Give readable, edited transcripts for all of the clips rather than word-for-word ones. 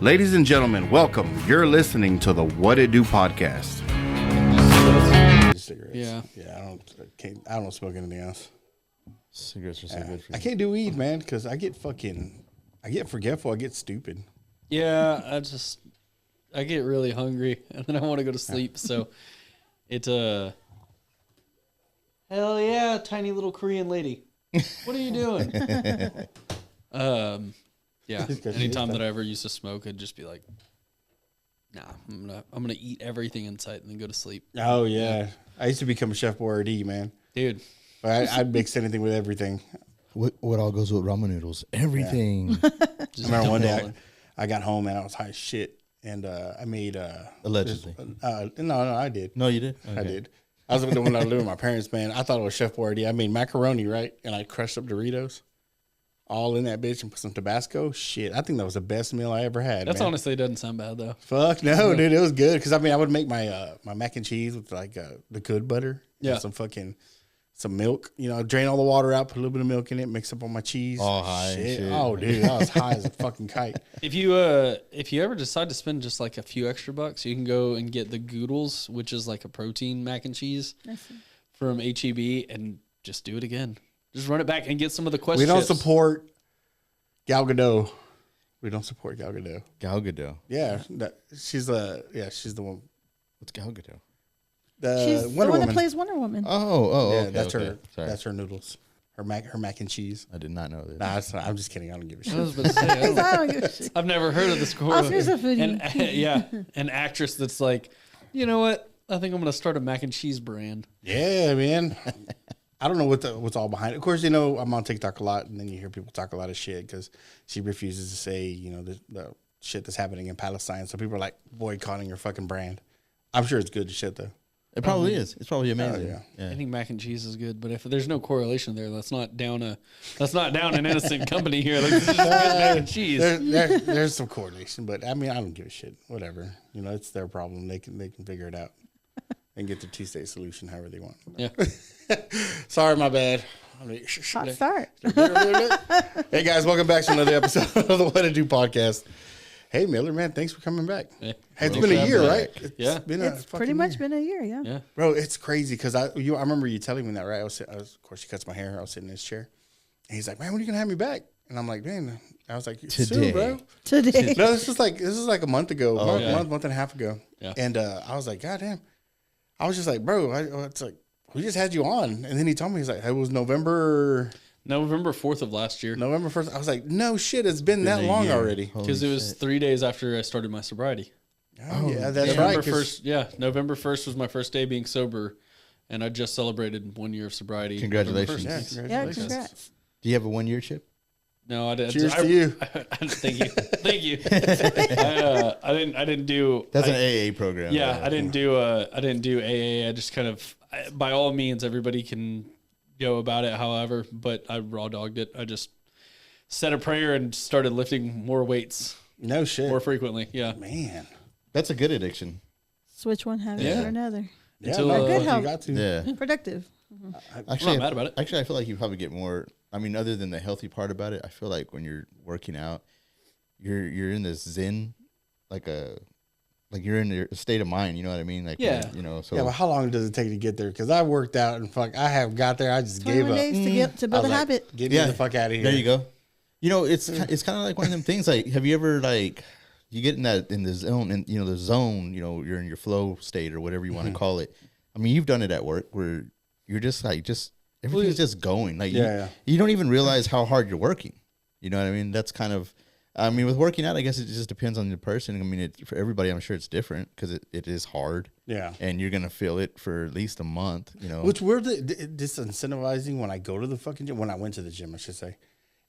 Ladies and gentlemen, welcome. You're listening to the What It Do podcast. Cigarettes. Yeah. I don't smoke anything else. Cigarettes are so good for you. I can't do weed, man, because I get forgetful. I get stupid. Yeah, I get really hungry and then I want to go to sleep. So hell yeah, tiny little Korean lady. What are you doing? Yeah. Anytime that I ever used to smoke, I'd just be like, nah, I'm gonna eat everything in sight and then go to sleep. Oh yeah. I used to become a chef boyardee, man. Dude. I'd mix anything with everything. What all goes with ramen noodles? Everything. I remember one day I got home and I was high as shit, and I made Allegedly. No, I did. No, you did? Okay. I did. I was the one that lived with my parents, man. I thought it was Chef Boyardee. I made macaroni, right? And I crushed up Doritos all in that bitch and put some Tabasco. Shit, I think that was the best meal I ever had. That's man. honestly doesn't sound bad though. Fuck no, dude, it was good. Because I would make my my mac and cheese with like the good butter, and some milk. Drain all the water out, put a little bit of milk in it, mix up all my cheese. All high and shit. Oh, dude, I was high as a fucking kite. If you ever decide to spend just like a few extra bucks, you can go and get the Goodles, which is like a protein mac and cheese from HEB, and just do it again. Just run it back and get some of the questions. We don't support Gal Gadot. We don't support Gal Gadot. Gal Gadot. Yeah, she's the one. What's Gal Gadot? Wonder She's the one Woman. that plays Wonder Woman. Oh, Yeah, okay, that's okay. her. Sorry. That's her noodles. Her mac and cheese. I did not know this. Nah, it's not, I'm just kidding. I don't give a shit. I was about to say, I don't give a shit. I've never heard of this. Oscar's a foodie. An actress that's like, you know what? I think I'm going to start a mac and cheese brand. Yeah, man. I don't know what's all behind it. Of course, I'm on TikTok a lot, and then you hear people talk a lot of shit because she refuses to say, the shit that's happening in Palestine. So people are like boycotting her fucking brand. I'm sure it's good shit though. It probably is. It's probably amazing. Yeah. I think mac and cheese is good, but if there's no correlation there, let's not down an innocent company here. Like, this is just good mac and cheese. There's some coordination, but I don't give a shit. Whatever. It's their problem. They can figure it out and get the two-state solution however they want. Yeah. Sorry, my bad. Hot start. Hey guys, welcome back to another episode of the What It Do podcast. Hey Miller, man, thanks for coming back. Yeah. Hey, it's been a year, right? It's pretty much been a year, yeah. Bro, it's crazy because I remember you telling me that, right? Of course, he cuts my hair. I was sitting in his chair, and he's like, "Man, when are you gonna have me back?" And I'm like, "Man," I was like, Today. "Soon, bro." Today. No, this is like a month ago, month and a half ago, Yeah. and I was like, "God damn!" I was just like, "Bro, it's like we just had you on," and then he told me he's like, "It was November 4th of last year. November 1st." I was like, "No shit, it's been that long year. already." Because it was 3 days after I started my sobriety. Oh, yeah, that's right. November 1st was my first day being sober, and I just celebrated 1 year of sobriety. Congratulations. Yeah, Yeah, congrats. Do you have a 1-year chip? No, I didn't. Cheers to you. Thank you. Thank you. I didn't do. That's an AA program. Yeah, I didn't do AA. I just kind of, by all means, everybody can go about it however, but I raw dogged it. I just said a prayer and started lifting more weights No shit. more frequently. Yeah. Man. That's a good addiction. Switch one habit Yeah. for another. Yeah, Until, no, good you health. got to. Yeah. Productive. Actually, I'm not mad about it. Actually, I feel like you probably get more. Other than the healthy part about it, I feel like when you're working out, you're in this zen, like you're in your state of mind. You know what I mean? Like, Yeah. So Yeah, but how long does it take to get there? Because I worked out and I have got there. I just gave 21 up. days to build I a was like, habit. Get me the fuck out of here. there you go. It's kind of like one of them things. Like, have you ever you get in the zone, and the zone. You're in your flow state or whatever you want to call it. You've done it at work where you're just everything's just going. Like you don't even realize how hard you're working. You know what I mean? That's kind of. With working out, I guess it just depends on the person. For everybody, I'm sure it's different because it is hard. Yeah. And you're gonna feel it for at least a month. Which we're disincentivizing when I go to the fucking gym. When I went to the gym, I should say.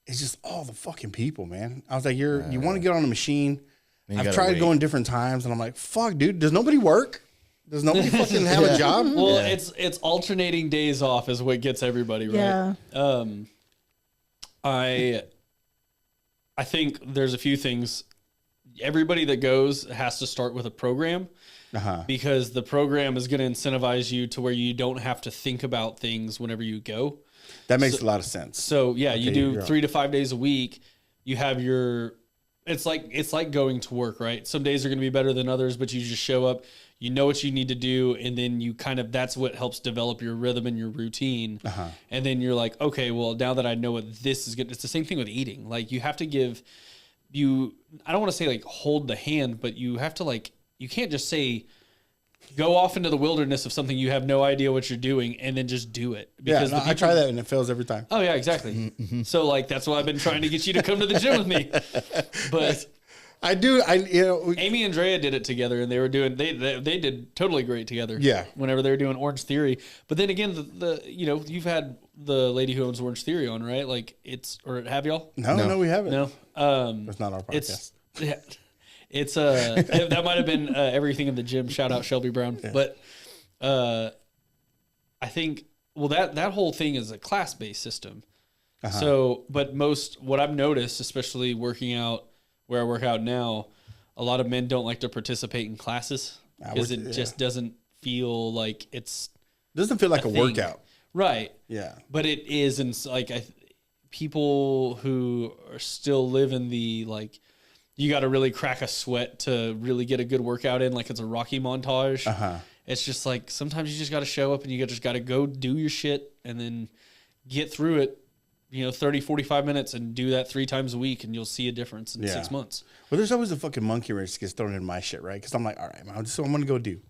It's just all the fucking people, man. I was like, you want to get on a machine. I've tried going different times, and I'm like, fuck, dude, does nobody work? Does nobody fucking have a job? Well, it's alternating days off is what gets everybody right. Yeah. I think there's a few things. Everybody that goes has to start with a program because the program is going to incentivize you to where you don't have to think about things whenever you go. That makes a lot of sense. So yeah, you do 3 to 5 days a week. You have your it's like going to work, right? Some days are going to be better than others, but you just show up, you know what you need to do, and then you that's what helps develop your rhythm and your routine. And then you're like, okay, well, now that I know what this is good, it's the same thing with eating. Like, you have to give I don't want to say like hold the hand, but you have to like, you can't just say, go off into the wilderness of something you have no idea what you're doing and then just do it. Because I try that and it fails every time. Oh yeah, exactly. So like, that's why I've been trying to get you to come to the gym with me. But I do. Amy and Drea did it together, and they were doing. They did totally great together. Yeah. Whenever they were doing Orange Theory, but then again, the you've had the lady who owns Orange Theory on, right? Like have y'all? No, we haven't. No, it's not our podcast. It's that might have been everything in the gym. Shout out Shelby Brown, but I think that whole thing is a class based system. So, but what I've noticed, especially working out where I work out now, a lot of men don't like to participate in classes because it just doesn't feel like doesn't feel like a workout. Right. Yeah. But it is. And like, people who are still living the, like, you got to really crack a sweat to really get a good workout in. Like, it's a Rocky montage. It's just like, sometimes you just got to show up and you just got to go do your shit and then get through it. 30, 45 minutes and do that 3 times a week, and you'll see a difference in 6 months. Well, there's always a fucking monkey wrench that gets thrown in my shit, right? Because I'm like, all right, man, this is what I'm going to go do.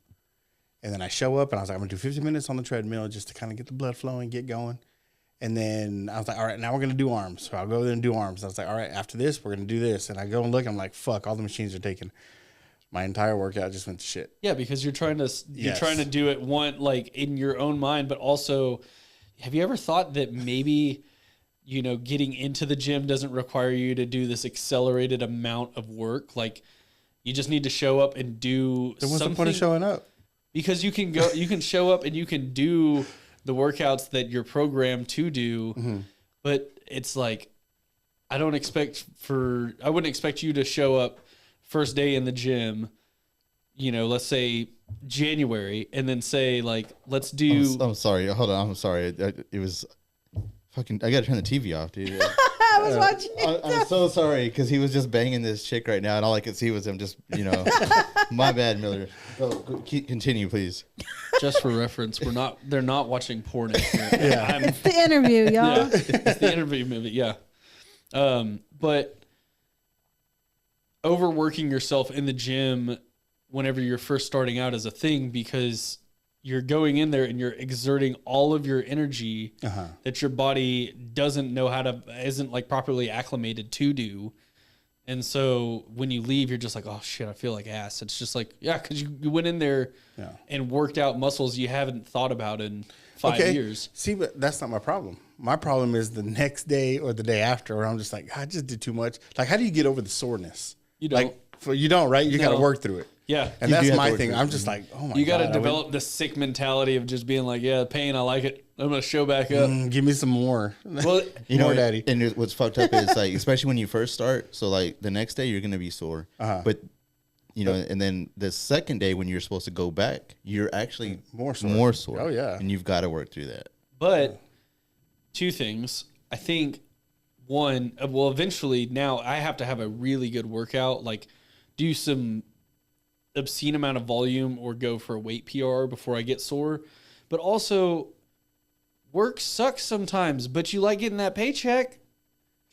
And then I show up, and I was like, I'm going to do 50 minutes on the treadmill just to kind of get the blood flowing, get going. And then I was like, all right, now we're going to do arms. So I'll go there and do arms. I was like, all right, after this, we're going to do this. And I go and look, I'm like, fuck, all the machines are taken. My entire workout just went to shit. Yeah, because you're trying to do it in your own mind, but also, have you ever thought that maybe getting into the gym doesn't require you to do this accelerated amount of work? Like, you just need to show up and do something. What's the point of showing up? Because you can show up and you can do the workouts that you're programmed to do, but it's like, I wouldn't expect you to show up first day in the gym, let's say January, and then say like, let's do. I'm sorry. Hold on. I'm sorry. It was fucking. I gotta turn the TV off, dude. I was watching. I'm so sorry because he was just banging this chick right now, and all I could see was him just, My bad, Miller. Continue, please. Just for reference, they're not watching porn. Yeah, it's the interview, y'all. Yeah, it's the interview movie. Yeah, but overworking yourself in the gym whenever you're first starting out is a thing, because you're going in there and you're exerting all of your energy that your body isn't like properly acclimated to do. And so when you leave, you're just like, oh shit, I feel like ass. It's just like, yeah, because you went in there and worked out muscles you haven't thought about in 5 years. See, but that's not my problem. My problem is the next day or the day after, where I'm just like, I just did too much. Like, how do you get over the soreness? You don't. You don't, right? You got to work through it. Yeah. And that's my thing. I'm just like, oh my God. You got to develop the sick mentality of just being like, yeah, pain, I like it. I'm going to show back up. Give me some more. Well, more, daddy. And what's fucked up is, like, especially when you first start. So, like, the next day you're going to be sore. But, and then the second day when you're supposed to go back, you're actually more sore. Oh, yeah. And you've got to work through that. But 2 things. I think, one, eventually now I have to have a really good workout, like do some obscene amount of volume or go for a weight PR before I get sore. But also, work sucks sometimes, but you like getting that paycheck.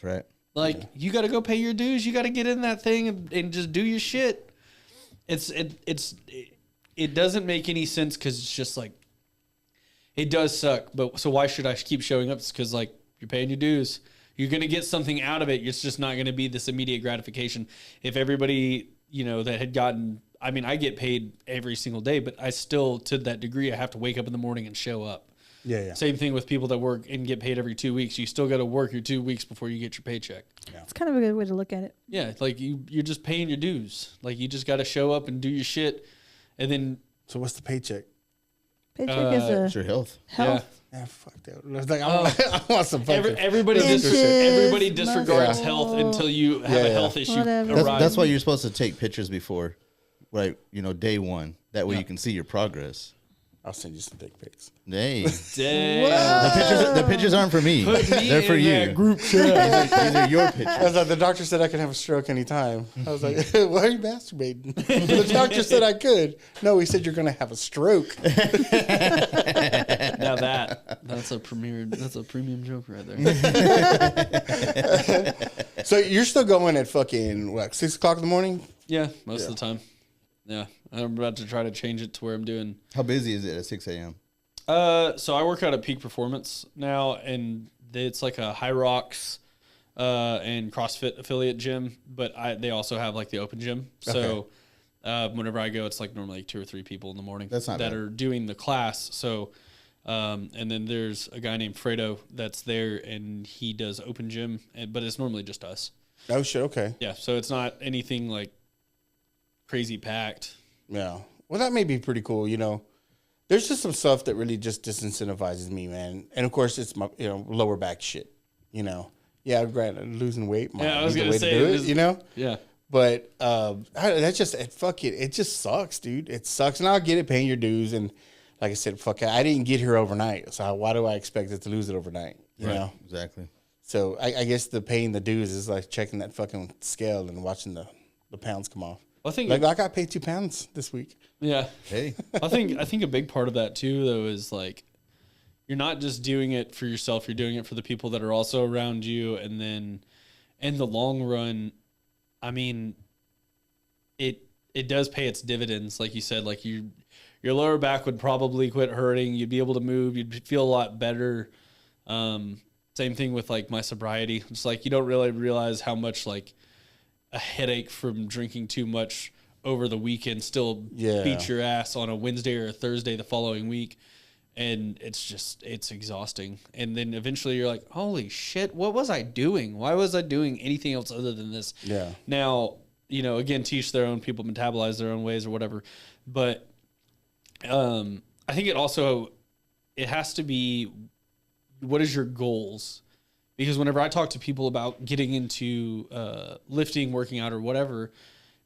That's right. Like, you got to go pay your dues. You got to get in that thing and just do your shit. It doesn't make any sense, because it's just like, it does suck. But so why should I keep showing up? It's because, like, you're paying your dues. You're going to get something out of it. It's just not going to be this immediate gratification. If everybody, that had gotten, I mean, I get paid every single day, but I still, to that degree, I have to wake up in the morning and show up. Yeah. Same thing with people that work and get paid every 2 weeks. You still got to work your 2 weeks before you get your paycheck. Yeah. It's kind of a good way to look at it. Yeah, like you're just paying your dues. Like, you just got to show up and do your shit, and then. So what's the paycheck? Paycheck is it's your health. Yeah, fuck that. It's like, I want some fucking. Everybody disregards health until you have a health issue arise. That's why you're supposed to take pictures before, day one. That way you can see your progress. I'll send you some dick pics. Hey, Damn. the pictures aren't for me. They're for you. Group chat. These are your I pictures. was like, the doctor said I could have a stroke anytime. I was like, why are you masturbating? The doctor said I could. No, he said you're going to have a stroke. Now that's a premium joke right there. So you're still going at fucking, what, 6 o'clock in the morning? Yeah, most of the time. Yeah, I'm about to try to change it to where I'm doing. How busy is it at 6 a.m.? So I work out at Peak Performance now, and it's like a High Rocks and CrossFit affiliate gym, but they also have like the open gym. So whenever I go, it's like normally 2 or 3 people in the morning that are doing the class. So and then there's a guy named Fredo that's there, and he does open gym, but it's normally just us. Oh shit, okay. Yeah, so it's not anything like crazy packed. Yeah. Well, that may be pretty cool, you know. There's just some stuff that really just disincentivizes me, man. And of course, it's my, lower back shit, you know. Yeah, granted, losing weight might I was be the gonna way say, to do it, you know. Yeah. But that's just it just sucks, dude. It sucks, and I'll get it, paying your dues, and like I said, fuck it, I didn't get here overnight, so why do I expect it to lose it overnight? You know, Exactly. So I guess the paying the dues is like checking that fucking scale and watching the pounds come off. I think I got paid 2 pounds this week. Yeah. Hey. I think a big part of that too, though, is like you're not just doing it for yourself. You're doing it for the people that are also around you, and then in the long run, I mean, it does pay its dividends. Like you said, like your lower back would probably quit hurting. You'd be able to move. You'd feel a lot better. Same thing with like my sobriety. It's like you don't really realize how much like a headache from drinking too much over the weekend still beats your ass on a Wednesday or a Thursday the following week. And it's exhausting. And then eventually you're like, holy shit, what was I doing? Why was I doing anything else other than this? Yeah. Now, again, teach their own, people metabolize their own ways or whatever. But I think it has to be, what is your goals? Because whenever I talk to people about getting into lifting, working out, or whatever,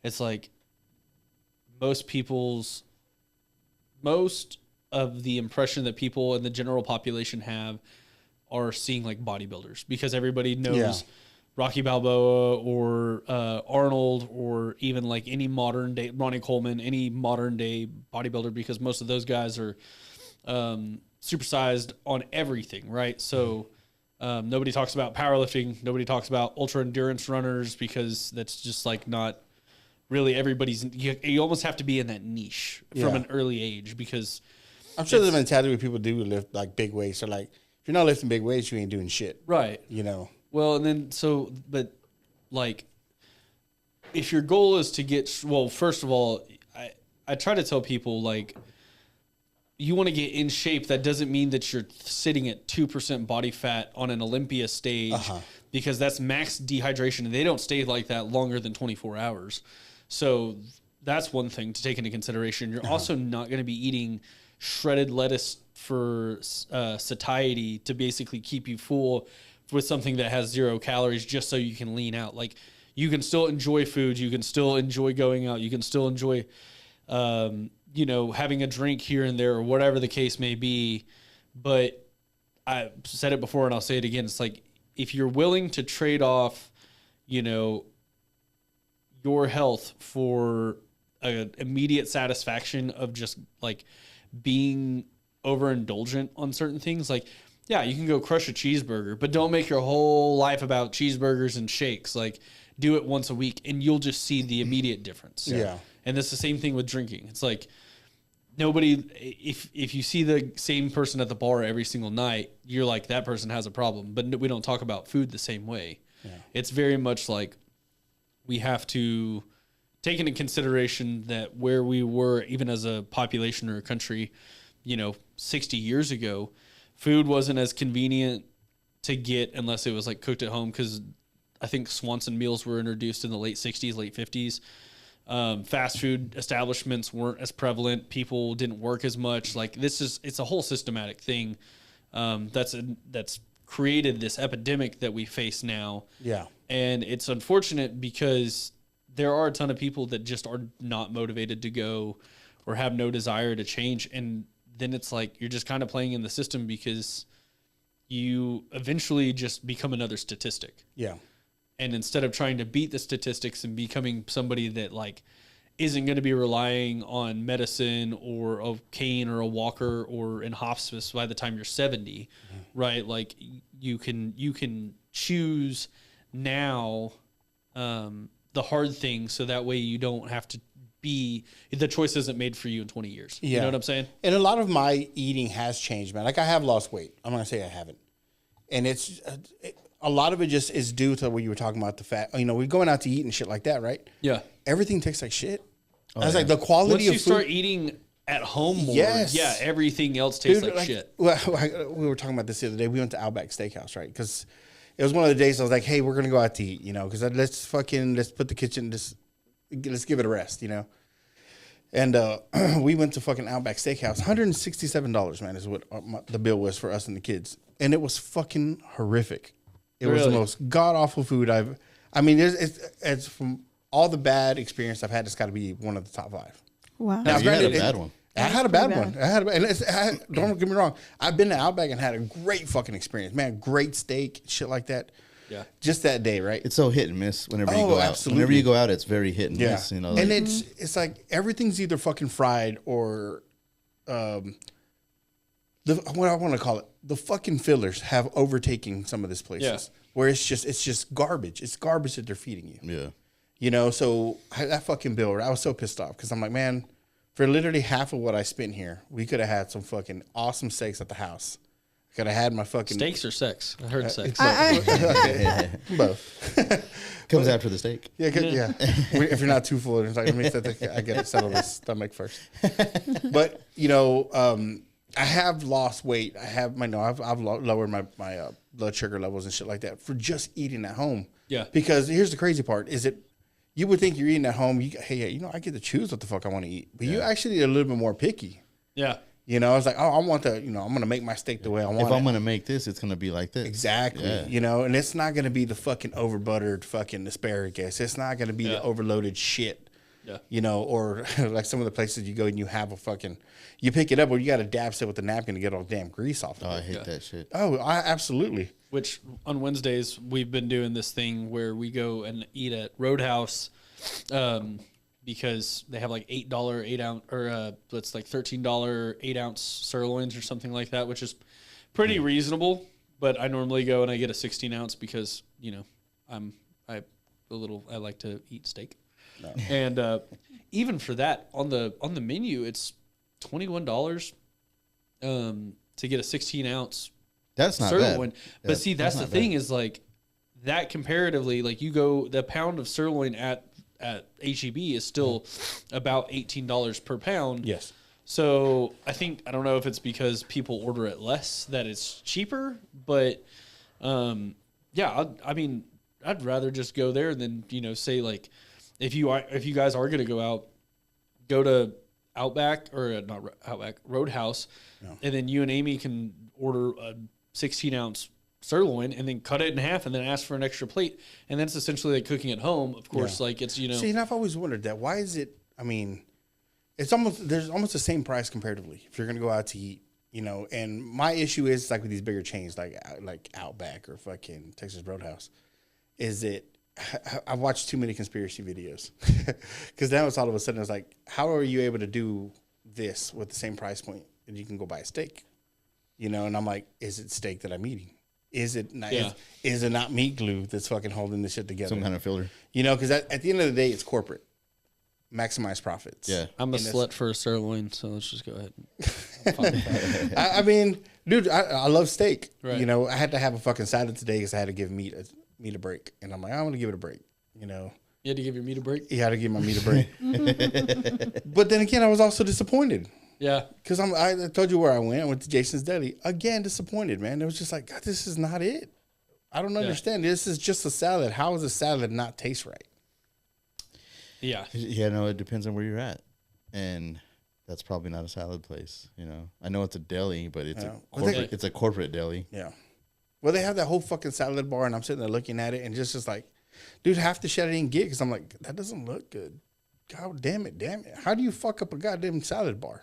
it's like most of the impression that people in the general population have are seeing like bodybuilders, because everybody knows Rocky Balboa or Arnold, or even like any modern day Ronnie Coleman, any modern day bodybuilder, because most of those guys are supersized on everything, right? So nobody talks about powerlifting. Nobody talks about ultra endurance runners, because that's just like not really everybody's. You almost have to be in that niche from an early age, because I'm sure the mentality where people do lift like big weights are like, if you're not lifting big weights, you ain't doing shit. Right. Well, and then but like, if your goal is to get, well, first of all, I try to tell people, like, you want to get in shape. That doesn't mean that you're sitting at 2% body fat on an Olympia stage, because that's max dehydration, and they don't stay like that longer than 24 hours. So that's one thing to take into consideration. You're also not going to be eating shredded lettuce for satiety to basically keep you full with something that has 0 calories just so you can lean out. Like, you can still enjoy food. You can still enjoy going out. You can still enjoy, having a drink here and there, or whatever the case may be. But I said it before and I'll say it again. It's like, if you're willing to trade off, your health for an immediate satisfaction of just like being overindulgent on certain things, like, yeah, you can go crush a cheeseburger, but don't make your whole life about cheeseburgers and shakes. Like, do it once a week and you'll just see the immediate difference. Yeah. And it's the same thing with drinking. It's like, nobody, if you see the same person at the bar every single night, you're like, that person has a problem. But we don't talk about food the same way. Yeah. It's very much like, we have to take into consideration that where we were, even as a population or a country, 60 years ago, food wasn't as convenient to get unless it was like cooked at home, because I think Swanson meals were introduced in the late 60s, late 50s. Fast food establishments weren't as prevalent. People didn't work as much. Like, it's a whole systematic thing that's created this epidemic that we face now. Yeah. And it's unfortunate because there are a ton of people that just are not motivated to go or have no desire to change. And then it's like you're just kind of playing in the system because you eventually just become another statistic. Yeah. And instead of trying to beat the statistics and becoming somebody that like isn't going to be relying on medicine or a cane or a walker or in hospice by the time you're 70, right? Like you can choose now the hard things so that way you don't have to be, the choice isn't made for you in 20 years. Yeah. You know what I'm saying? And a lot of my eating has changed, man. Like I have lost weight. I'm going to say I haven't. And it's a lot of it just is due to what you were talking about, the fat. You know, we're going out to eat and shit like that, right? Yeah. Everything tastes like shit. I was like, the quality Once of you food. start eating at home more, Yes. yeah, everything else tastes Dude, like shit. Well, we were talking about this the other day. We went to Outback Steakhouse, right? Because it was one of the days I was like, hey, we're going to go out to eat, you know, because let's put the kitchen, let's give it a rest, you know. And we went to fucking Outback Steakhouse. $167, man, is what the bill was for us and the kids. And it was fucking horrific. It was the most god-awful food it's from all the bad experience I've had, it's got to be one of the top 5. Wow. Now, You had a granted, bad one. I had a bad one. Don't get me wrong. I've been to Outback and had a great fucking experience, man. Great steak, shit like that. Yeah. Just that day, right? It's so hit and miss whenever you go out. Absolutely. Whenever you go out, it's very hit and miss. You know, and like, it's like everything's either fucking fried or, what I want to call it, the fucking fillers have overtaken some of these places. Where it's just garbage. It's garbage that they're feeding you. yeah. You know, so that fucking bill, I was so pissed off because I'm like, man, for literally half of what I spent here, we could have had some fucking awesome steaks at the house. I could have had my fucking Steaks or sex? I heard sex. both. Comes after the steak. Yeah, if you're not too full, it's like, let me I got to settle this stomach first. But you know, I have lost weight. I've lowered my blood sugar levels and shit like that for just eating at home. Yeah. Because here's the crazy part: is it you would think you're eating at home. I get to choose what the fuck I want to eat, but you actually are a little bit more picky. Yeah. You know, it's like, oh, I want I'm going to make my steak the way I want. If I'm going to make this, it's going to be like this. Exactly. Yeah. You know, and it's not going to be the fucking over buttered fucking asparagus. It's not going to be the overloaded shit. Yeah. You know, or like some of the places you go and you have you pick it up or you got to dab it with a napkin to get all the damn grease off of it. I hate that shit. Oh, absolutely. Which on Wednesdays we've been doing this thing where we go and eat at Roadhouse, because they have like $8 8-ounce or it's like $13 8-ounce sirloins or something like that, which is pretty reasonable. But I normally go and I get a 16-ounce because I like to eat steak, and even for that on the menu it's $21 to get a 16-ounce. That's not sirloin. bad. But see, that's the thing is like that comparatively, like you go the pound of sirloin at HEB is still about $18 per pound. Yes. So I don't know if it's because people order it less that it's cheaper, but I mean, I'd rather just go there than say like if you guys are gonna go out, go to Outback or not Outback Roadhouse, and then you and Amy can order a 16-ounce sirloin and then cut it in half and then ask for an extra plate, and that's essentially like cooking at home. Of course, like it's See, and I've always wondered that. Why is it? I mean, there's almost the same price comparatively if you're gonna go out to eat. And my issue is like with these bigger chains like Outback or fucking Texas Roadhouse, is it? I've watched too many conspiracy videos because now it's all of a sudden it's like, how are you able to do this with the same price point and you can go buy a steak? And I'm like, is it steak that I'm eating? Is it not? Is it not meat glue that's fucking holding this shit together? Some kind of filler. Because at the end of the day, it's corporate. Maximize profits. Yeah. I'm a slut for a sirloin, so let's just go ahead. I mean, dude, I love steak. Right. I had to have a fucking salad today because I had to give meat a break, and I'm like, I'm gonna give it a break. You had to give your meat a break. You had to give my meat a break. But then again, I was also disappointed. Yeah, because I told you where I went. I went to Jason's Deli. Again, disappointed, man. It was just like, God, this is not it. I don't understand. This is just a salad. How does a salad not taste right? Yeah. Yeah, no, it depends on where you're at. And that's probably not a salad place, I know it's a deli, but it's a corporate deli. Yeah. Well, they have that whole fucking salad bar, and I'm sitting there looking at it, and just like, dude, half the shit I didn't get because I'm like, that doesn't look good. God damn it. How do you fuck up a goddamn salad bar?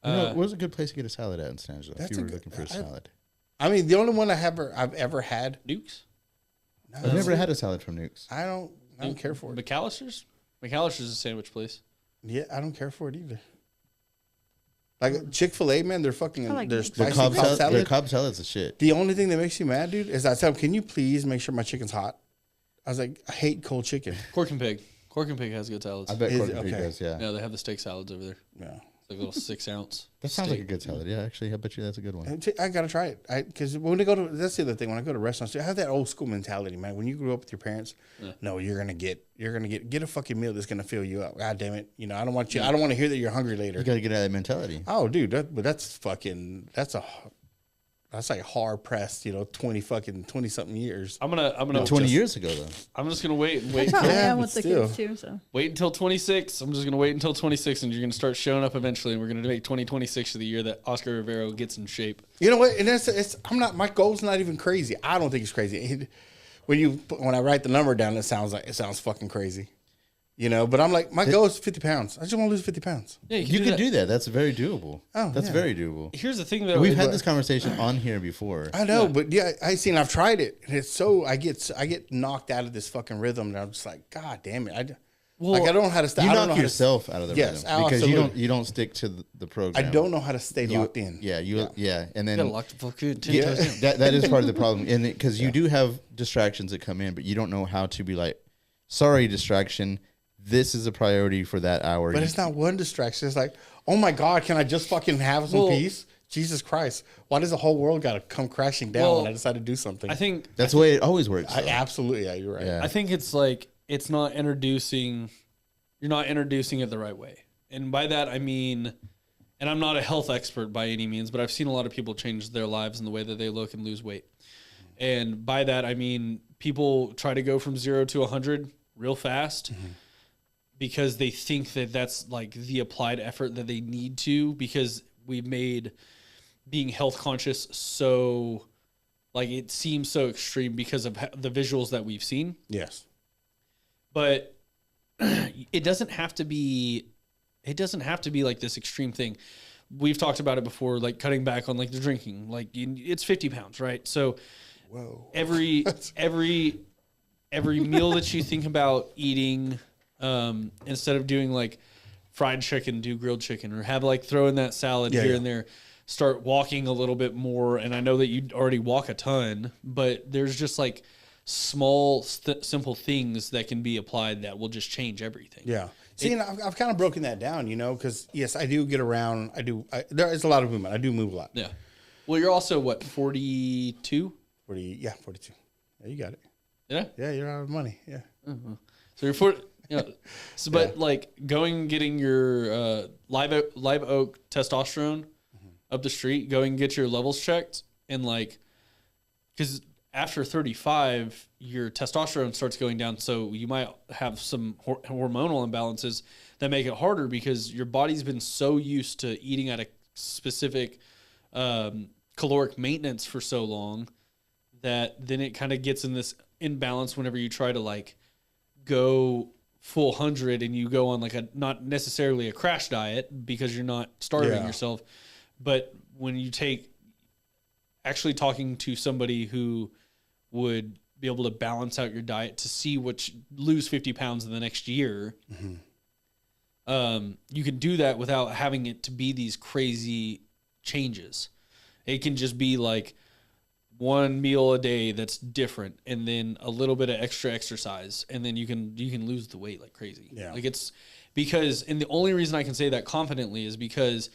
Where's a good place to get a salad at in San Angelo if you were looking for a salad? I mean, the only one I've ever had. Nukes. No, I've never had a salad from Nukes. I don't care for it. McAllister's. McAllister's is a sandwich place. Yeah, I don't care for it either. Like Chick-fil-A, man, they're fucking like their Nukes. spicy Cobb Cobb salad. Their Cobb salad's a shit. The only thing that makes you mad, dude, is I tell them, can you please make sure my chicken's hot? I was like, I hate cold chicken. Cork and Pig. Cork and Pig has good salads. I bet Is Cork it? and Pig Okay. does, yeah. Yeah, they have the steak salads over there. Yeah. It's like a little 6 ounce. That sounds like a good salad. Yeah, actually, I bet you that's a good one. I gotta try it. Because when I go to, that's the other thing. When I go to restaurants, I have that old school mentality, man. When you grew up with your parents, no, you're gonna get a fucking meal that's gonna fill you up. God damn it, I don't want you. I don't want to hear that you're hungry later. You got to get out of that mentality. Oh, dude, that's like hard pressed. 20 something years. I'm gonna 20 years ago, though. I'm just gonna wait and That's wait. how I Yeah, am but with the still. kids too. So Wait until 26. I'm just gonna wait until 26, and you're gonna start showing up eventually. And we're gonna make 2026 the year that Oscar Rivero gets in shape. You know what? And my goal's not even crazy. I don't think it's crazy. When I write the number down, it sounds fucking crazy. But I'm like, my goal is 50 pounds. I just want to lose 50 pounds. Yeah, You can do that. That's very doable. Oh, That's yeah. very doable. Here's the thing, though. We've had this conversation on here before. I know, but yeah, I've tried it, and it's so I get knocked out of this fucking rhythm, and I'm just like, God damn it, I don't know how to stop. You I don't know knock how yourself out of the Yes, rhythm because absolutely. you don't stick to the program. I don't know how to stay locked in. Yeah, and then You gotta lock the fuck in. Yeah. that is part of the problem, and because you do have distractions that come in, but you don't know how to be like, sorry, distraction. This is a priority for that hour. But it's not one distraction. It's like, oh my God, can I just fucking have some peace? Jesus Christ. Why does the whole world got to come crashing down when I decide to do something? I think that's the way it always works. Absolutely. Yeah, you're right. Yeah. I think it's like it's not introducing. You're not introducing it the right way, and by that I mean, and I'm not a health expert by any means, but I've seen a lot of people change their lives and the way that they look and lose weight, and by that I mean people try to go from 0 to 100 real fast. Mm-hmm. Because they think that that's like the applied effort that they need to, because we've made being health conscious so, like, it seems so extreme because of the visuals that we've seen. Yes. But it doesn't have to be like this extreme thing. We've talked about it before, like cutting back on like the drinking, like it's 50 pounds, right? So every meal that you think about eating, instead of doing like fried chicken, do grilled chicken, or have like throw in that salad here and there, start walking a little bit more. And I know that you already walk a ton, but there's just like small, simple things that can be applied that will just change everything. Yeah. See, and I've kind of broken that down, because yes, I do get around. There is a lot of movement. I do move a lot. Yeah. Well, you're also what, 42? 42. Yeah, you got it. Yeah. Yeah, you're out of money. Yeah. Mm-hmm. So you're 40. So, but like getting your live oak testosterone up the street, going and get your levels checked, and like, because after 35, your testosterone starts going down, so you might have some hormonal imbalances that make it harder because your body's been so used to eating at a specific caloric maintenance for so long that then it kind of gets in this imbalance whenever you try to like go full 100 and you go on like a not necessarily a crash diet because you're not starving yourself, but when you take actually talking to somebody who would be able to balance out your diet to see lose 50 pounds in the next year, you can do that without having it to be these crazy changes. It can just be like one meal a day that's different, and then a little bit of extra exercise, and then you can lose the weight like crazy. Yeah. Like it's because, and the only reason I can say that confidently is because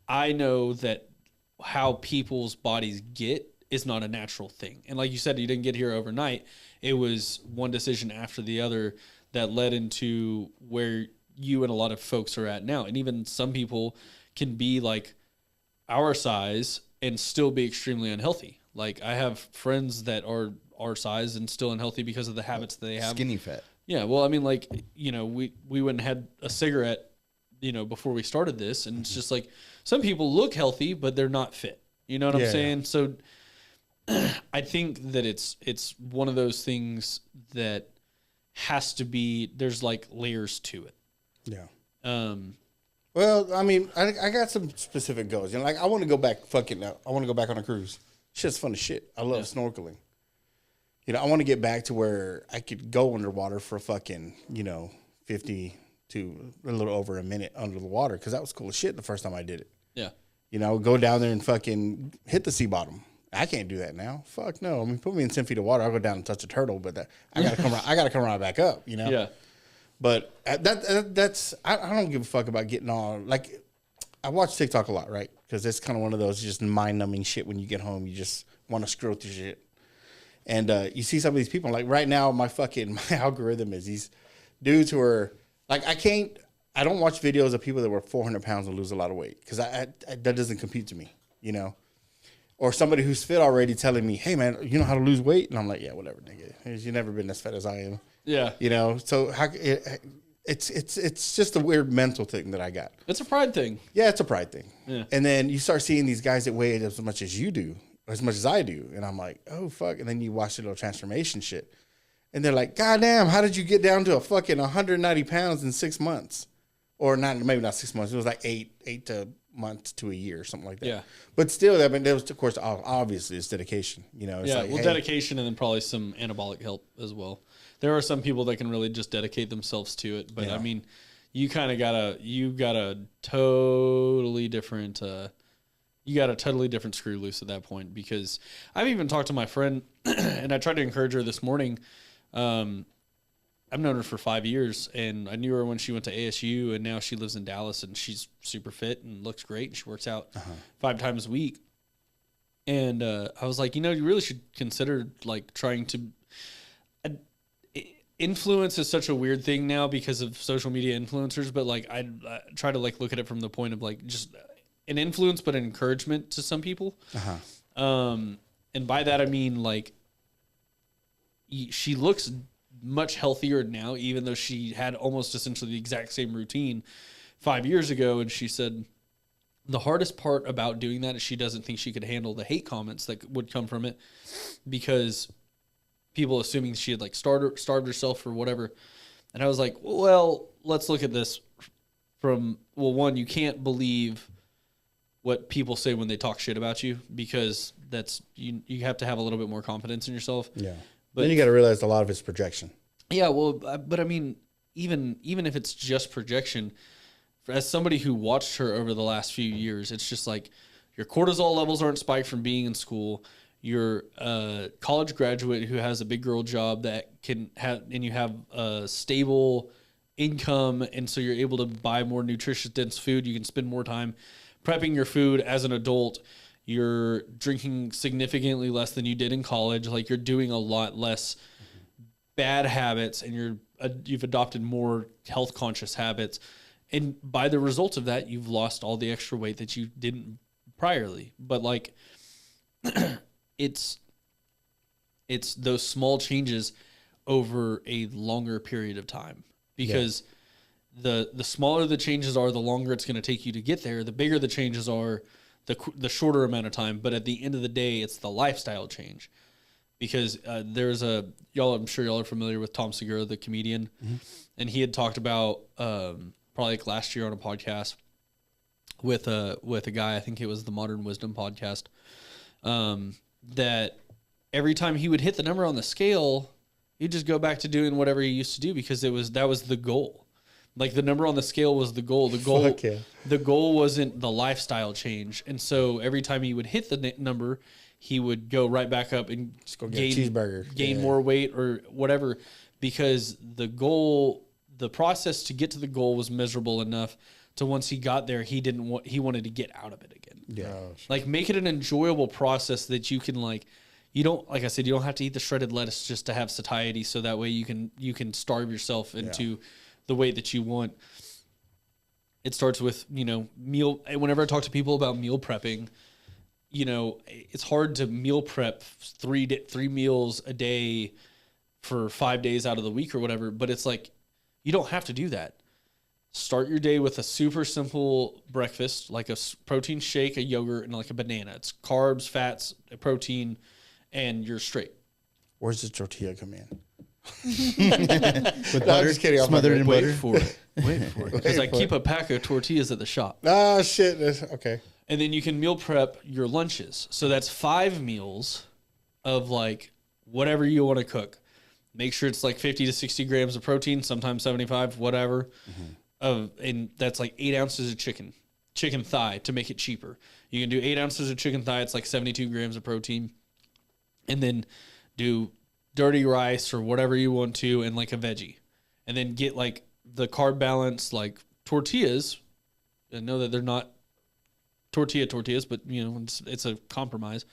I know that how people's bodies get is not a natural thing. And like you said, you didn't get here overnight. It was one decision after the other that led into where you and a lot of folks are at now. And even some people can be like our size and still be extremely unhealthy. Like I have friends that are our size and still unhealthy because of the habits that they have. Skinny fat. Yeah. Well, I mean, like, we went and had a cigarette, before we started this, and it's just like some people look healthy, but they're not fit. You know what I'm saying? So I think that it's one of those things that has to be, there's like layers to it. Yeah. Well, I mean, I got some specific goals. You know, like I want to go back I want to go back on a cruise. Shit's fun as shit. I love snorkeling. You know, I want to get back to where I could go underwater for fucking, 50 to a little over a minute under the water, because that was cool as shit the first time I did it. Yeah. You know, go down there and fucking hit the sea bottom. I can't do that now. Fuck no. I mean, put me in 10 feet of water, I'll go down and touch a turtle, but I gotta come right back up. You know. Yeah. But that's I don't give a fuck about getting on. Like, I watch TikTok a lot, right? Because it's kind of one of those just mind numbing shit. When you get home, you just want to scroll through shit. And you see some of these people, like right now, my algorithm is these dudes who are like, I don't watch videos of people that were 400 pounds and lose a lot of weight, because that doesn't compute to me, you know? Or somebody who's fit already telling me, hey man, you know how to lose weight? And I'm like, yeah, whatever, nigga. You've never been as fat as I am. Yeah. You know, so it's just a weird mental thing that I got. It's a pride thing. Yeah, it's a pride thing. Yeah. And then you start seeing these guys that weigh as much as you do, as much as I do. And I'm like, oh, fuck. And then you watch the little transformation shit. And they're like, God damn, how did you get down to a fucking 190 pounds in 6 months? Or maybe not 6 months. It was like eight to months to a year or something like that. Yeah. But still, I mean, there was, of course, obviously it's dedication. You know, it's like, dedication, and then probably some anabolic help as well. There are some people that can really just dedicate themselves to it. But I mean, you got a totally different screw loose at that point, because I've even talked to my friend and I tried to encourage her this morning. I've known her for 5 years, and I knew her when she went to ASU, and now she lives in Dallas, and she's super fit and looks great, and she works out 5 times a week. And I was like, you really should consider like trying to. Influence is such a weird thing now because of social media influencers, but like I try to like look at it from the point of like just an influence, but an encouragement to some people. And by that I mean like she looks much healthier now, even though she had almost essentially the exact same routine 5 years ago. And she said the hardest part about doing that is she doesn't think she could handle the hate comments that would come from it, because people assuming she had like starved herself or whatever. And I was like, well, let's look at this from, one, you can't believe what people say when they talk shit about you, because that's, you have to have a little bit more confidence in yourself. Yeah. But then you got to realize a lot of it's projection. Yeah. Well, but I mean, even if it's just projection, as somebody who watched her over the last few years, it's just like your cortisol levels aren't spiked from being in school. You're a college graduate who has a big girl job that can have, and you have a stable income, and so you're able to buy more nutritious, dense food. You can spend more time prepping your food as an adult. You're drinking significantly less than you did in college. Like, you're doing a lot less bad habits, and you've adopted more health conscious habits. And by the result of that, you've lost all the extra weight that you didn't priorly. But like, it's those small changes over a longer period of time, because the smaller the changes are, the longer it's going to take you to get there. The bigger the changes are, the shorter amount of time. But at the end of the day, it's the lifestyle change, because there's I'm sure y'all are familiar with Tom Segura, the comedian, and he had talked about probably like last year on a podcast with a guy, I think it was the Modern Wisdom podcast, that every time he would hit the number on the scale, he'd just go back to doing whatever he used to do, because that was the goal. Like, the number on the scale was the goal. The goal wasn't the lifestyle change. And so every time he would hit the number, he would go right back up and just go get a cheeseburger, gain more weight or whatever, because the process to get to the goal was miserable enough to, once he got there, he wanted to get out of it again. Yeah. Like, make it an enjoyable process that you can, like, you don't have to eat the shredded lettuce just to have satiety. So that way you can starve yourself into the weight that you want. It starts with, meal. Whenever I talk to people about meal prepping, it's hard to meal prep three meals a day for 5 days out of the week or whatever. But it's like, you don't have to do that. Start your day with a super simple breakfast, like a protein shake, a yogurt, and like a banana. It's carbs, fats, protein, and you're straight. Where's the tortilla come in? With No, I'm butter, just kidding. I'm smothered in Wait butter. for it. Wait for it. Because I keep a pack of tortillas at the shop. Oh shit! Okay. And then you can meal prep your lunches. So that's 5 meals of like whatever you want to cook. Make sure it's like 50 to 60 grams of protein, sometimes 75, whatever. And that's like 8 ounces of chicken thigh to make it cheaper. You can do 8 ounces of chicken thigh. It's like 72 grams of protein. And then do dirty rice or whatever you want to and like a veggie. And then get like the carb balance, like tortillas. I know that they're not tortillas, but you know, it's a compromise.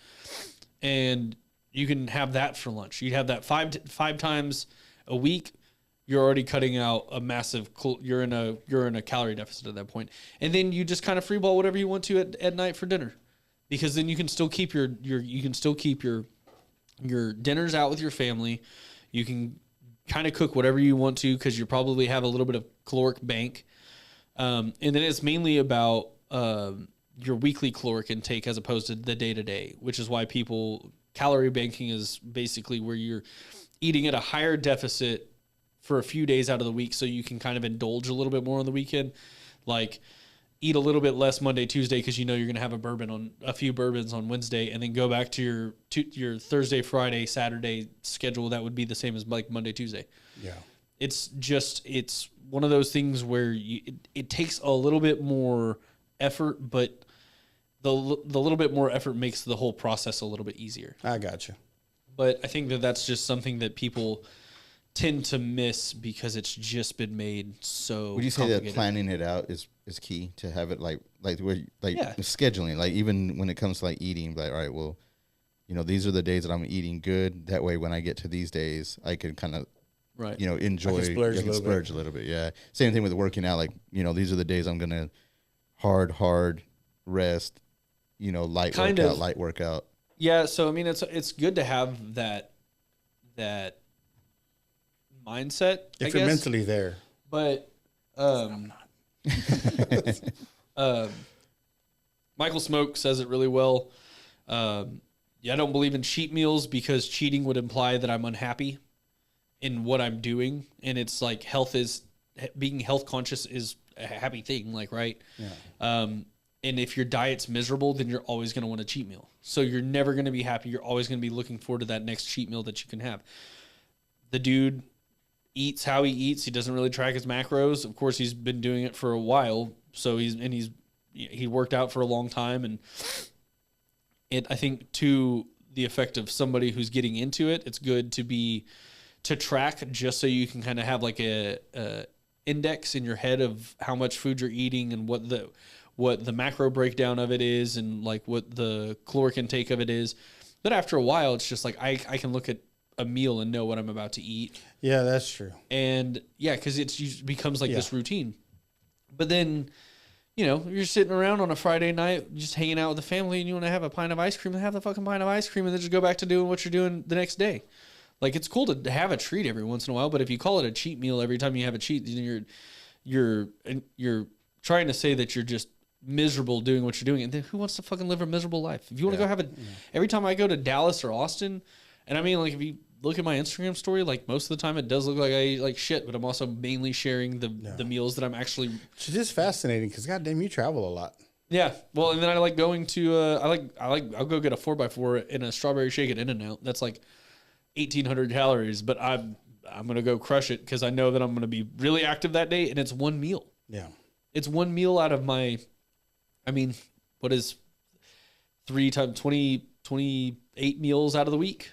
And you can have that for lunch. You have that five times a week. You're already cutting out a massive. You're in a calorie deficit at that point, and then you just kind of freeball whatever you want to at night for dinner, because then you can still keep your dinners out with your family. You can kind of cook whatever you want to because you probably have a little bit of caloric bank, and then it's mainly about your weekly caloric intake as opposed to the day to day, which is why calorie banking is basically where you're eating at a higher deficit for a few days out of the week so you can kind of indulge a little bit more on the weekend. Like eat a little bit less Monday, Tuesday because you know you're going to have a few bourbons on Wednesday, and then go back to your Thursday, Friday, Saturday schedule that would be the same as like Monday, Tuesday. Yeah. It's one of those things where it takes a little bit more effort, but the little bit more effort makes the whole process a little bit easier. I got you. But I think that's just something that people tend to miss because it's just been made so. Would you say that planning it out is key to have it like scheduling, like even when it comes to like eating, like, all right, well, you know, these are the days that I'm eating good. That way, when I get to these days, I can kind of, right, you know, enjoy, I can splurge a little bit. Yeah. Same thing with working out. Like, you know, these are the days I'm gonna hard rest. You know, light workout. Yeah. So I mean, it's good to have that mindset if you're mentally there. But Michael Smoke says it really well. I don't believe in cheat meals because cheating would imply that I'm unhappy in what I'm doing, and it's like being health conscious is a happy thing, like, right? Yeah. And if your diet's miserable, then you're always going to want a cheat meal. So you're never going to be happy. You're always going to be looking forward to that next cheat meal that you can have. The dude eats how he eats. He doesn't really track his macros. Of course, he's been doing it for a while. So he worked out for a long time. And I think to the effect of somebody who's getting into it, it's good to track just so you can kind of have like a index in your head of how much food you're eating and what the macro breakdown of it is and like what the caloric intake of it is. But after a while, it's just like I can look at a meal and know what I'm about to eat. Yeah, that's true. And yeah, because it becomes like this routine. But then, you know, you're sitting around on a Friday night just hanging out with the family and you want to have a pint of ice cream, then have the fucking pint of ice cream and then just go back to doing what you're doing the next day. Like, it's cool to have a treat every once in a while, but if you call it a cheat meal every time you have a cheat, then you're trying to say that you're just miserable doing what you're doing. And then who wants to fucking live a miserable life? If you want to go every time I go to Dallas or Austin, and I mean, like, if you look at my Instagram story, like, most of the time it does look like I eat like shit, but I'm also mainly sharing the meals that I'm actually. It's just fascinating because goddamn, you travel a lot. Yeah, well, and then I like going to I'll go get a 4x4 in a strawberry shake at In-N-Out. That's like 1,800 calories, but I'm gonna go crush it because I know that I'm gonna be really active that day, and it's one meal. Yeah, it's one meal out of my. I mean, what is 3 times 28 meals out of the week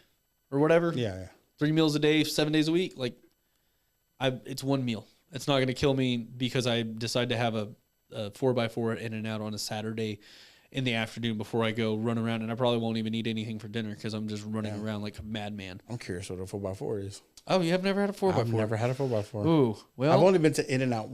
or whatever? Yeah. 3 meals a day, 7 days a week. Like, it's one meal. It's not going to kill me because I decide to have a 4x4 at In-N-Out on a Saturday in the afternoon before I go run around, and I probably won't even eat anything for dinner because I'm just running around like a madman. I'm curious what a 4x4 is. Oh, you have never had a 4x4? I've never had a 4x4. Ooh, well, I've only been to In-N-Out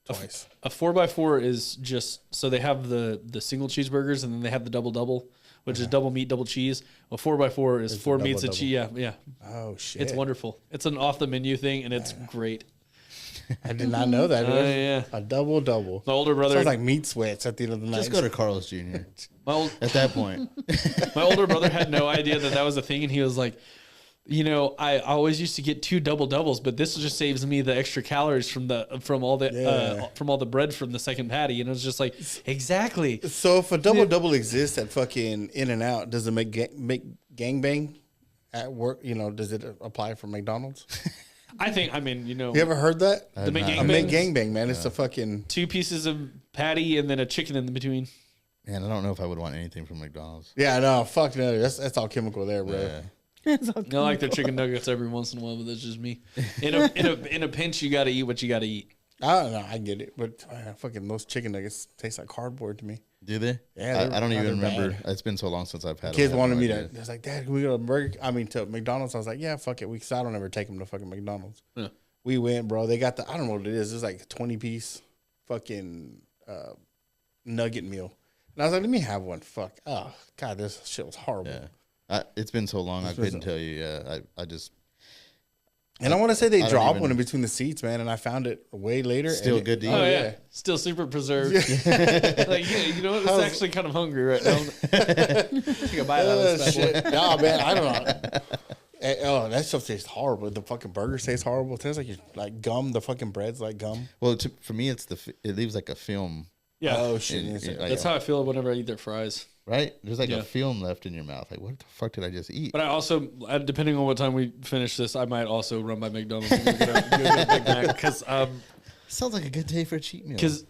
twice. A 4x4 is just, so they have the single cheeseburgers and then they have the double, which is double meat, double cheese. Well, 4x4 is 4 meats and cheese. Yeah. Oh, shit. It's wonderful. It's an off the menu thing and it's great. I did not know that. Yeah. A double. My older brother. Sounds like meat sweats at the end of the night. Just go to Carl's Jr. At that point. My older brother had no idea that was a thing, and he was like, I always used to get 2 double doubles, but this just saves me the extra calories from all the bread from the second patty. And it was just like, exactly. So if a double exists at fucking In-N-Out, does it make gangbang at work? Does it apply for McDonald's? You ever heard that? The McGangbang, man. It's a fucking 2 pieces of patty and then a chicken in between. Man, I don't know if I would want anything from McDonald's. Yeah, no, fuck no. That's all chemical there, bro. Yeah. I like their chicken nuggets every once in a while, but that's just me. In a pinch, you got to eat what you got to eat. I don't know. I get it, but fucking those chicken nuggets taste like cardboard to me. Do they? Yeah, I don't even remember. Bad. It's been so long since I've had. Kids wanted me to. It's like, Dad, can we go to McDonald's? I was like, yeah, fuck it. I don't ever take them to fucking McDonald's. Yeah. We went, bro. They got I don't know what it is. It's like a 20-piece fucking nugget meal. And I was like, let me have one. Fuck. Oh God, this shit was horrible. Yeah. It's been so long, I couldn't tell you. Yeah, I just. And I want to say they dropped one in between the seats, man. And I found it way later. Still good to eat. Oh yeah, still super preserved. Like, you know what? It's actually kind of hungry right now. Take a bite out of this shit. No, man, I don't know. Oh, that stuff tastes horrible. The fucking burger tastes horrible. It tastes like like gum. The fucking bread's like gum. Well, for me, it leaves like a film. Yeah. Oh shit. That's how I feel whenever I eat their fries. Right? There's like a film left in your mouth. Like, what the fuck did I just eat? But I also, depending on what time we finish this, I might also run by McDonald's and go get a Big Mac. Because sounds like a good day for a cheat meal. Because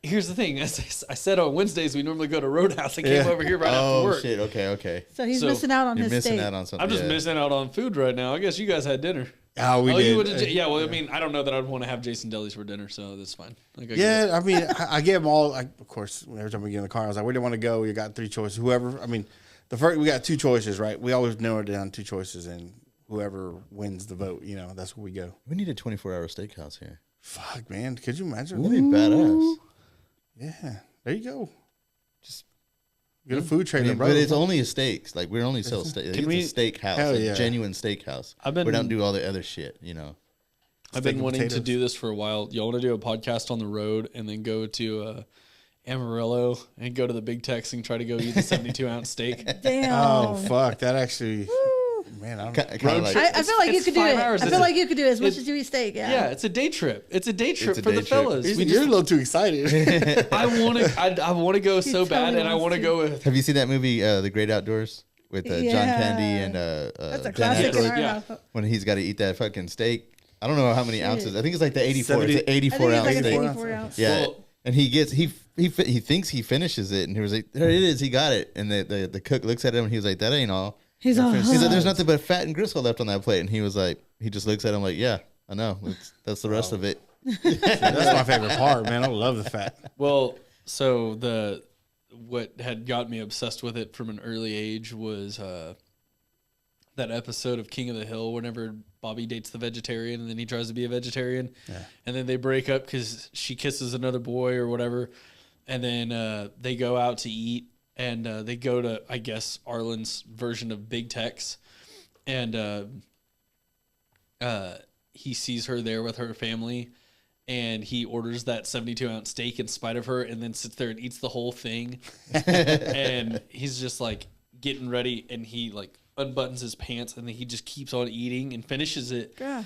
here's the thing. As I said on Wednesdays, we normally go to Roadhouse. I came over here right after work. Oh shit! Okay. So he's missing out on his steak. You're missing out on something. I'm just missing out on food right now. I guess you guys had dinner. Oh, we did. Yeah, well, I mean, I don't know that I'd want to have Jason Delis for dinner, so that's fine. I mean, I gave them all. Of course, every time we get in the car, I was like, "Where do you want to go?" We got 3 choices. Whoever, I mean, we got 2 choices, right? We always narrow it down 2 choices, and whoever wins the vote, that's where we go. We need a 24-hour steakhouse here. Fuck, man, could you imagine? That'd be badass. Yeah, there you go. Just get a food trailer, bro. But it's only a steaks. Like, we only sell steak. It's a steakhouse, a genuine steakhouse. We don't do all the other shit, I've been wanting to do this for a while. Y'all want to do a podcast on the road and then go to Amarillo and go to the Big Tex and try to go eat the 72-ounce steak? Damn. Oh, fuck. That actually... Man, I don't know. I feel like you could do it. I feel like you could do it as much as you eat steak. Yeah, it's a day trip. It's a day trip for the fellas. You're a little too excited. I want to go so bad, and I want to go with. Have you seen that movie, The Great Outdoors, with John Candy and that's a classic. Yeah. When he's got to eat that fucking steak. I don't know how many ounces. I think it's like the 84. It's an 84 ounce steak. 84 ounce. Yeah. Well, and he thinks he finishes it, and he was like, "There it is, he got it." And the cook looks at him, and he was like, "That ain't all." He's like, "There's nothing but fat and gristle left on that plate." And he was like, he just looks at him like, "Yeah, I know. That's the rest of it." That's my favorite part, man. I love the fat. Well, so what had got me obsessed with it from an early age was that episode of King of the Hill whenever Bobby dates the vegetarian and then he tries to be a vegetarian. Yeah. And then they break up because she kisses another boy or whatever. And then they go out to eat and they go to, I guess, Arlen's version of Big Tex. And he sees her there with her family. And he orders that 72-ounce steak in spite of her and then sits there and eats the whole thing. And he's just like getting ready and he like unbuttons his pants and then he just keeps on eating and finishes it. Yeah.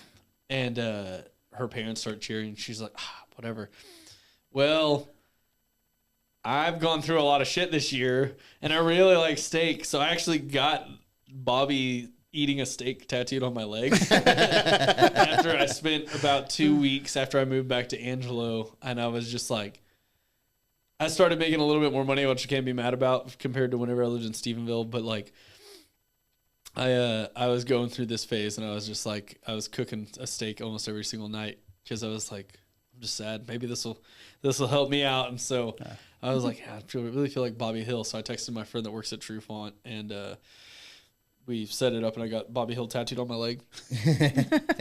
And her parents start cheering. She's like, whatever. Well, I've gone through a lot of shit this year and I really like steak. So I actually got Bobby eating a steak tattooed on my leg after I spent about 2 weeks after I moved back to Angelo. And I was just like, I started making a little bit more money, which I can't be mad about compared to whenever I lived in Stephenville. But like, I was going through this phase and I was just like, I was cooking a steak almost every single night because I was like, I'm just sad. Maybe this will help me out. And so I was like, I really feel like Bobby Hill. So I texted my friend that works at True Font and, we set it up and I got Bobby Hill tattooed on my leg,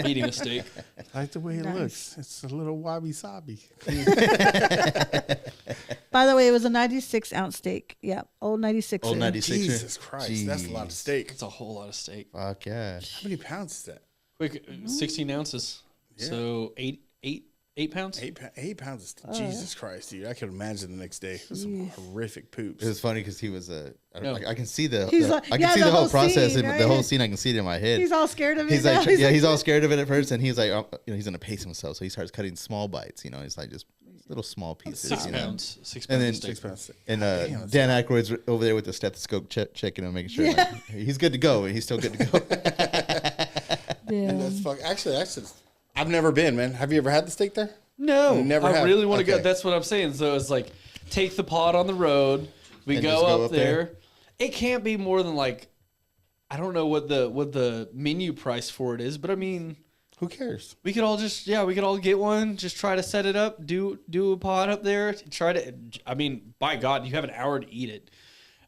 eating a steak. I like the way it looks. It's a little wabi-sabi. By the way, it was a 96-ounce steak. Yeah, old 96. Old 96. Jesus Christ, that's a lot of steak. It's a whole lot of steak. Fuck yeah. How many pounds is that? Quick, 16 ounces. Yeah. So eight 8 pounds. 8 pounds is Jesus Christ, dude. I could imagine the next day. It was some horrific poops. It was funny because he was No. I can see the like- I can yeah, see the the whole whole process, scene, the whole right? scene. I can see it in my head. He's all scared of it. He's now. like, he's all scared of it at first, and he's like, he's gonna pace himself, so he starts cutting small bites. He's like just little small pieces. 6 you know? pounds. 6 And pounds. then of steak. 6 pounds. And Damn, Dan Aykroyd's over there with the stethoscope, checking him, making sure like, he's good to go, and he's still good to go. Damn. That's fuck. Actually, I've never been, man. Have you ever had the steak there? No, never I have. really want to go. Okay. That's what I'm saying. So it's like, take the pod on the road. We And go just go up up there. there? It can't be more than like, I don't know what the menu price for it is, but I mean, Who cares? we could all get one. Just try to set it up. Do a pod up there. Try to. I mean, by God, you have an hour to eat it.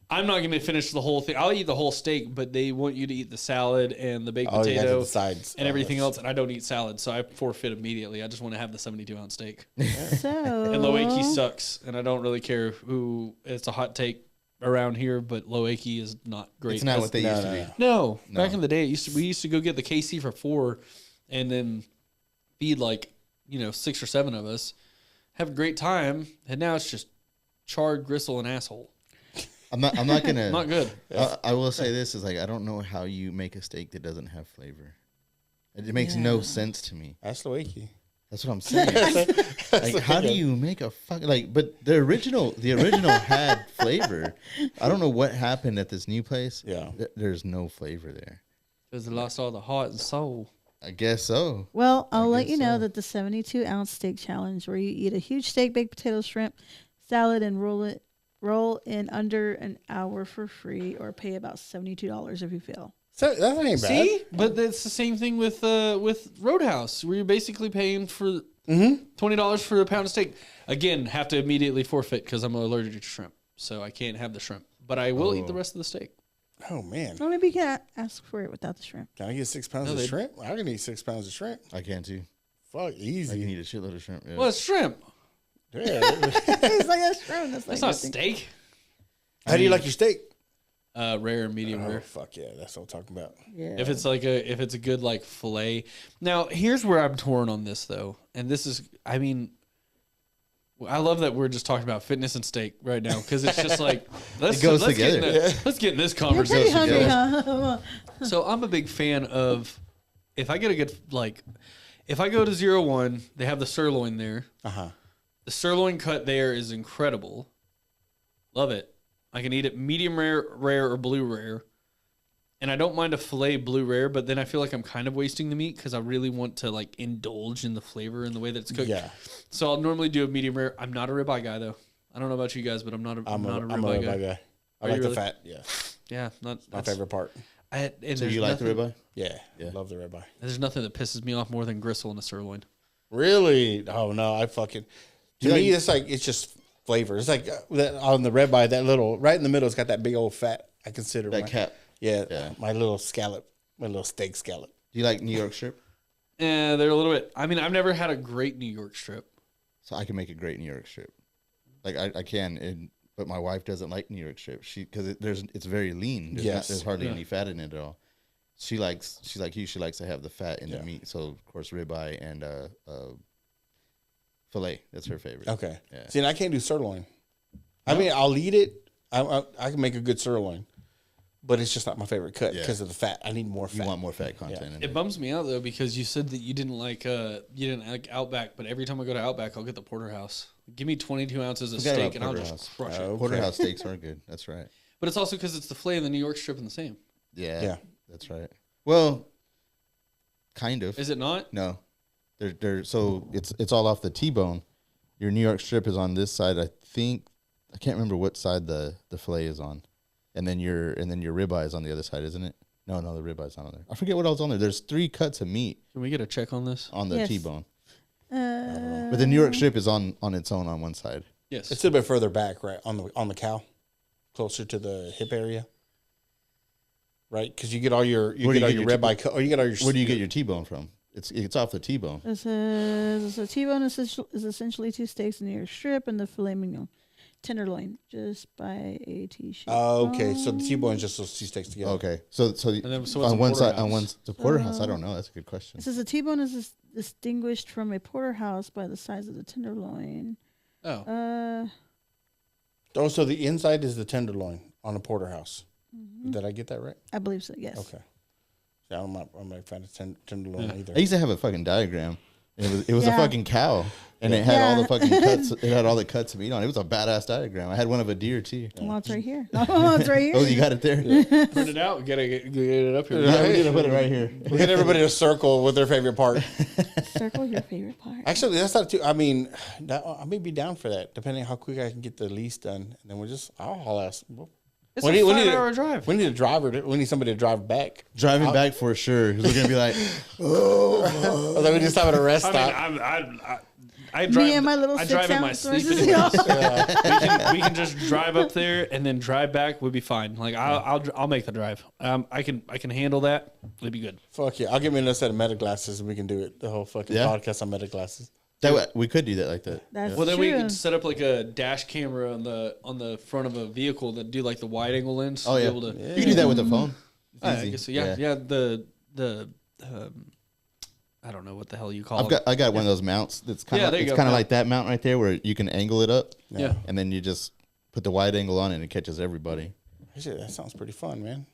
I'm not going to finish the whole thing. I'll eat the whole steak, but they want you to eat the salad and the baked Oh, you gotta potato do the sides. and everything that's- else. And I don't eat salad, so I forfeit immediately. I just want to have the 72-ounce steak. So And Loeki sucks, and I don't really care who. It's a hot take around here, but Loeki is not great. It's not what they No, used no, to no. be. No, No. back in the day, we used to go get the KC for 4, and then feed like 6 or 7 of us, have a great time, and now it's just charred gristle and asshole. I'm not gonna. Not good. I will say this is like I don't know how you make a steak that doesn't have flavor. It makes no sense to me. That's Loeki. That's what I'm saying. Like, how do you make a But the original had flavor. I don't know what happened at this new place. Yeah. There's no flavor there. Because it lost all the heart and soul. I guess so. Well, I'll let guess you know so. that the 72-ounce steak challenge, where you eat a huge steak, baked potatoes, shrimp, salad, and roll in under an hour for free, or pay about $72 if you fail. So that ain't bad. See, but it's the same thing with Roadhouse, where you're basically paying for $20 for a pound of steak. Again, have to immediately forfeit because I'm allergic to shrimp, so I can't have the shrimp. But I will eat the rest of the steak. Oh man, Well, maybe you can ask for it without the shrimp. can I get 6 pounds of shrimp? I can eat 6 pounds of shrimp. I can too. Fuck, I can easy. eat a shitload of shrimp. Yeah. Well, it's shrimp. Yeah. He's like, that's shrimp. That's That's like not nothing. steak. How do you like your steak? Rare and medium Oh rare. fuck yeah, that's what I'm talking about. Yeah. If it's a good like fillet. Now here's where I'm torn on this though, and this is, I mean, I love that we're just talking about fitness and steak right now because it's just like let's goes let's get together. let's get in this You're pretty conversation. hungry, huh? So I'm a big fan of if I get a good if I go to 01, they have the sirloin there. The sirloin cut there is incredible. Love it. I can eat it medium rare, or blue rare. And I don't mind a filet blue rare, but then I feel like I'm kind of wasting the meat because I really want to like indulge in the flavor and the way that it's cooked. Yeah. So I'll normally do a medium rare. I'm not a ribeye guy though. I don't know about you guys, but I'm not a ribeye guy. I Are like you the really? fat. Yeah, Yeah, not my that's- favorite part. And So there's you like the nothing- ribeye? Yeah, Yeah. love the ribeye. There's nothing that pisses me off more than gristle in a sirloin. Really? Oh no, I fucking. To You me, like- it's like it's just flavor. It's like that on the ribeye, that little right in the middle. It's got that big old fat. I consider That my, cap. Yeah, my little scallop, my little steak scallop. Do you like New York strip? Yeah, they're a little bit. I mean, I've never had a great New York strip. So I can make a great New York strip. Like I can, but my wife doesn't like New York strip. Because it's very lean. There's hardly any fat in it at all. She's like you. She likes to have the fat in the meat. So of course ribeye and filet. That's her favorite. Okay. Yeah. See, and I can't do sirloin. I mean, I'll eat it. I can make a good sirloin, but it's just not my favorite cut because of the fat. I need more fat. You want more fat content in It it. bums me out though because you said that you didn't like Outback, but every time I go to Outback, I'll get the porterhouse. Give me 22 ounces of Forget steak about and I'll just crush it. Okay. Porterhouse steaks are good. That's right. But it's also because it's the filet and the New York strip and the same. Yeah. That's right. Well, kind of. Is it not? No. They're so it's all off the T-bone. Your New York strip is on this side. I think I can't remember what side the fillet is on. And then your ribeye is on the other side, isn't it? No, the ribeye's not on there. I forget what else on there. There's 3 cuts of meat Can we get a check on this? on the Yes. T-bone. But the New York strip is on its own on one side. Yes. It's a bit further back, right on the cow, closer to the hip area, right? Because you get all your Where do you get your ribeye, or you get all your. Where do you get your T-bone from? It's off the T-bone. It says a T-bone is essentially 2 steaks in your strip and the filet mignon. tenderloin. Just buy a T-shirt. Oh, okay. So the T-bone is just those two steaks together. Okay, so what's on a one side, porterhouse? the porterhouse. I don't know. That's a good question. It says a T-bone is distinguished from a porterhouse by the size of the tenderloin. Oh. Oh, so the inside is the tenderloin on a porterhouse. Did I get that right? I believe so. Yes. Okay. Yeah, I'm not a fan of tenderloin either. I used to have a fucking diagram. It was a Yeah. fucking cow, and it had all the fucking cuts. It had all the cuts of meat on it. It was a badass diagram. I had one of a deer too. Well, it's right here. Oh, it's right here. Oh, you got it there. Print it out. Get it up here. Yeah, we need to put it right here. We get everybody to circle with their favorite part. Circle your favorite part. Actually, that's not too. I mean, I may be down for that, depending on how quick I can get the lease done, and then I'll ask. It's a 5-hour drive. We need a driver. We need somebody to drive back. Driving back for sure, because we're gonna be like, Or then we just have at a rest stop. I drive. Me and my little I drive in my 6-ounce sleep. versus Anyways. we can just drive up there and then drive back. We'll be fine. Like I'll make the drive. I can handle that. It'll be good. Fuck yeah! I'll give me another set of meta glasses and we can do it. The whole fucking Yeah. podcast on meta glasses. we could do that like that. That's Well, then true. we could set up like a dash camera on the front of a vehicle that do like the wide angle lens. Oh to yeah. be able to, You can do that with the phone. It's I easy. guess so. Yeah. The I don't know what the hell you call it. I got one of those mounts that's kind of there you it's go. kind of like that mount right there where you can angle it up. Yeah. And then you just put the wide angle on it and it catches everybody. Actually, that sounds pretty fun, man.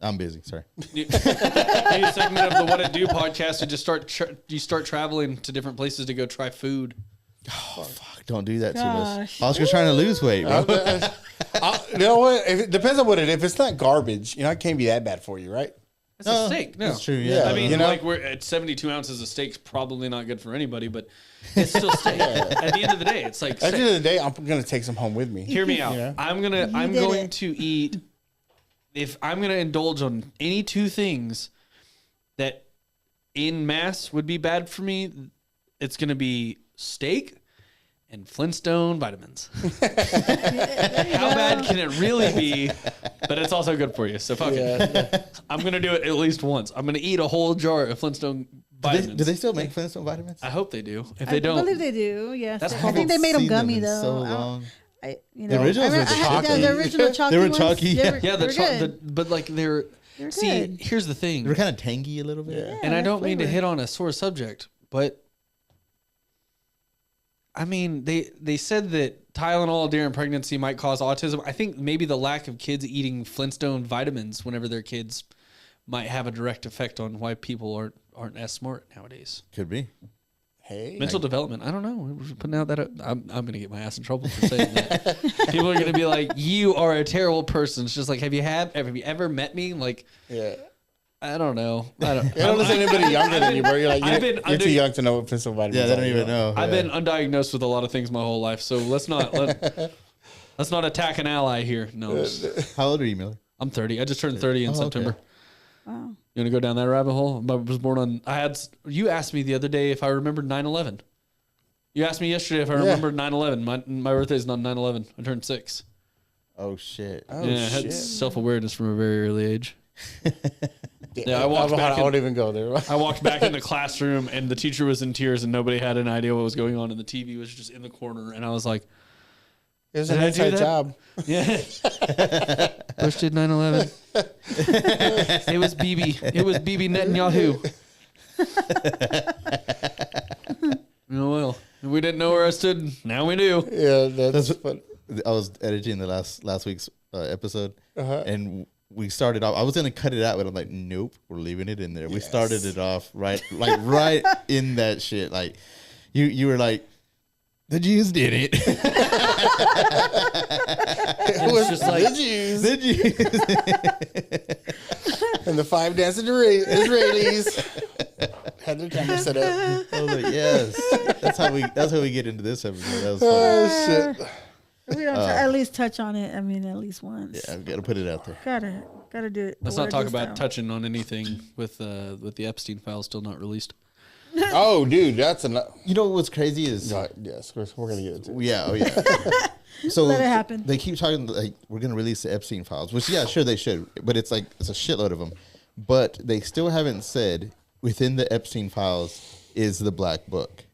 I'm busy. Sorry. New segment of the What It Do podcast. You just start traveling to different places to go try food. Oh, fuck. Don't do that to us. Gosh. Oscar's trying to lose weight, bro. You know what? If it depends on what it is. If it's not garbage, it can't be that bad for you, right? It's a steak. No, That's true. Yeah. I mean, You know? like we're at 72 ounces of steak's probably not good for anybody, but it's still steak. At the end of the day, it's like At the end of the day, I'm gonna take some home with me. hear me out. Yeah. I'm did going it. to eat. If I'm gonna indulge on any two things that in mass would be bad for me, it's gonna be steak and Flintstone vitamins. How bad can it really be? But it's also good for you. So fuck it. I'm gonna do it at least once. I'm gonna eat a whole jar of Flintstone vitamins. Do they still make Flintstone vitamins? I hope they do. If I they don't, believe they do. Yes, That's I think they made them Seen gummy in though. So I don't- long. The originals were the chalky. The original chalky. They were ones, chalky, They yeah. were, yeah, they were good. but like they're see. good. Here's the thing. They were kind of tangy a little bit. Yeah. And I they're don't mean to flavored. hit on a sore subject, but I mean they said that Tylenol during pregnancy might cause autism. I think maybe the lack of kids eating Flintstone vitamins whenever they're kids might have a direct effect on why people aren't as smart nowadays. Could be. Hey, Mental development. I don't know. We're putting out that I'm gonna get my ass in trouble for saying that. People are gonna be like, "You are a terrible person." It's just like, have you ever met me? Like, yeah. I don't know. I don't. You don't listen to anybody younger than you, bro. You're like, I've you're, been you're under- too young to know what pencil vitamins Yeah, they don't are, even know. I've Yeah. been undiagnosed with a lot of things my whole life, so let's not attack an ally here. No, How old are you, Miller? I'm 30. I just turned 30 in Oh, okay. September. Wow. You want to go down that rabbit hole? I was born on. You asked me the other day if I remembered 9/11. You asked me yesterday if I remembered 9/11. My birthday's not 9/11. I turned 6. Oh shit. Oh, Yeah, I had shit. self-awareness from a very early age. Yeah, I I walked back. won't even go there. I walked back in the classroom, and the teacher was in tears, and nobody had an idea what was going on, and the TV was just in the corner, and I was like, It was Did an I do inside that? job. "Yeah." Bush did 9/11. It was Bibi. It was Bibi Netanyahu. Well, we didn't know where I stood. Now we do. Yeah, that's fun. I was editing the last week's episode, Uh-huh. and we started off. I was gonna cut it out, but I'm like, nope, we're leaving it in there. We started it off right in that shit. Like, you were like, the Jews did it. It was just like- the Jews The Jews. and the 5 dancing Israelis had their camera set up. I was like, yes, that's how we get into this episode. That was fun. Oh shit! We don't at least touch on it. I mean, at least once. Yeah, I've got to put it out there. Gotta do it. Let's the not talk word about style. touching on anything with the Epstein files still not released. Oh, dude, that's enough. You know what's crazy is, Yes, we're gonna get into it. yeah, oh yeah. So Let it happen. They keep talking like we're gonna release the Epstein files, which yeah, sure they should, but it's like it's a shitload of them. But they still haven't said within the Epstein files is the black book.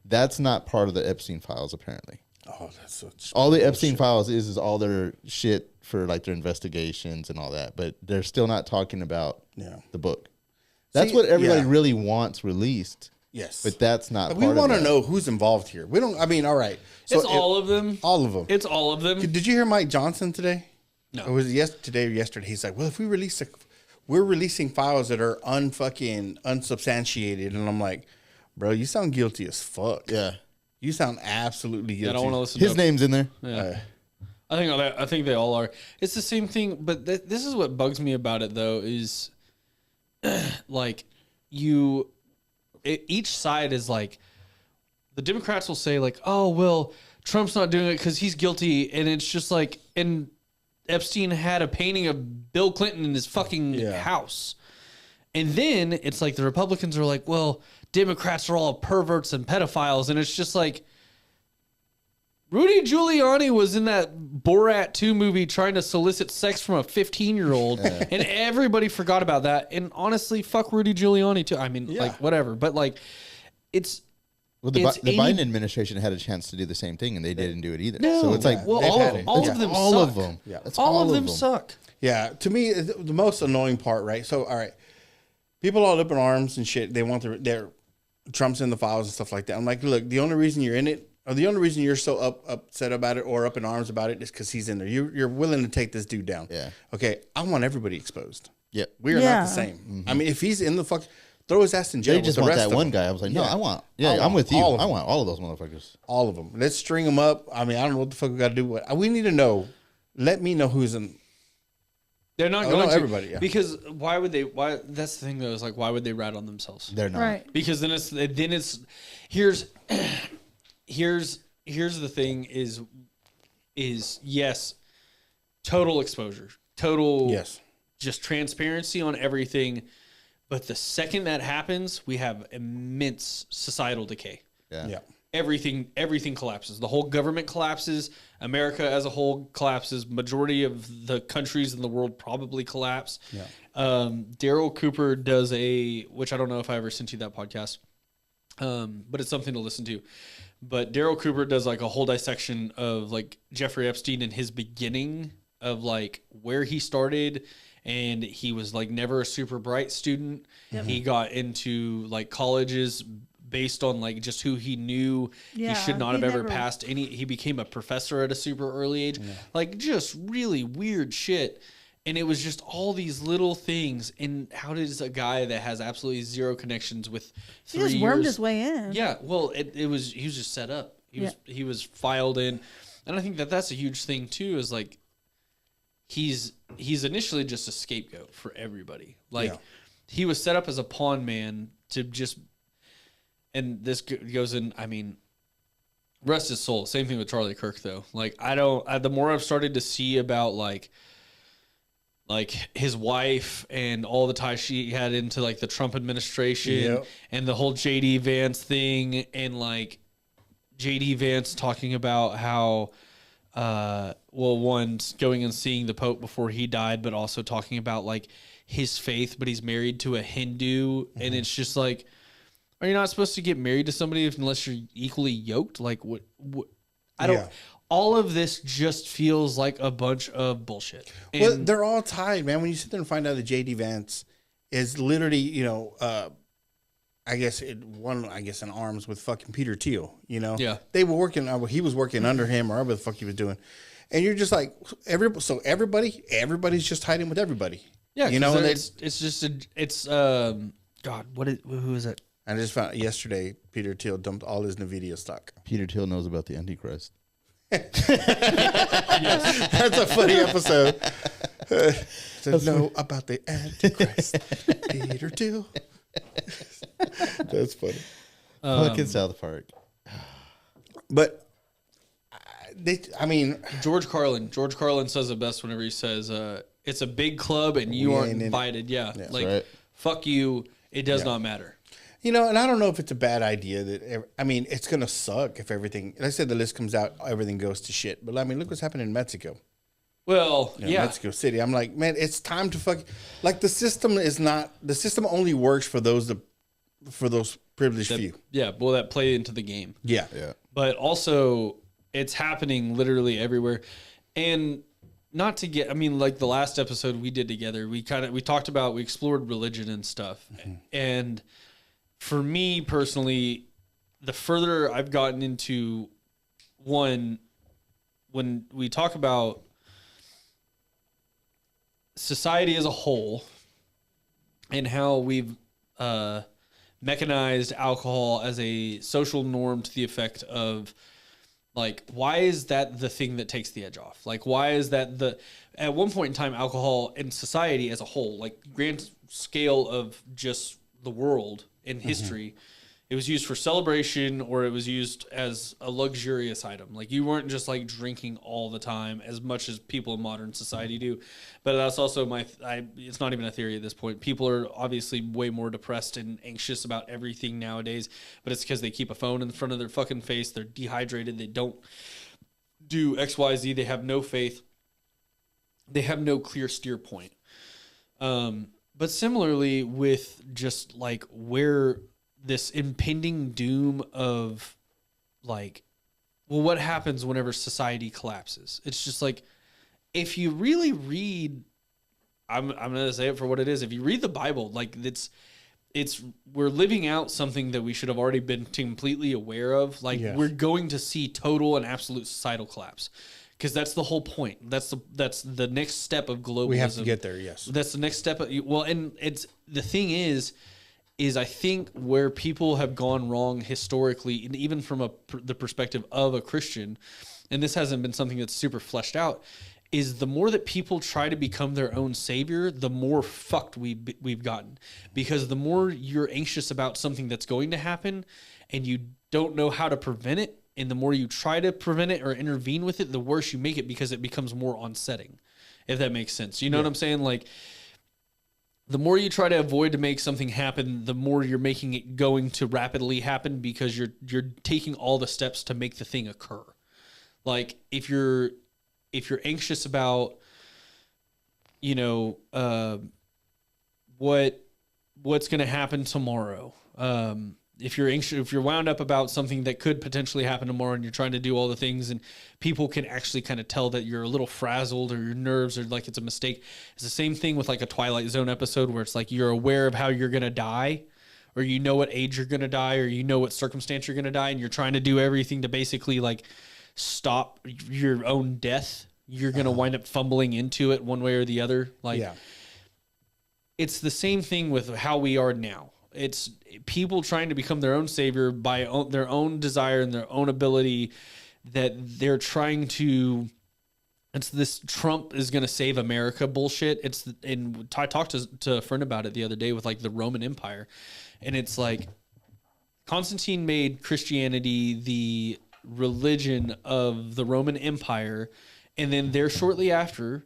That's not part of the Epstein files, apparently. Oh, that's such all the bullshit. Epstein files is all their shit for like their investigations and all that, but they're still not talking about the book. That's what everybody really wants released. Yes, but that's not. We want to know who's involved here. We don't. I mean, all right. So it's all of them. All of them. It's all of them. Did you hear Mike Johnson today? No. Or was it today or yesterday? He's like, well, if we release we're releasing files that are unsubstantiated, and I'm like, bro, you sound guilty as fuck. Yeah, you sound absolutely guilty. I don't want to listen. His name's in there. Yeah. I think they all are. It's the same thing, but this is what bugs me about it though is like each side is like the Democrats will say like, oh well, Trump's not doing it because he's guilty, and it's just like, and Epstein had a painting of Bill Clinton in his fucking house, and then it's like the Republicans are like, well, Democrats are all perverts and pedophiles, and it's just like Rudy Giuliani was in that Borat 2 movie trying to solicit sex from a 15-year-old, and everybody forgot about that. And honestly, fuck Rudy Giuliani too. I mean, like, whatever. But, like, it's... Well, the Biden administration had a chance to do the same thing, and they didn't do it either. No. So it's like... Well, all of them suck. All of them. Yeah. All of them suck. Yeah. To me, the most annoying part, right? So, all right. People all up in arms and shit. They want their Trump's in the files and stuff like that. I'm like, look, the only reason you're in it, or the only reason you're so upset about it or up in arms about it is because he's in there. You're willing to take this dude down. Yeah. Okay. I want everybody exposed. Yeah. We are not the same. Mm-hmm. I mean, if he's in the fuck, throw his ass in jail. They just want that one guy. I was like, no, I want. Yeah, I'm with you. I want all of those motherfuckers. All of them. Let's string them up. I mean, I don't know what the fuck we got to do. We need to know. Let me know who's in. They're not going to. Everybody. Yeah. Because why would they? Why? That's the thing though. Is like, why would they rat on themselves? They're not. Right. Because then it's here's the thing is yes, total exposure, total just transparency on everything. But the second that happens, we have immense societal decay. Yeah. Everything collapses. The whole government collapses. America as a whole collapses. Majority of the countries in the world probably collapse. Yeah. Daryl Cooper does which I don't know if I ever sent you that podcast, but it's something to listen to. But Daryl Cooper does like a whole dissection of like Jeffrey Epstein and his beginning of like where he started. And he was like never a super bright student. Yep. He got into like colleges based on like just who he knew. He should not have ever passed any. He became a professor at a super early age. Yeah. Like just really weird shit. And it was just all these little things. And how does a guy that has absolutely zero connections with 3 years... He just wormed his way in. Yeah, well, he was just set up. He was filed in. And I think that's a huge thing too, is like he's initially just a scapegoat for everybody. Like he was set up as a pawn man to just, and this goes in, I mean, rest his soul. Same thing with Charlie Kirk though. Like the more I've started to see about like his wife and all the ties she had into like the Trump administration and the whole JD Vance thing, and like JD Vance talking about how, one, going and seeing the Pope before he died, but also talking about like his faith, but he's married to a Hindu. Mm-hmm. And it's just like, are you not supposed to get married to somebody unless you're equally yoked? Like what I don't, all of this just feels like a bunch of bullshit. And well, they're all tied, man. When you sit there and find out that JD Vance is literally, I guess in arms with fucking Peter Thiel, Yeah. They were working, he was working under him or whatever the fuck he was doing. And you're just like, everybody's just tied in with everybody. Yeah. And God, who is it? I just found yesterday, Peter Thiel dumped all his NVIDIA stock. Peter Thiel knows about the Antichrist. Yes. That's a funny episode. Know about the Antichrist. Peter Thiel. That's funny. Fucking South Park. But George Carlin says it best whenever he says, it's a big club and you aren't invited. Yeah. Like, right. Fuck you. It does not matter. And I don't know if it's a bad idea it's going to suck if everything, like I said, the list comes out, everything goes to shit. But look what's happening in Mexico. Well, Mexico City. I'm like, man, it's time to the system only works for those privileged few. Yeah. Well, that play into the game. Yeah. But also It's happening literally everywhere. And not to get, I mean, like the last episode we did together, we explored religion and stuff. Mm-hmm. And for me personally, the further I've gotten into when we talk about society as a whole and how we've mechanized alcohol as a social norm to the effect of, like, why is that the thing that takes the edge off? Like, why is that at one point in time, alcohol in society as a whole, like grand scale of just the world in history, it was used for celebration or it was used as a luxurious item. Like, you weren't just like drinking all the time as much as people in modern society do. But that's also it's not even a theory at this point. People are obviously way more depressed and anxious about everything nowadays, but it's because they keep a phone in front of their fucking face. They're dehydrated. They don't do X, Y, Z. They have no faith. They have no clear steer point. But similarly with just like where this impending doom of, like, well, what happens whenever society collapses? It's just like, if you really read, I'm going to say it for what it is. If you read the Bible, like we're living out something that we should have already been completely aware of. Like, we're going to see total and absolute societal collapse. Because that's the whole point. That's the next step of globalism. We have to get there. Yes. That's the next step. And it's, the thing is I think where people have gone wrong historically, and even from the perspective of a Christian, and this hasn't been something that's super fleshed out, is the more that people try to become their own savior, the more fucked we've gotten. Because the more you're anxious about something that's going to happen and you don't know how to prevent it, and the more you try to prevent it or intervene with it, the worse you make it because it becomes more unsetting, if that makes sense. You know what I'm saying? Like, the more you try to avoid to make something happen, the more you're making it going to rapidly happen because you're taking all the steps to make the thing occur. Like, if you're anxious about, you know, what's going to happen tomorrow, if you're wound up about something that could potentially happen tomorrow and you're trying to do all the things and people can actually kind of tell that you're a little frazzled or your nerves are like it's a mistake. It's the same thing with like a Twilight Zone episode where it's like you're aware of how you're going to die, or you know what age you're going to die, or you know what circumstance you're going to die, and you're trying to do everything to basically like stop your own death. You're going to wind up fumbling into it one way or the other. Like, it's the same thing with how we are now. It's people trying to become their own savior by their own desire and their own ability, that they're trying to, it's this Trump is going to save America bullshit. And I talked to a friend about it the other day with like the Roman Empire. And it's like Constantine made Christianity the religion of the Roman Empire. And then there shortly after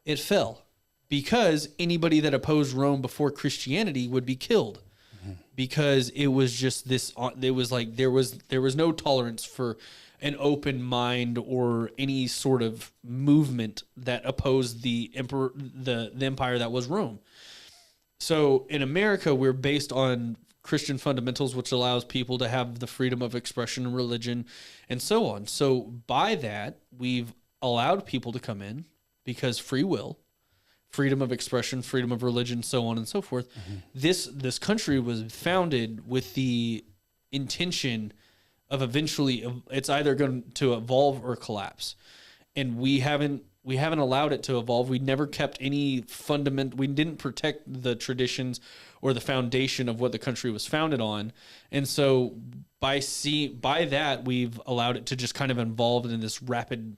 it fell because anybody that opposed Rome before Christianity would be killed. Because it was just this, it was like there was no tolerance for an open mind or any sort of movement that opposed the emperor, the empire that was Rome. So in America, we're based on Christian fundamentals, which allows people to have the freedom of expression and religion and so on. So by that, we've allowed people to come in because free will, freedom of expression, freedom of religion, so on and so forth. This country was founded with the intention of eventually it's either going to evolve or collapse. And we haven't allowed it to evolve. We never kept any we didn't protect the traditions or the foundation of what the country was founded on. And so by that, we've allowed it to just kind of evolve in this rapid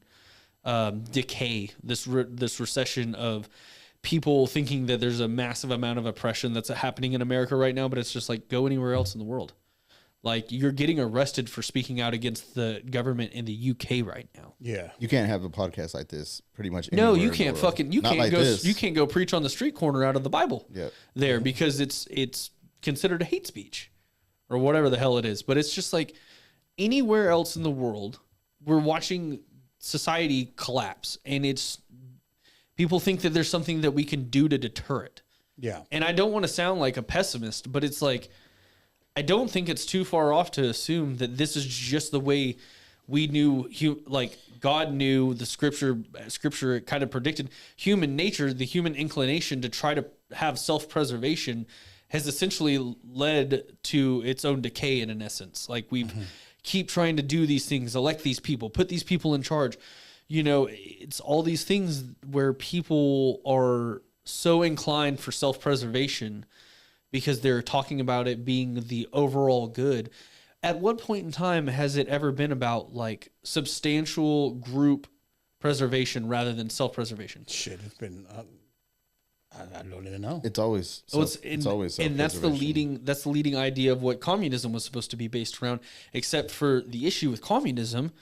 decay, this recession of people thinking that there's a massive amount of oppression that's happening in America right now, but it's just like, go anywhere else in the world. Like, you're getting arrested for speaking out against the government in the UK right now. Yeah. You can't have a podcast like this pretty much No, anywhere you in can't the world. fucking, you Not can't like go, this. you can't go preach on the street corner out of the Bible there because it's considered a hate speech or whatever the hell it is. But it's just like anywhere else in the world, we're watching society collapse, and it's, people think that there's something that we can do to deter it. Yeah. And I don't want to sound like a pessimist, but it's like, I don't think it's too far off to assume that this is just the way We knew, like God knew the scripture kind of predicted human nature, the human inclination to try to have self-preservation has essentially led to its own decay in an essence. Like we've keep trying to do these things, elect these people, put these people in charge. You know, it's all these things where people are so inclined for self-preservation because they're talking about it being the overall good. At what point in time has it ever been about like substantial group preservation rather than self-preservation? Shit, it's been. I don't even know. It's always. It's always. And that's the leading idea of what communism was supposed to be based around. Except for the issue with communism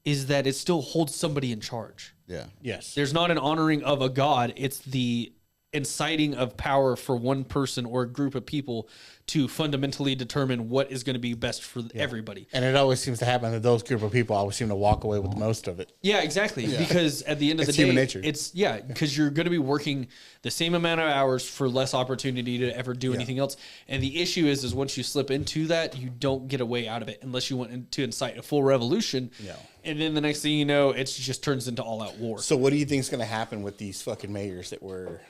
is that it still holds somebody in charge. Yeah. Yes. There's not an honoring of a god. It's the inciting of power for one person or a group of people to fundamentally determine what is going to be best for everybody. And it always seems to happen that those group of people always seem to walk away with most of it. Yeah, exactly. Yeah. Because at the end of the day, human nature. Because you're going to be working the same amount of hours for less opportunity to ever do anything else. And the issue is once you slip into that, you don't get a way out of it unless you want to incite a full revolution. Yeah. And then the next thing you know, it just turns into all out war. So what do you think is going to happen with these fucking mayors that were...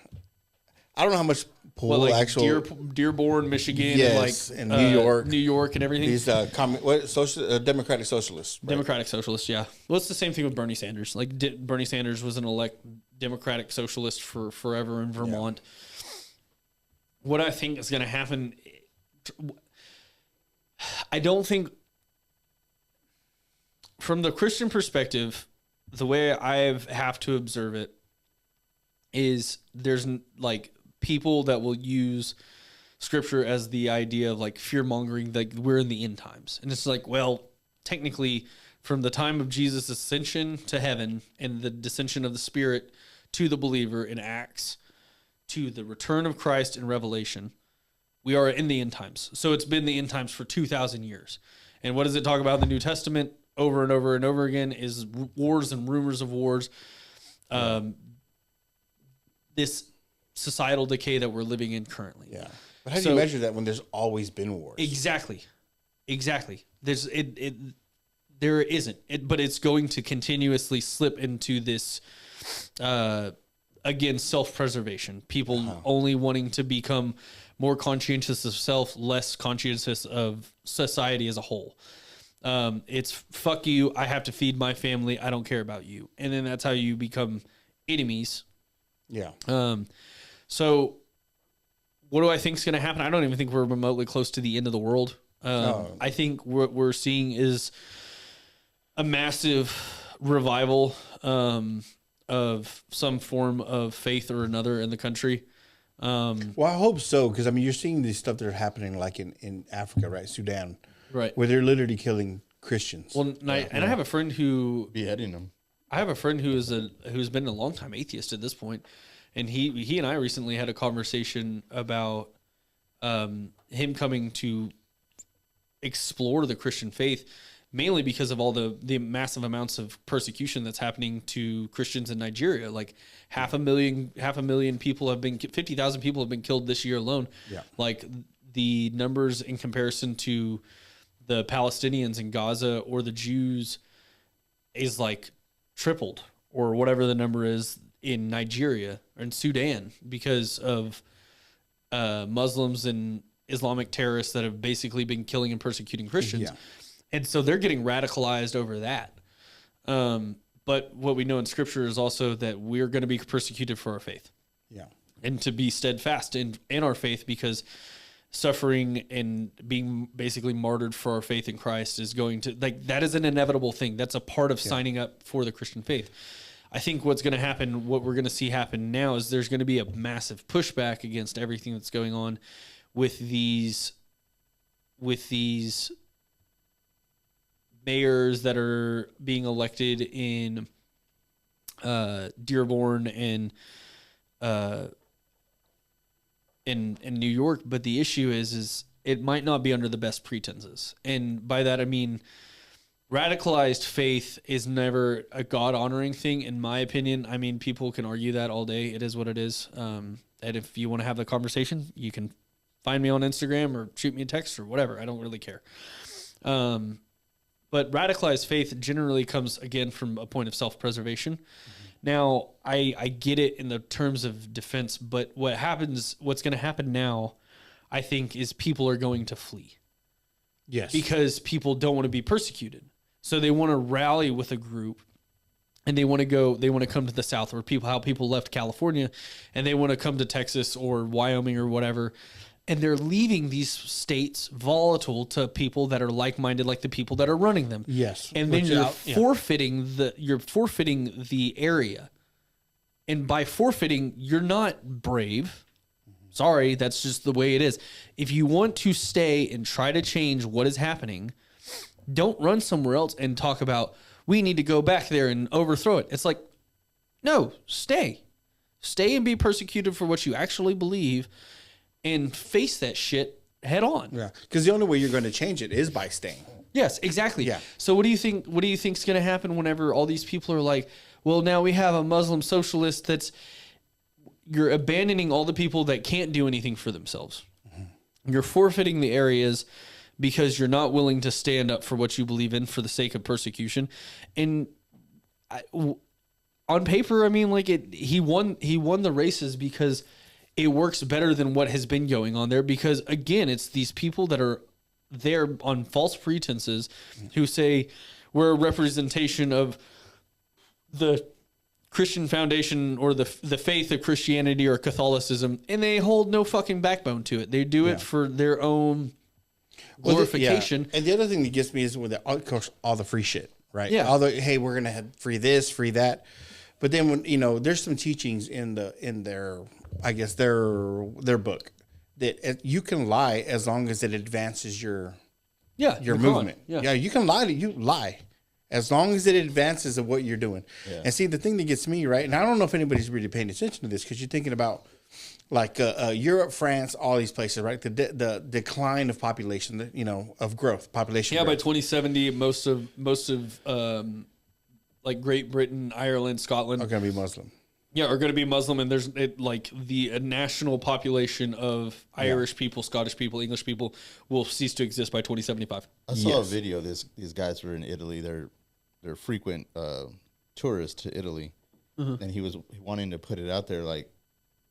I don't know how much Dearborn, Michigan, and New York, and everything. These Democratic Socialists, right? Democratic Socialists, yeah. Well, it's the same thing with Bernie Sanders. Like Bernie Sanders was an Democratic Socialist for forever in Vermont. Yeah. What I think is going to happen, I don't think, from the Christian perspective, the way I have to observe it is there's like people that will use scripture as the idea of like fear mongering, like we're in the end times. And it's like, well, technically from the time of Jesus' ascension to heaven and the descension of the Spirit to the believer in Acts to the return of Christ in Revelation, we are in the end times. So it's been the end times for 2,000 years. And what does it talk about in the New Testament over and over and over again is wars and rumors of wars. This societal decay that we're living in currently. Yeah. But how do you measure that when there's always been wars? Exactly. There isn't. But it's going to continuously slip into this, again, self-preservation. People only wanting to become more conscientious of self, less conscientious of society as a whole. It's fuck you. I have to feed my family. I don't care about you. And then that's how you become enemies. Yeah. So what do I think is going to happen? I don't even think we're remotely close to the end of the world. I think what we're seeing is a massive revival of some form of faith or another in the country. Well, I hope so, because I mean, you're seeing this stuff that are happening like in Africa, right? Sudan, right, where they're literally killing Christians. Well, I have a friend who beheading them. I have a friend who's been a long time atheist at this point, and he and I recently had a conversation about him coming to explore the Christian faith, mainly because of all the massive amounts of persecution that's happening to Christians in Nigeria. Like 500,000 people have been 50,000 people have been killed this year alone. Yeah. Like the numbers in comparison to the Palestinians in Gaza or the Jews is like tripled or whatever the number is in Nigeria or in Sudan because of Muslims and Islamic terrorists that have basically been killing and persecuting Christians. Yeah. And so they're getting radicalized over that. But what we know in scripture is also that we're going to be persecuted for our faith. Yeah. And to be steadfast in our faith, because suffering and being basically martyred for our faith in Christ is going to, like, that is an inevitable thing. That's a part of signing up for the Christian faith. I think what's going to happen, what we're going to see happen now is there's going to be a massive pushback against everything that's going on with these mayors that are being elected in Dearborn and in New York. But the issue is it might not be under the best pretenses. And by that, I mean, radicalized faith is never a God-honoring thing, in my opinion. I mean, people can argue that all day. It is what it is. And if you want to have the conversation, you can find me on Instagram or shoot me a text or whatever. I don't really care. But radicalized faith generally comes, again, from a point of self-preservation. Now, I get it in the terms of defense, but what's going to happen now, I think, is people are going to flee. Yes. Because people don't want to be persecuted. So they want to rally with a group, and they want to come to the South, or how people left California, and they want to come to Texas or Wyoming or whatever. And they're leaving these states volatile to people that are like-minded, like the people that are running them. Yes. And then you're forfeiting the area. And by forfeiting, you're not brave. Sorry, that's just the way it is. If you want to stay and try to change what is happening, don't run somewhere else and talk about, we need to go back there and overthrow it. It's like, no, stay. Stay and be persecuted for what you actually believe, and face that shit head on. Yeah, because the only way you're going to change it is by staying. Yes, exactly. Yeah. So what do you think is going to happen whenever all these people are like, well, now we have a Muslim socialist you're abandoning all the people that can't do anything for themselves. Mm-hmm. You're forfeiting the areas because you're not willing to stand up for what you believe in for the sake of persecution. And on paper, I mean, like he won the races because it works better than what has been going on there, because again, it's these people that are there on false pretenses who say we're a representation of the Christian foundation or the faith of Christianity or Catholicism, and they hold no fucking backbone to it. They do it for their own glorification. And the other thing that gets me is with of course, all the free shit, right? Yeah. All the, hey, we're going to have free this, free that. But then when, there's some teachings in their, I guess their book that you can lie as long as it advances your movement. Yeah. You can lie as long as it advances of what you're doing. Yeah. And see, the thing that gets me, right, and I don't know if anybody's really paying attention to this, because you're thinking about like Europe, France, all these places, right? The decline of population, of growth, population. Yeah, growth. by 2070, most of like Great Britain, Ireland, Scotland are going to be Muslim. Yeah, are going to be Muslim, and there's the national population of Irish people, Scottish people, English people will cease to exist by 2075. I saw a video. These guys were in Italy. They're frequent tourists to Italy, and he was wanting to put it out there like,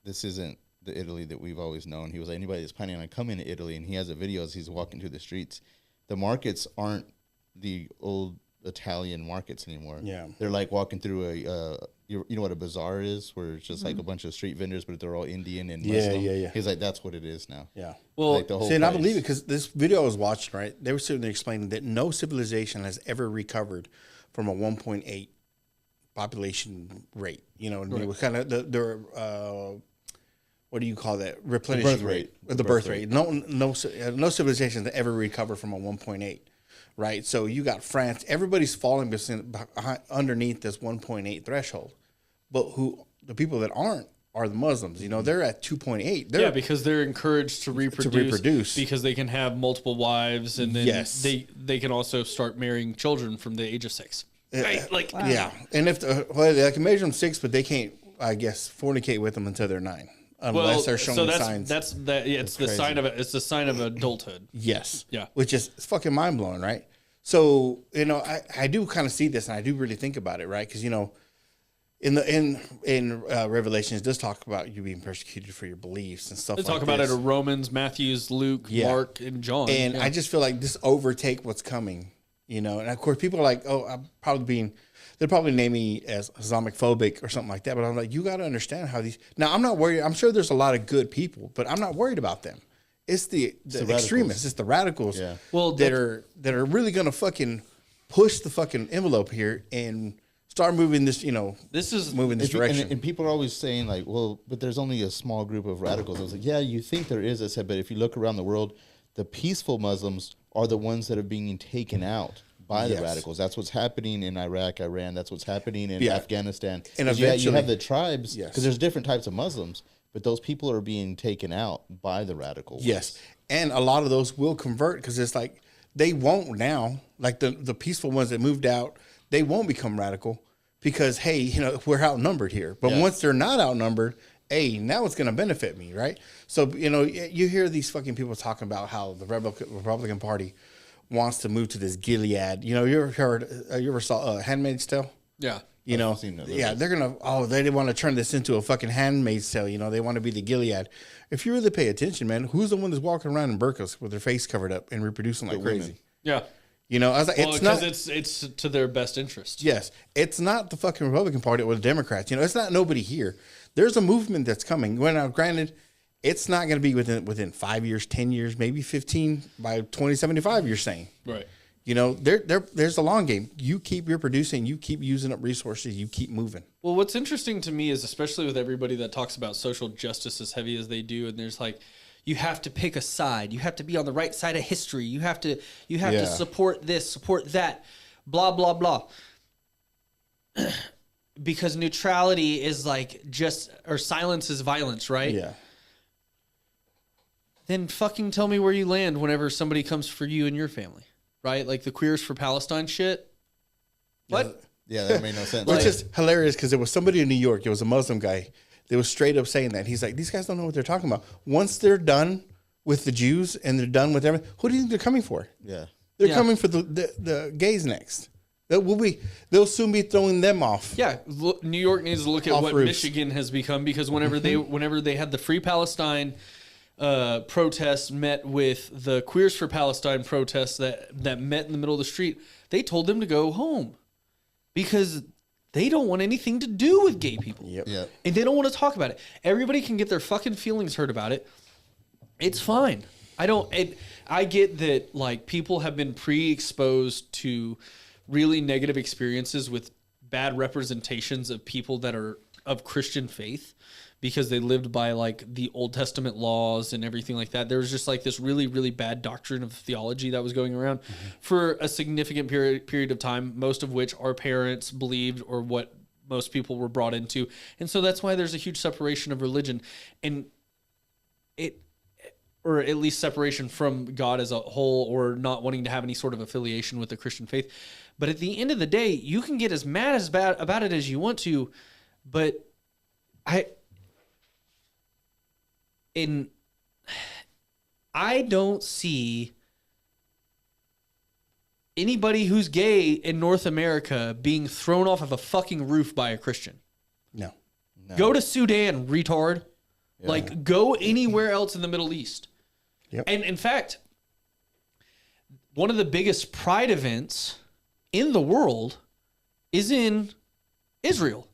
this isn't the Italy that we've always known. He was like, anybody that's planning on coming to Italy, and he has a video as he's walking through the streets. The markets aren't the old Italian markets anymore. Yeah, they're like walking through you know what a bazaar is, where it's just like a bunch of street vendors, but they're all Indian and Muslim. Yeah. He's like, that's what it is now. Yeah. Well, like the whole and I believe it, because this video I was watching, right, they were sitting there explaining that no civilization has ever recovered from a 1.8 population rate. And it was kind of their what do you call that? Replenishing rate. The birth rate. No civilization has ever recovered from a 1.8. Right, so you got France. Everybody's falling underneath this 1.8 threshold, but the people that aren't are the Muslims. They're at 2.8. Because they're encouraged to reproduce because they can have multiple wives, and then they can also start marrying children from the age of 6. Right, like wow. Yeah, and if they can measure them 6, but they can't, I guess, fornicate with them until they're 9. Unless they're showing signs. It's the sign of it's the sign of adulthood. Yes. Yeah. Which is fucking mind blowing, right? So I do kind of see this, and I do really think about it, right? Because in Revelations, it does talk about you being persecuted for your beliefs and stuff. They talk about it in Romans, Matthews, Luke, Mark, and John. And I just feel like this overtake what's coming, And of course, people are like, "Oh, they'll probably name me as Islamophobic or something like that." But I'm like, you got to understand how these. Now, I'm not worried. I'm sure there's a lot of good people, but I'm not worried about them. It's the extremists. It's the radicals. Yeah. Well, that are really gonna fucking push the fucking envelope here and start moving this. Moving this direction. And people are always saying like, "Well, but there's only a small group of radicals." I was like, "Yeah, you think there is," I said, "but if you look around the world, the peaceful Muslims are the ones that are being taken out by the radicals. That's what's happening in Iraq, Iran. That's what's happening in Afghanistan. And you have the tribes, because there's different types of Muslims, but those people are being taken out by the radicals. Yes, and a lot of those will convert, because it's like they won't now. Like the peaceful ones that moved out, they won't become radical because, hey, we're outnumbered here. But once they're not outnumbered, hey, now it's going to benefit me, right? So, you hear these fucking people talking about how the Republican Party wants to move to this Gilead. You ever saw Handmaid's Tale? Yeah. You know, yeah, they're gonna. They want to turn this into a fucking Handmaid's Tale. You know, they want to be the Gilead. If you really pay attention, man, who's the one that's walking around in burqas with their face covered up and reproducing like crazy? Yeah. You know, I was like, it's not. It's to their best interest. Yes, it's not the fucking Republican Party or the Democrats. You know, it's not nobody here. There's a movement that's coming. Well, now, granted, it's not going to be within 5 years, 10 years, maybe 15 by 2075. You're saying, right? You know, there's a long game. You keep reproducing, you keep using up resources, you keep moving. Well, what's interesting to me is, especially with everybody that talks about social justice as heavy as they do, and there's like, you have to pick a side. You have to be on the right side of history. You have to support this, support that, blah, blah, blah. Because neutrality is like or silence is violence, right? Yeah. Then fucking tell me where you land whenever somebody comes for you and your family, right? Like the Queers for Palestine shit. What? Yeah, that made no sense. Which is hilarious because there was somebody in New York, it was a Muslim guy, that was straight up saying that. He's like, these guys don't know what they're talking about. Once they're done with the Jews and they're done with everything, who do you think they're coming for? Yeah. They're coming for the gays next. They'll soon be throwing them off. Yeah, New York needs to look at what roofs. Michigan has become, because whenever they had the Free Palestine protests met with the Queers for Palestine protests that met in the middle of the street, they told them to go home because they don't want anything to do with gay people. Yep. And they don't want to talk about it. Everybody can get their fucking feelings hurt about it. It's fine. I get that, like, people have been pre-exposed to really negative experiences with bad representations of people that are of Christian faith because they lived by like the Old Testament laws and everything like that. There was just like this really, really bad doctrine of theology that was going around for a significant period of time, most of which our parents believed or what most people were brought into. And so that's why there's a huge separation of religion, and or at least separation from God as a whole, or not wanting to have any sort of affiliation with the Christian faith. But at the end of the day, you can get as mad about it as you want to, but I don't see anybody who's gay in North America being thrown off of a fucking roof by a Christian. No. Go to Sudan, retard. Yeah. Like, go anywhere else in the Middle East. Yep. And in fact, one of the biggest pride events in the world is in Israel.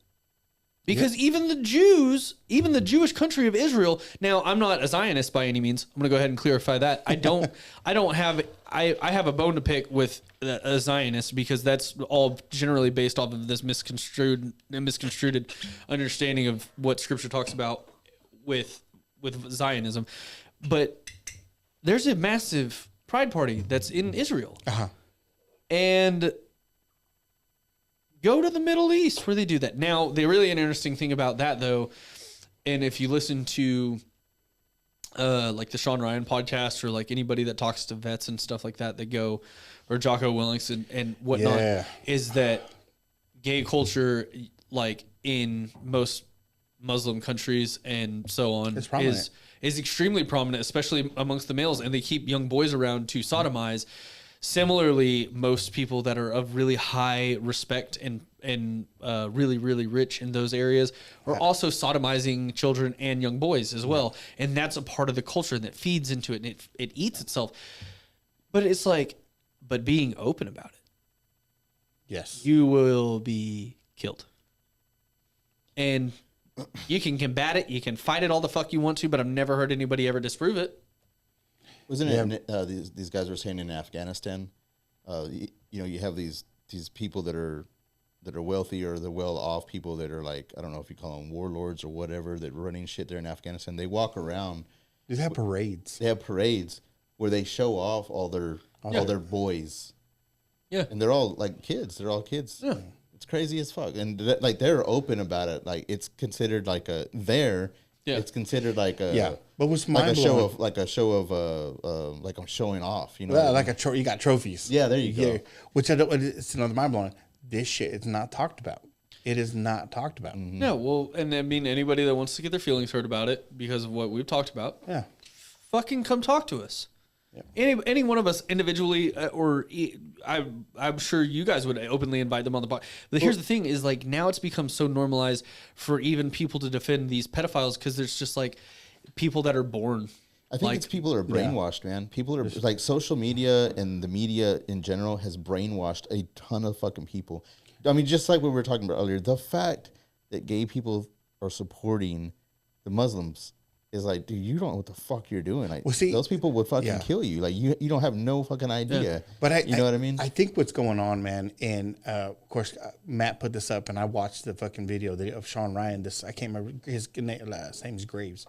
Because even the Jews, even the Jewish country of Israel. Now, I'm not a Zionist by any means. I'm going to go ahead and clarify that. I have a bone to pick with a Zionist, because that's all generally based off of this misconstrued understanding of what Scripture talks about with Zionism. But there's a massive pride party that's in Israel. Uh-huh. And go to the Middle East where they do that. Now, the really interesting thing about that, though, and if you listen to like the Sean Ryan podcast, or like anybody that talks to vets and stuff like that, go, or Jocko Willings and whatnot, is that gay culture, like in most Muslim countries and so on, is extremely prominent, especially amongst the males, and they keep young boys around to sodomize. Similarly, most people that are of really high respect and really, really rich in those areas are also sodomizing children and young boys as well. And that's a part of the culture that feeds into it, and it eats itself. But it's like, but being open about it. Yes. You will be killed. And you can combat it, you can fight it all the fuck you want to, but I've never heard anybody ever disprove it. Wasn't it these guys were saying in Afghanistan, you have these people that are wealthy, or the well-off people that are like, I don't know if you call them warlords or whatever, that are running shit there in Afghanistan. They walk around. They have parades. They have parades where they show off all their boys. Yeah. And they're all like kids. They're all kids. Yeah. It's crazy as fuck. And like they're open about it. Like it's considered like it's considered like a But what's like a show of like I'm showing off, you know. Yeah, like you got trophies. Yeah, there you go. Yeah, which it's another mind blowing. This shit is not talked about. It is not talked about. Mm-hmm. No, well, and I mean, anybody that wants to get their feelings hurt about it because of what we've talked about, yeah, fucking come talk to us. Any one of us individually, I'm sure you guys would openly invite them on the podcast. But here's the thing: is like now it's become so normalized for even people to defend these pedophiles because there's just like people that are born. I think it's people that are brainwashed, man. People are like social media and the media in general has brainwashed a ton of fucking people. I mean, just like what we were talking about earlier, the fact that gay people are supporting the Muslims is like, dude, you don't know what the fuck you're doing. Like, those people would fucking kill you. Like, you don't have no fucking idea. Yeah. But you know what I mean? I think what's going on, man, and of course, Matt put this up, and I watched the fucking video of Sean Ryan. I can't remember his name is Graves,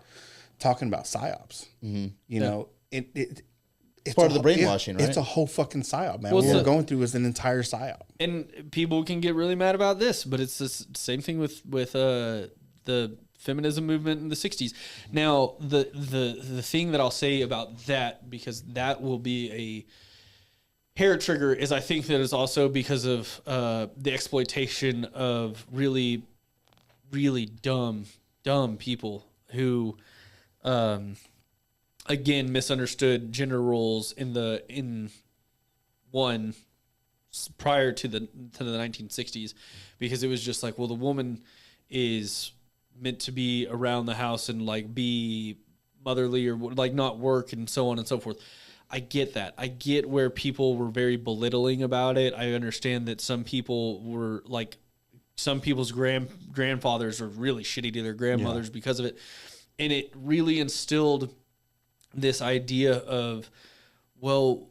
talking about psyops. Mm-hmm. You know, it's part of the brainwashing, right? It's a whole fucking psyop, man. What we're going through is an entire psyop. And people can get really mad about this, but it's the same thing with the feminism movement in the 60s. Now, the thing that I'll say about that, because that will be a hair trigger, is I think that is also because of the exploitation of really, really dumb people who, again, misunderstood gender roles prior to the 1960s, because it was just like, well, the woman is meant to be around the house and like be motherly or like not work and so on and so forth. I get that. I get where people were very belittling about it. I understand that some people were like, some people's grandfathers are really shitty to their grandmothers because of it. And it really instilled this idea of, well,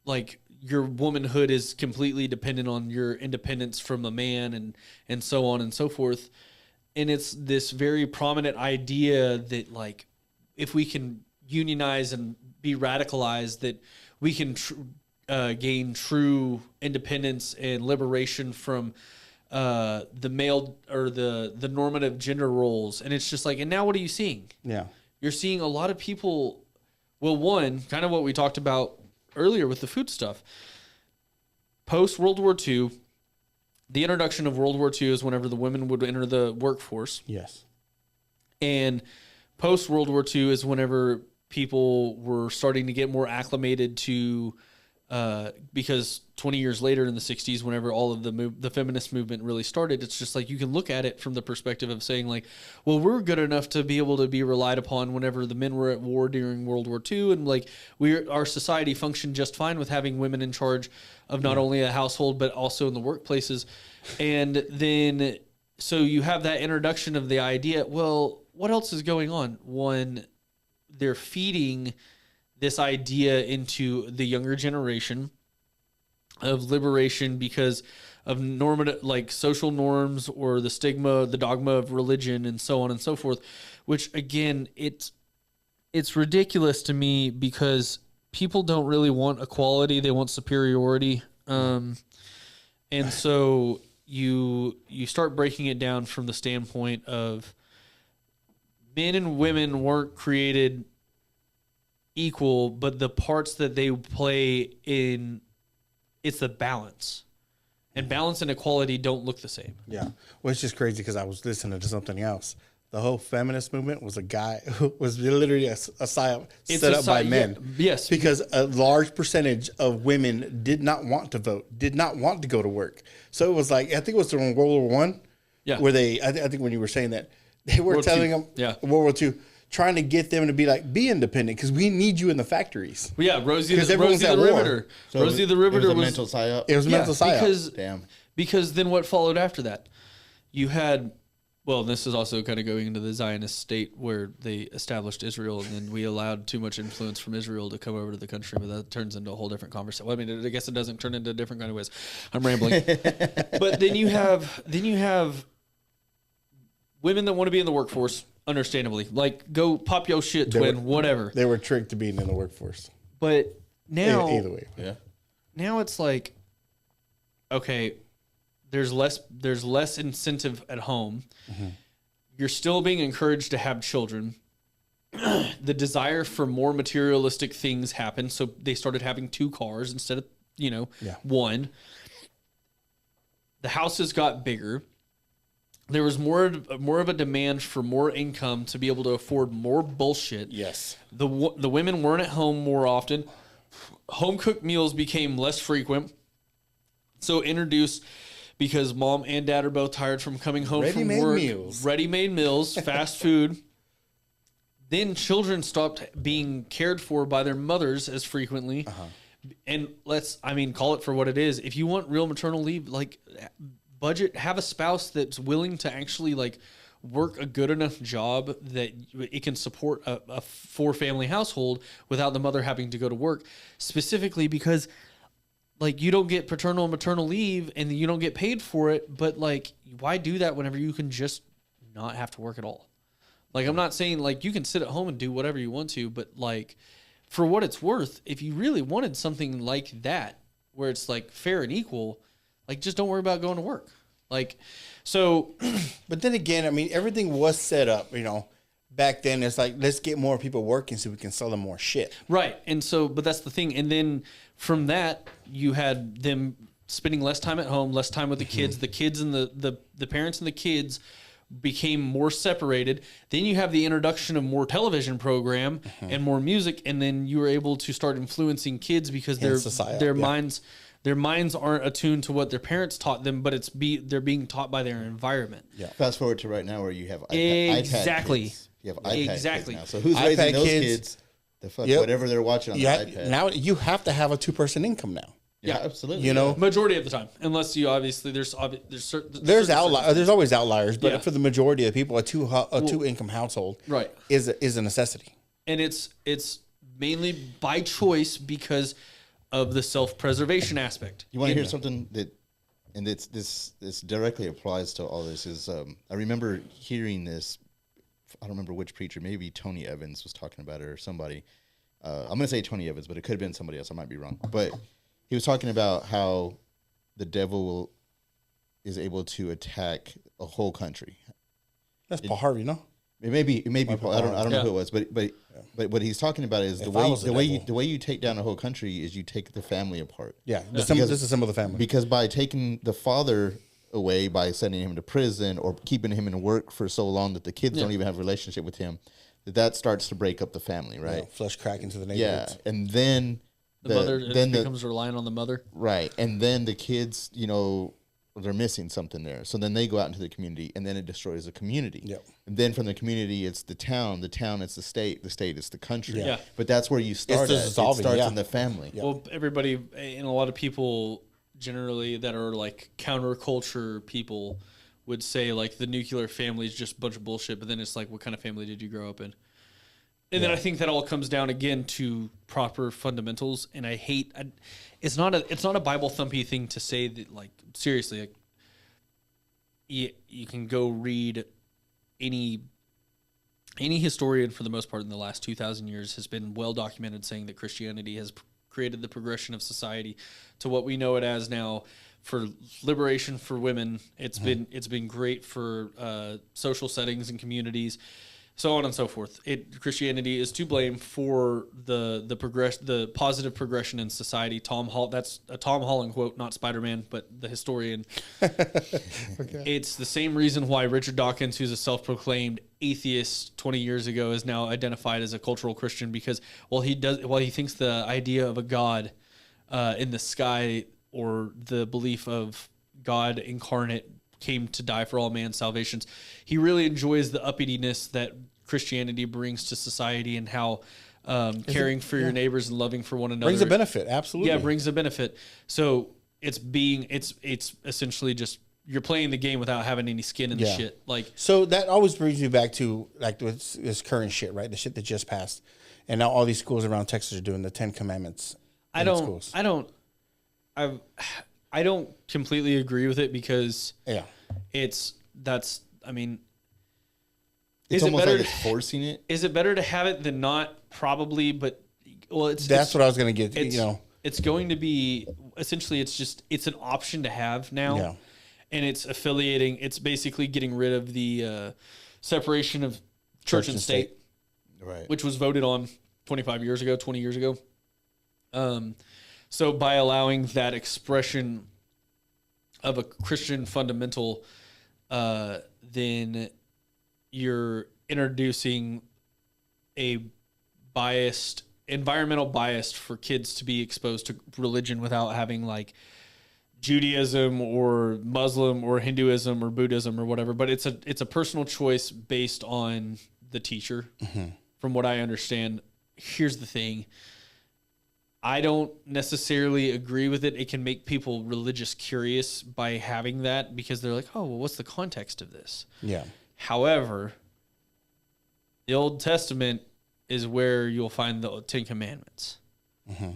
like your womanhood is completely dependent on your independence from a man and so on and so forth. And it's this very prominent idea that, like, if we can unionize and be radicalized, that we can gain true independence and liberation from the male or the normative gender roles. And it's just like, and now what are you seeing? Yeah. You're seeing a lot of people, well, one, kind of what we talked about earlier with the food stuff. Post World War II, the introduction of World War II is whenever the women would enter the workforce. Yes. And post World War II is whenever people were starting to get more acclimated to, because 20 years later in the 60s, whenever all of the feminist movement really started, it's just like you can look at it from the perspective of saying like, well, we're good enough to be able to be relied upon whenever the men were at war during World War II, and like our society functioned just fine with having women in charge of not only a household but also in the workplaces. And then so you have that introduction of the idea, well, what else is going on? One, they're feeding this idea into the younger generation of liberation because of normative, like social norms or the stigma, the dogma of religion and so on and so forth, which again, it's ridiculous to me because people don't really want equality. They want superiority. And so you start breaking it down from the standpoint of men and women weren't created equal, but the parts that they play in, it's the balance. And balance and equality don't look the same. Yeah. Well, it's just crazy because I was listening to something else. The whole feminist movement was a guy who was literally a psyop set up by men. Yeah, yes. Because a large percentage of women did not want to vote, did not want to go to work. So it was like, I think it was during World War I, where I think when you were saying that, they were telling them, World War II, trying to get them to be like, be independent because we need you in the factories. Well, yeah, Rosie the Riveter. So Rosie the Riveter was a mental psyop. It was a mental psyop. Because then what followed after that? You had, well, this is also kind of going into the Zionist state where they established Israel, and then we allowed too much influence from Israel to come over to the country, but that turns into a whole different conversation. Well, I mean, I guess it doesn't turn into different kind of ways. I'm rambling. But then you have women that want to be in the workforce, understandably. Like, go pop your shit, twin, whatever. They were tricked to being in the workforce. But now, either way, now it's like, okay, there's less incentive at home. Mm-hmm. You're still being encouraged to have children. The desire for more materialistic things happened, so they started having 2 cars instead of one. The houses got bigger. there was more of a demand for more income to be able to afford more bullshit. Yes. The women weren't at home more often. Home cooked meals became less frequent. So introduced because mom and dad are both tired from coming home from work. Ready-made meals, fast food. Then children stopped being cared for by their mothers as frequently. And call it for what it is. If you want real maternal leave, like budget, have a spouse that's willing to actually like work a good enough job that it can support a 4-family household without the mother having to go to work, specifically because like you don't get paternal and maternal leave and you don't get paid for it. But like, why do that whenever you can just not have to work at all? Like, I'm not saying like you can sit at home and do whatever you want to, but like for what it's worth, if you really wanted something like that, where it's like fair and equal, like just don't worry about going to work. Like, so, but then again, I mean, everything was set up, you know, back then. It's like, let's get more people working so we can sell them more shit. Right. And so, but that's the thing. And then from that, you had them spending less time at home, less time with the kids. The kids and the parents and the kids became more separated. Then you have the introduction of more television program and more music. And then you were able to start influencing kids because their minds aren't attuned to what their parents taught them, but they're being taught by their environment. Yeah. Fast forward to right now where you have exactly. iPad kids. You have iPad exactly. kids now. So who's raising those kids? The fuck whatever they're watching on the iPad. Now you have to have a 2-person income now. Yeah, absolutely. You know, majority of the time, unless you obviously there's outliers. There's always outliers, but for the majority of people, a two income household is a necessity. And it's mainly by choice because of the self-preservation aspect. You want to hear something that, and this directly applies to all this, is I remember hearing this, I don't remember which preacher, maybe Tony Evans was talking about it or somebody. I'm going to say Tony Evans, but it could have been somebody else. I might be wrong. But he was talking about how the devil is able to attack a whole country. That's Paul Harvey, no? It may be Paul. I don't know who it was, but what he's talking about is the way you take down a whole country is you take the family apart. Yeah, this is a symbol of the family. Because by taking the father away, by sending him to prison or keeping him in work for so long that the kids don't even have a relationship with him, that starts to break up the family, right? Yeah, flush crack into the neighborhoods. Yeah, and then the mother becomes reliant on the mother. Right, and then the kids, they're missing something there. So then they go out into the community, and then it destroys the community. Yep. And then from the community, it's the town it's the state it's the country. Yeah. But that's where you start. It starts in the family. Yep. Well, everybody and a lot of people generally that are like counterculture people would say like the nuclear family is just a bunch of bullshit. But then it's like, what kind of family did you grow up in? And then I think that all comes down again to proper fundamentals. And it's not a Bible thumpy thing to say that, like, seriously, like, you can go read any historian for the most part in the last 2,000 years has been well documented saying that Christianity has created the progression of society to what we know it as now for liberation for women. It's been great for social settings and communities, so on and so forth. Christianity is to blame for the positive progression in society. That's a Tom Holland quote, not Spider-Man, but the historian. Okay. It's the same reason why Richard Dawkins, who's a self-proclaimed atheist 20 years ago, is now identified as a cultural Christian because while he thinks the idea of a God in the sky or the belief of God incarnate came to die for all man's salvations, he really enjoys the uppityness that Christianity brings to society and how caring for your neighbors and loving for one another brings a benefit. Absolutely. Yeah, brings a benefit. So it's essentially just you're playing the game without having any skin in the shit. Like, so that always brings me back to like this current shit, right? The shit that just passed. And now all these schools around Texas are doing the 10 Commandments. I don't completely agree with it because it's almost like it's forcing it. Is it better to have it than not? Probably, but that's what I was going to get. It's going to be essentially it's an option to have now, and it's affiliating. It's basically getting rid of the separation of church and state, right? Which was voted on 20 years ago. So by allowing that expression of a Christian fundamental then you're introducing a environmental bias for kids to be exposed to religion without having like Judaism or Muslim or Hinduism or Buddhism or whatever. But it's a personal choice based on the teacher. Mm-hmm. From what I understand, here's the thing. I don't necessarily agree with it. It can make people religious curious by having that because they're like, oh, well, what's the context of this? Yeah. However, the Old Testament is where you'll find the Ten Commandments. Mm-hmm.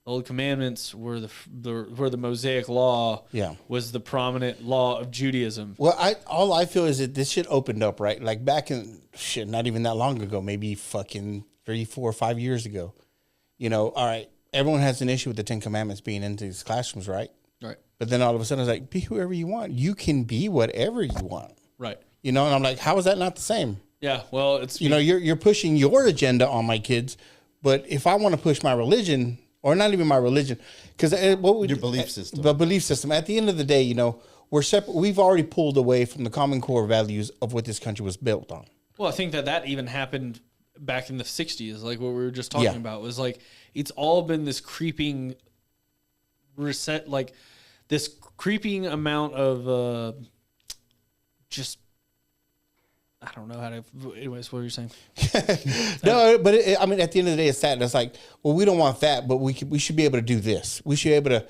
The Old Commandments were the Mosaic Law. Yeah. Was the prominent law of Judaism. Well, all I feel is that this shit opened up, right? Like back in not even that long ago, maybe fucking 3, 4, 5 years ago. You know, all right, everyone has an issue with the Ten Commandments being into these classrooms, right? Right. But then all of a sudden it's like, be whoever you want. You can be whatever you want. Right. You know, and I'm like, how is that not the same? Yeah, well, it's... You know, you're pushing your agenda on my kids, but if I want to push my religion, or not even my religion, because your belief system. The belief system. At the end of the day, you know, we're separate. We've already pulled away from the common core values of what this country was built on. Well, I think that even happened back in the 60s, like what we were just talking about, was like, it's all been this creeping reset, like this creeping amount of just, I don't know how to, anyways, what were you saying? No, but I mean, at the end of the day, it's that. It's like, well, we don't want that, but we should be able to do this. We should be able to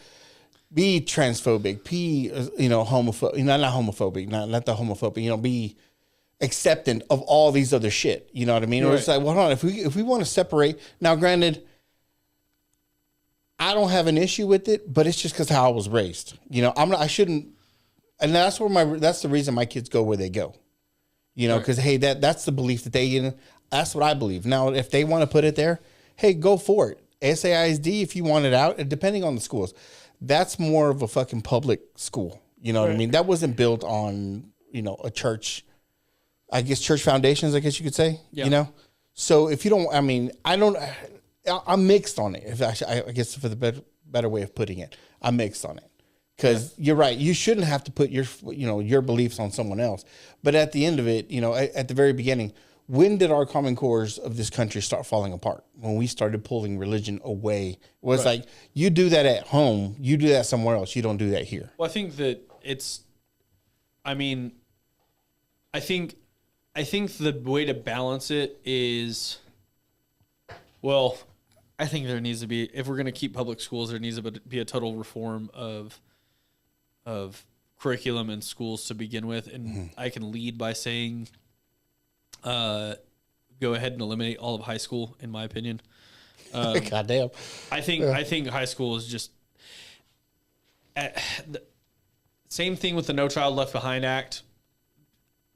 be transphobic, be, you know, homophobic, not homophobic, not the homophobic, you know, be acceptant of all these other shit. You know what I mean? Right. Or it's like, well, hold on, if we want to separate, now granted, I don't have an issue with it, but it's just because how I was raised. You know, I shouldn't, and that's the reason my kids go where they go. You know, because hey, that's the belief that that's what I believe. Now, if they want to put it there, hey, go for it. SAISD, if you want it out, depending on the schools, that's more of a fucking public school. You know what I mean? That wasn't built on, you know, a church. I guess church foundations, I guess you could say, you know? So if you don't, I mean, I'm mixed on it. I guess for the better way of putting it, I'm mixed on it. Because you're right. You shouldn't have to put your beliefs on someone else. But at the end of it, you know, at the very beginning, when did our common cores of this country start falling apart? When we started pulling religion away. It was like, you do that at home. You do that somewhere else. You don't do that here. Well, I think that I think the way to balance it is, well, I think there needs to be, if we're going to keep public schools, there needs to be a total reform of curriculum in schools to begin with. And I can lead by saying, go ahead and eliminate all of high school, in my opinion. Goddamn. I think high school is just, same thing with the No Child Left Behind Act.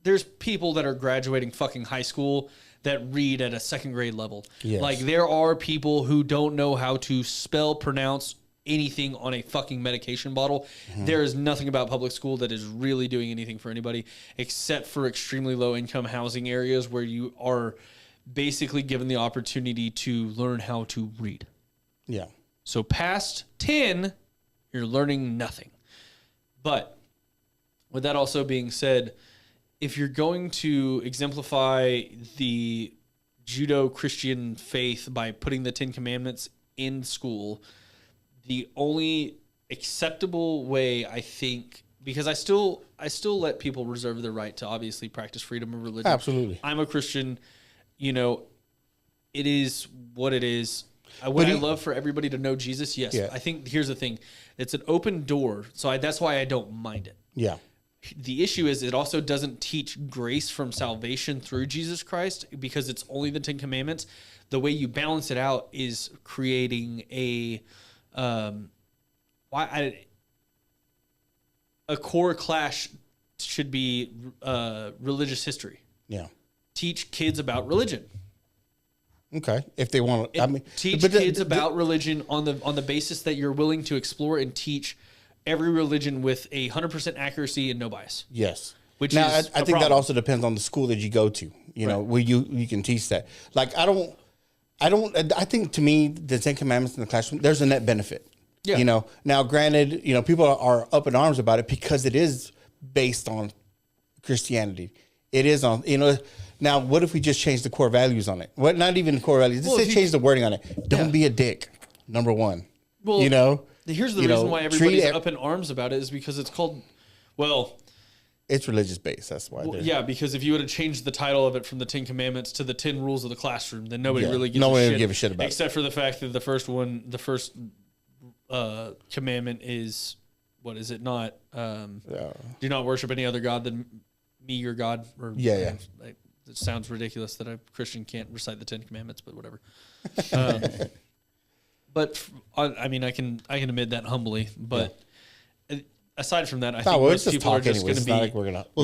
There's people that are graduating fucking high school that read at a second grade level. Yes. Like, there are people who don't know how to spell, pronounce anything on a fucking medication bottle. Mm-hmm. There is nothing about public school that is really doing anything for anybody except for extremely low income housing areas where you are basically given the opportunity to learn how to read. Yeah. So past 10, you're learning nothing. But with that also being said, if you're going to exemplify the Judeo-Christian faith by putting the Ten Commandments in school, the only acceptable way, I think, because I still let people reserve the right to obviously practice freedom of religion. Absolutely. I'm a Christian. You know, it is what it is. Would I love for everybody to know Jesus? Yes. Yeah. I think here's the thing. It's an open door. So that's why I don't mind it. Yeah. The issue is it also doesn't teach grace from salvation through Jesus Christ because it's only the Ten Commandments. The way you balance it out is creating a core class should be religious history. Yeah. Teach kids about religion. Okay. If they want to, teach kids about religion on the basis that you're willing to explore and teach every religion with 100% accuracy and no bias. Yes. Which now, is I think that also depends on the school that you go to, you know, where you can teach that. Like, I think to me, the Ten Commandments in the classroom, there's a net benefit. Yeah. You know, now granted, you know, people are up in arms about it because it is based on Christianity. It is on, now what if we just change the core values on it? What, not even the core values, just change the wording on it. Don't be a dick, number one. Well, here's the reason why everybody's up in arms about it is because it's called, it's religious based. That's why. Because if you would have changed the title of it from the 10 Commandments to the 10 Rules of the Classroom, then nobody really gives a shit about it. Except for the fact that the first commandment is, what is it not? Do not worship any other God than me, your God. Or, it sounds ridiculous that a Christian can't recite the 10 Commandments, but whatever. But I mean, I can admit that humbly, but. Aside from that, I think most people are just going to be.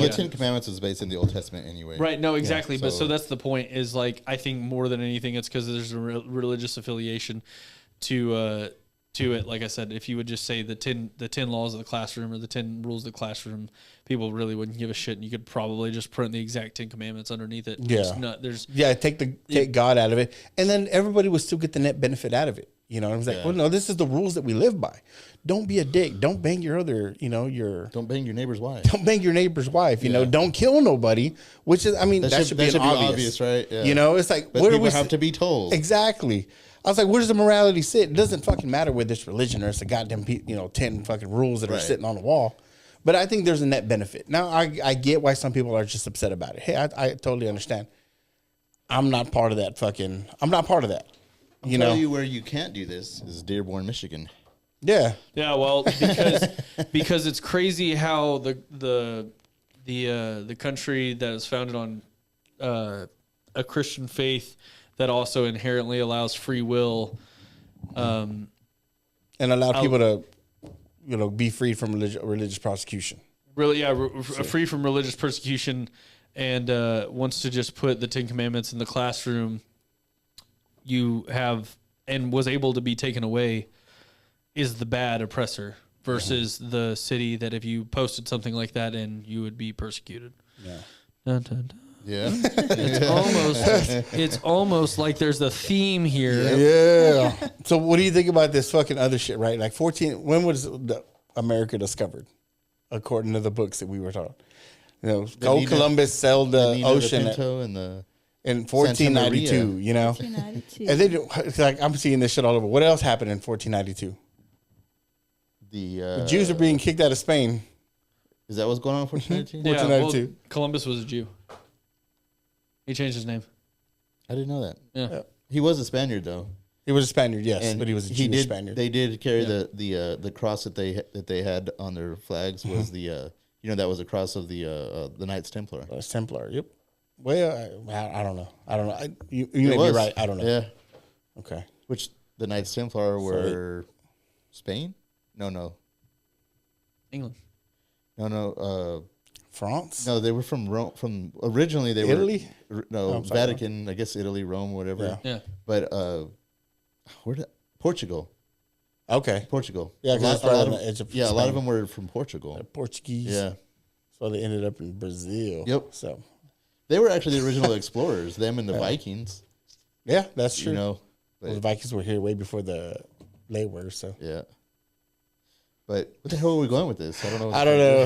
The 10 Commandments is based in the Old Testament anyway. Right. No, exactly. But so that's the point. Is like I think more than anything, it's because there's a religious affiliation to it. Like I said, if you would just say the 10 laws of the classroom or the 10 rules of the classroom, people really wouldn't give a shit, and you could probably just print the exact 10 Commandments underneath it. Take God out of it, and then everybody would still get the net benefit out of it. I was like, well, no, this is the rules that we live by. Don't be a dick. Don't bang your other, Don't bang your neighbor's wife. Don't bang your neighbor's wife. Don't kill nobody. Which is, that should be obvious, right? Yeah. It's like, but where do we have to be told? Exactly. I was like, where does the morality sit? It doesn't fucking matter whether it's religion or it's a goddamn, 10 fucking rules that are sitting on the wall. But I think there's a net benefit. Now, I get why some people are just upset about it. Hey, I totally understand. I'm not part of that. I'll tell you where you can't do this is Dearborn, Michigan. Yeah. Yeah. Well, because it's crazy how the country that is founded on a Christian faith that also inherently allows free will, and allow people to be free from religious prosecution. Really, free from religious persecution, and wants to just put the 10 Commandments in the classroom. You have and was able to be taken away is the bad oppressor versus the city that if you posted something like that in, you would be persecuted. Yeah. Dun, dun, dun. Yeah. It's almost like there's a theme here. Yeah. So what do you think about this fucking other shit, right? Like when was America discovered? According to the books that we were taught. Columbus sailed the ocean in 1492, 1492. And it's like I'm seeing this shit all over. What else happened in 1492? The Jews are being kicked out of Spain. Is that what's going on in 1492? 1492. Well, Columbus was a Jew. He changed his name. I didn't know that. Yeah. He was a Spaniard though. He was a Spaniard, yes, but he was a Jewish Spaniard. They did carry the cross that they had on their flags was the that was a cross of the Knights Templar. Templar, yep. Well, I don't know. You may be right. I don't know. Yeah. Okay. Which the Knights Templar were Spain? No. England. No. France? No, they were from Rome. Originally they Italy? were Vatican. I guess Italy, Rome, whatever. Yeah. But Portugal. Okay. Portugal. Yeah, because a lot of them were from Portugal. Portuguese. Yeah. So they ended up in Brazil. Yep. So they were actually the original explorers. Them and the Vikings. Yeah, that's true. Well, the Vikings were here way before they were. So yeah. But what the hell are we going with this? I don't know. I don't know.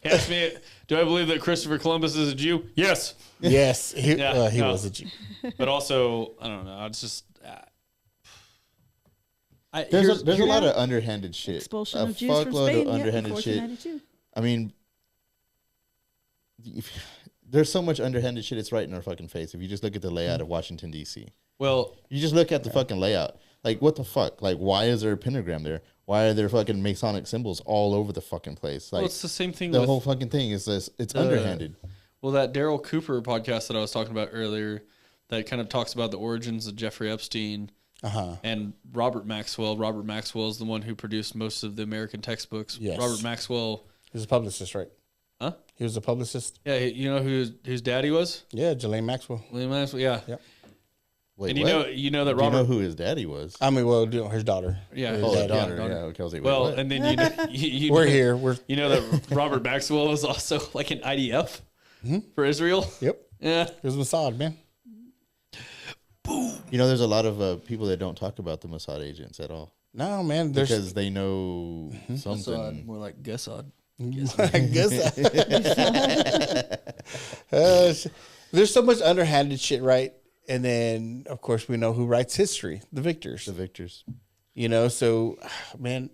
He asked me, do I believe that Christopher Columbus is a Jew? Yes. Yes. He was a Jew. But also, I don't know. It's just. There's a lot of underhanded shit. Expulsion of Jews from Spain, of underhanded shit. I mean, there's so much underhanded shit. It's right in our fucking face. If you just look at the layout of Washington D.C. Well, you just look at the fucking layout. Like, what the fuck? Like, why is there a pentagram there? Why are there fucking Masonic symbols all over the fucking place? Like, it's the same thing. The whole fucking thing is this. It's underhanded. Well, that Daryl Cooper podcast that I was talking about earlier, that kind of talks about the origins of Jeffrey Epstein and Robert Maxwell. Robert Maxwell is the one who produced most of the American textbooks. Yes. Robert Maxwell. He was a publicist, right? Huh? He was a publicist. Yeah, you know who his daddy was? Yeah, Ghislaine Maxwell. Ghislaine Maxwell. Yeah. Yep. Wait, and you know that Robert. Do you know who his daddy was? I mean, well, his daughter. Yeah, his daughter. Yeah. Okay, I was like, well, what? and then we're here. You know that Robert Maxwell was also like an IDF for Israel. Yep. Yeah. It was Mossad, man. Boom. You know, there's a lot of people that don't talk about the Mossad agents at all. No, man. Because they know something. Mossad, more like Gessad. I guess. There's so much underhanded shit, right? And then, of course, we know who writes history: the victors. The victors. You know, so man,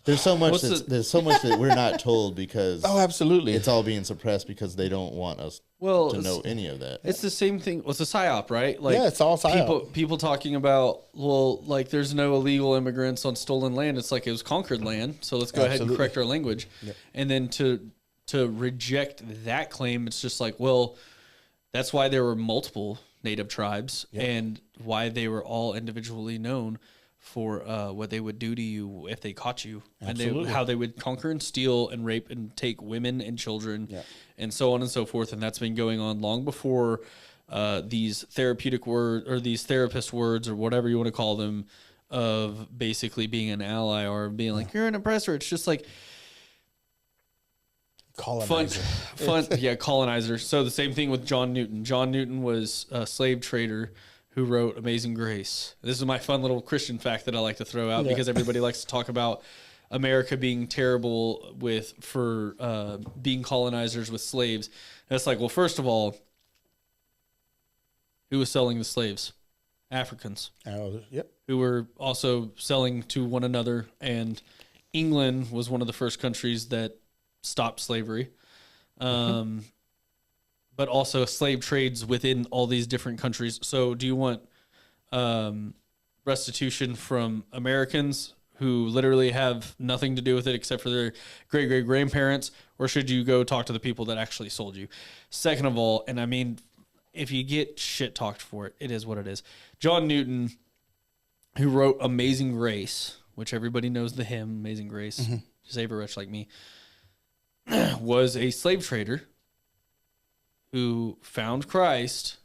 there's so much. There's so much that we're not told because absolutely, it's all being suppressed because they don't want us to know any of that. It's the same thing. Well, it's a psyop, right? Like, yeah, it's all psyop. People talking about, well, like there's no illegal immigrants on stolen land. It's like it was conquered land. So let's go ahead and correct our language. Yep. And then to reject that claim, it's just like, well, that's why there were multiple native tribes and why they were all individually known for what they would do to you if they caught you, and how they would conquer and steal and rape and take women and children, and so on and so forth. And that's been going on long before these therapeutic words or these therapist words or whatever you want to call them of basically being an ally or being like you're an oppressor. It's just like colonizer. Colonizer. So the same thing with John Newton. John Newton was a slave trader who wrote Amazing Grace. This is my fun little Christian fact that I like to throw out because everybody likes to talk about America being terrible for being colonizers with slaves. And it's like, well, first of all, who was selling the slaves? Africans. Who were also selling to one another. And England was one of the first countries that stopped slavery. But also slave trades within all these different countries. So do you want restitution from Americans who literally have nothing to do with it except for their great-great-grandparents, or should you go talk to the people that actually sold you? Second of all, and I mean, if you get shit talked for it, it is what it is. John Newton, who wrote Amazing Grace, which everybody knows the hymn, Amazing Grace, Save a Wretch Like Me, was a slave trader who found Christ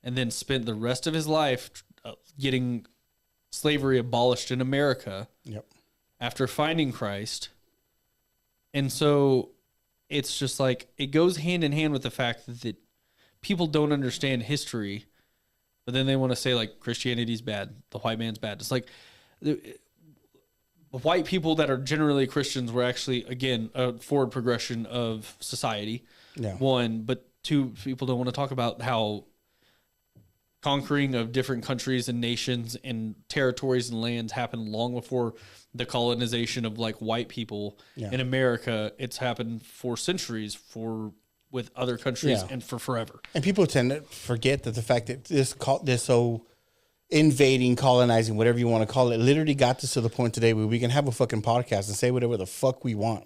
and then spent the rest of his life getting slavery abolished in America after finding Christ. And so it's just like, it goes hand in hand with the fact that people don't understand history, but then they want to say like Christianity's bad, the white man's bad. It's like white people that are generally Christians were actually, again, a forward progression of society. One, but two, people don't want to talk about how conquering of different countries and nations and territories and lands happened long before the colonization of like white people in America. It's happened for centuries with other countries and for forever. And people tend to forget that the fact that this so invading, colonizing, whatever you want to call it, literally got us to the point today where we can have a fucking podcast and say whatever the fuck we want.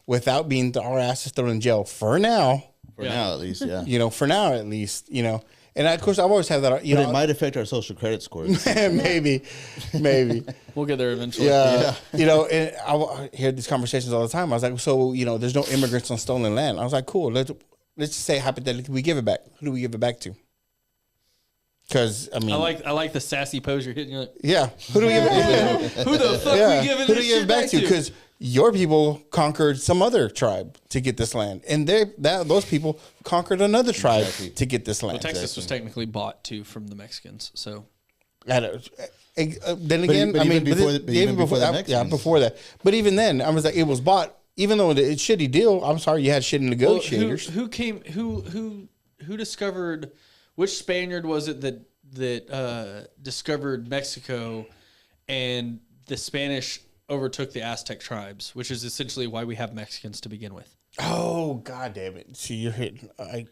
Without being our asses thrown in jail for now. For now, at least, You know, for now, at least, you know. And of course, I've always had that. You know, it might affect our social credit scores. maybe. We'll get there eventually. You know, and I hear these conversations all the time. I was like, so, you know, there's no immigrants on stolen land. I was like, cool. Let's just say hypothetically we give it back. Who do we give it back to? Because I mean, I like the sassy pose you're hitting. You're like, who do we give it back to? Who the fuck we giving who this do you give shit it back to? to? Because your people conquered some other tribe to get this land, and those people conquered another tribe to get this land. Well, Texas was technically bought too from the Mexicans, so. Then again, before that. But even then, I was like, it was bought. Even though it's a shitty deal, I'm sorry, you had shitty negotiators. Well, who discovered? Which Spaniard was it that discovered Mexico, and the Spanish overtook the Aztec tribes, which is essentially why we have Mexicans to begin with. Oh, God damn it. See, you're hitting. I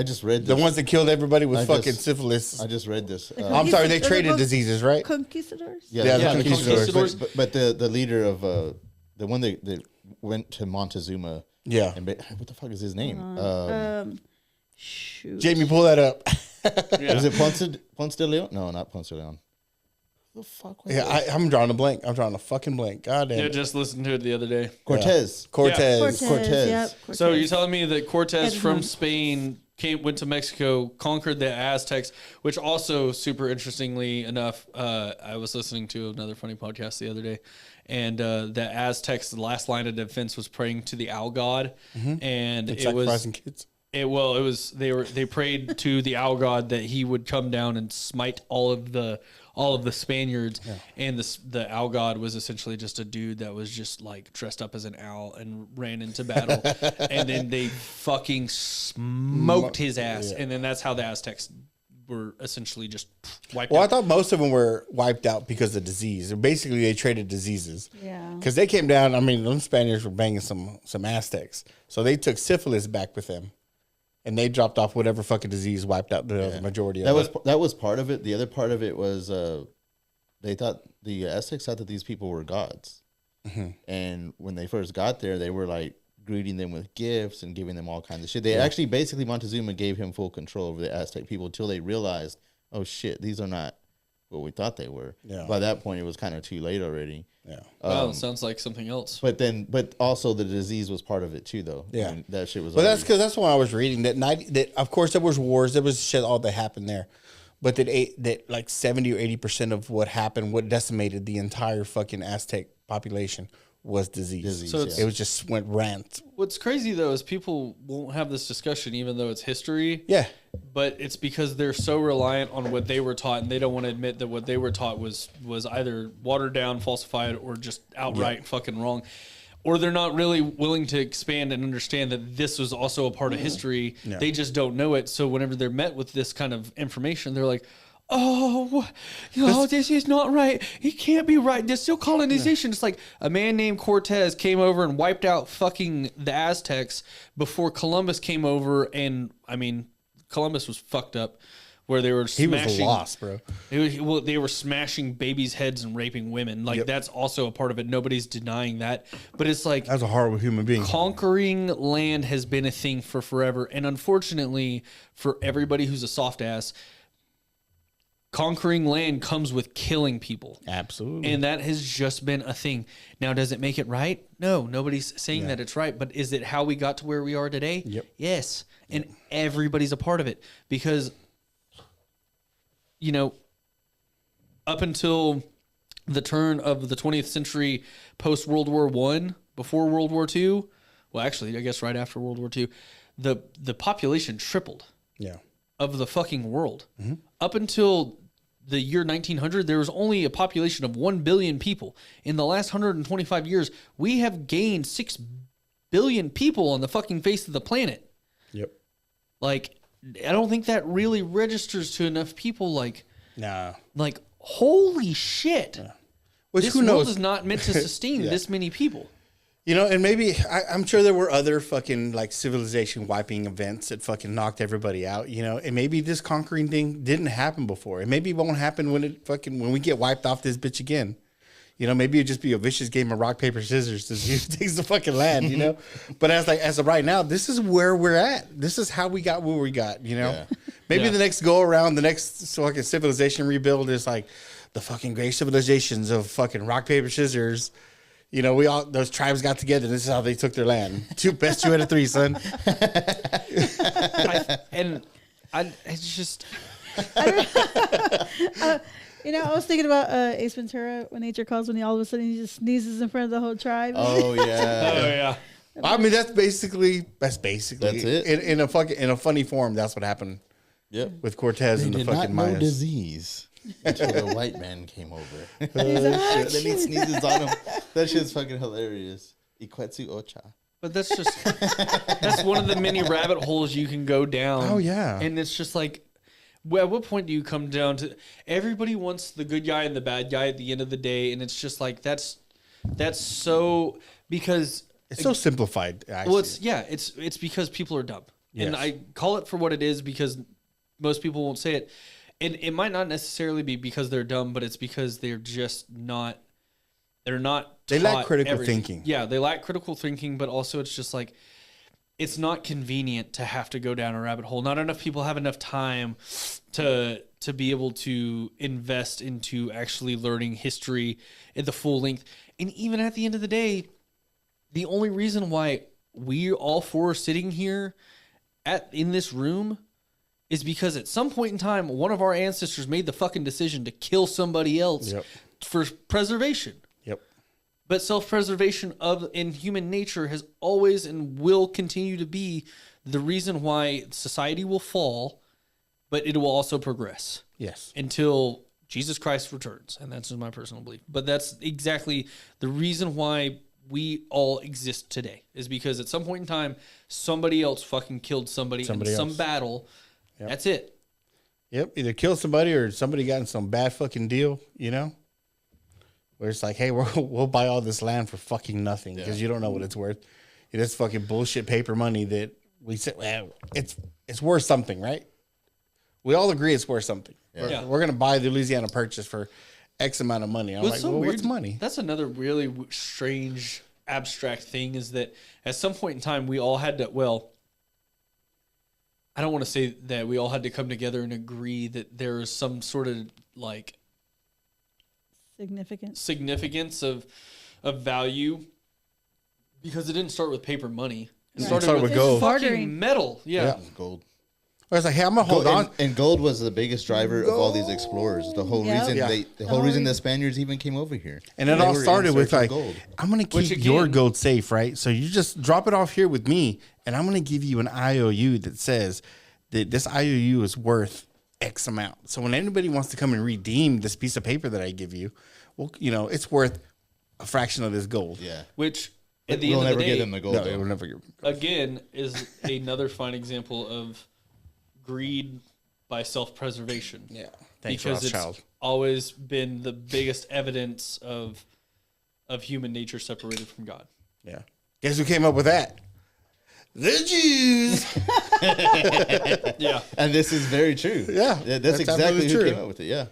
just read this. The ones that killed everybody was fucking syphilis. I just read this. I'm sorry, they traded diseases, right? Conquistadors? Yeah, the conquistadors. But the leader of the one that went to Montezuma. Yeah. And what the fuck is his name? Shoot. Jamie, pull that up. Is it Ponce de Leon? No, not Ponce de Leon. The fuck was I'm drawing a blank. I'm drawing a fucking blank. God damn. Yeah, just listened to it the other day. Cortez. Cortez. Yep, So you're telling me that Cortez from Spain went to Mexico, conquered the Aztecs, which also, super interestingly enough, I was listening to another funny podcast the other day, and the Aztecs, the last line of defense was praying to the owl god, and it was kids. They prayed to the owl god that he would come down and smite all of the all of the Spaniards, and the owl god was essentially just a dude that was just like dressed up as an owl and ran into battle, and then they fucking smoked his ass, and then that's how the Aztecs were essentially just wiped out. I thought most of them were wiped out because of disease. Basically, they traded diseases. Yeah. Because they came down. I mean, them Spaniards were banging some Aztecs, so they took syphilis back with them. And they dropped off whatever fucking disease wiped out the majority of it. That was part of it. The other part of it was they thought the Aztecs thought that these people were gods. Mm-hmm. And when they first got there, they were like greeting them with gifts and giving them all kinds of shit. They actually basically Montezuma gave him full control over the Aztec people until they realized, oh shit, these are not what we thought they were. Yeah. By that point, it was kind of too late already. Yeah. Wow, it sounds like something else. But also the disease was part of it too, though. Yeah, I mean, that shit was. But that's because that's when I was reading that of course there was wars, there was shit all that happened there, but that like 70 or 80% of what happened, what decimated the entire fucking Aztec population was disease. So it was just went rant. What's crazy though is people won't have this discussion even though it's history. Yeah. But it's because they're so reliant on what they were taught and they don't want to admit that what they were taught was either watered down, falsified, or just outright fucking wrong. Or they're not really willing to expand and understand that this was also a part of history. Yeah. They just don't know it. So whenever they're met with this kind of information, they're like, oh, this is not right. It can't be right. There's still colonization. Yeah. It's like a man named Cortez came over and wiped out fucking the Aztecs before Columbus came over. And I mean, Columbus was fucked up where they were smashing. He was lost, bro. They were smashing babies' heads and raping women. Like that's also a part of it. Nobody's denying that. But it's like, as a horrible human being, conquering land has been a thing for forever. And unfortunately for everybody who's a soft ass, conquering land comes with killing people. Absolutely. And that has just been a thing. Now, does it make it right? No, nobody's saying that it's right. But is it how we got to where we are today? Yep. Yes. And everybody's a part of it. Because, up until the turn of the 20th century, post World War I, before World War II, well, actually, I guess right after World War II, the population tripled. Yeah. Of the fucking world. Mm-hmm. Up until the year 1900, there was only a population of 1 billion people. In the last 125 years, we have gained 6 billion people on the fucking face of the planet. Yep. Like, I don't think that really registers to enough people. Like, nah. Like, holy shit. Yeah. Which, this who knows? world is not meant to sustain this many people. And maybe I'm sure there were other fucking like civilization wiping events that fucking knocked everybody out, and maybe this conquering thing didn't happen before. And maybe it won't happen when we get wiped off this bitch again. Maybe it'd just be a vicious game of rock, paper, scissors to see who takes the fucking land, But as of right now, this is where we're at. This is how we got where we got, Yeah. Maybe the next go around, the next fucking civilization rebuild is like the fucking great civilizations of fucking rock, paper, scissors. Those tribes got together. This is how they took their land. Best 2 out of 3, son. It's just. I was thinking about Ace Ventura when nature calls, when all of a sudden he just sneezes in front of the whole tribe. Oh yeah. I mean, that's basically that's it. In a funny form. That's what happened. Yep. With Cortez and the fucking Mayas. Disease. Until the white man came over. Then he sneezes on him. That shit's fucking hilarious. Ikwetsu Ocha. But that's one of the many rabbit holes you can go down. Oh, yeah. And it's just like, well, at what point do you come down to everybody wants the good guy and the bad guy at the end of the day? And it's just like, that's so, because it's so simplified. It's because people are dumb. Yes. And I call it for what it is because most people won't say it. And it might not necessarily be because they're dumb, but it's because they're just not. They lack critical thinking. Yeah, they lack critical thinking, but also it's just like it's not convenient to have to go down a rabbit hole. Not enough people have enough time to be able to invest into actually learning history at the full length. And even at the end of the day, the only reason why we all four are sitting here in this room is because at some point in time, one of our ancestors made the fucking decision to kill somebody else for preservation. Yep. But self-preservation in human nature has always and will continue to be the reason why society will fall, but it will also progress. Yes. Until Jesus Christ returns, and that's just my personal belief. But that's exactly the reason why we all exist today, is because at some point in time, somebody else fucking killed somebody in some battle. Yep. That's it. Yep. Either kill somebody or somebody got in some bad fucking deal, you know? Where it's like, hey, we'll buy all this land for fucking nothing because you don't know what it's worth. It's fucking bullshit paper money that we said, well, it's worth something, right? We all agree it's worth something. Yeah. We're going to buy the Louisiana Purchase for X amount of money. I'm like, well, what's money? That's another really strange, abstract thing, is that at some point in time, we all had to, well, I don't want to say that we all had to come together and agree that there is some sort of like significance of value, because it didn't start with paper money. It started with gold. Fucking metal. Yeah. Gold. I was like, hey, I'm gonna hold on. And gold was the biggest driver of all these explorers. The whole reason the Spaniards even came over here. And it all started with like, gold. I'm gonna keep your gold safe, right? So you just drop it off here with me, and I'm gonna give you an IOU that says that this IOU is worth X amount. So when anybody wants to come and redeem this piece of paper that I give you, well, it's worth a fraction of this gold. Yeah. Which at the end of the day, give them the gold. No, we'll never give them gold. Again, is another fine example of greed by self-preservation. Yeah. Because it's always been the biggest evidence of human nature separated from God. Yeah. Guess who came up with that? The Jews. Yeah. And this is very true. Yeah. That's exactly who came up with it. Yeah.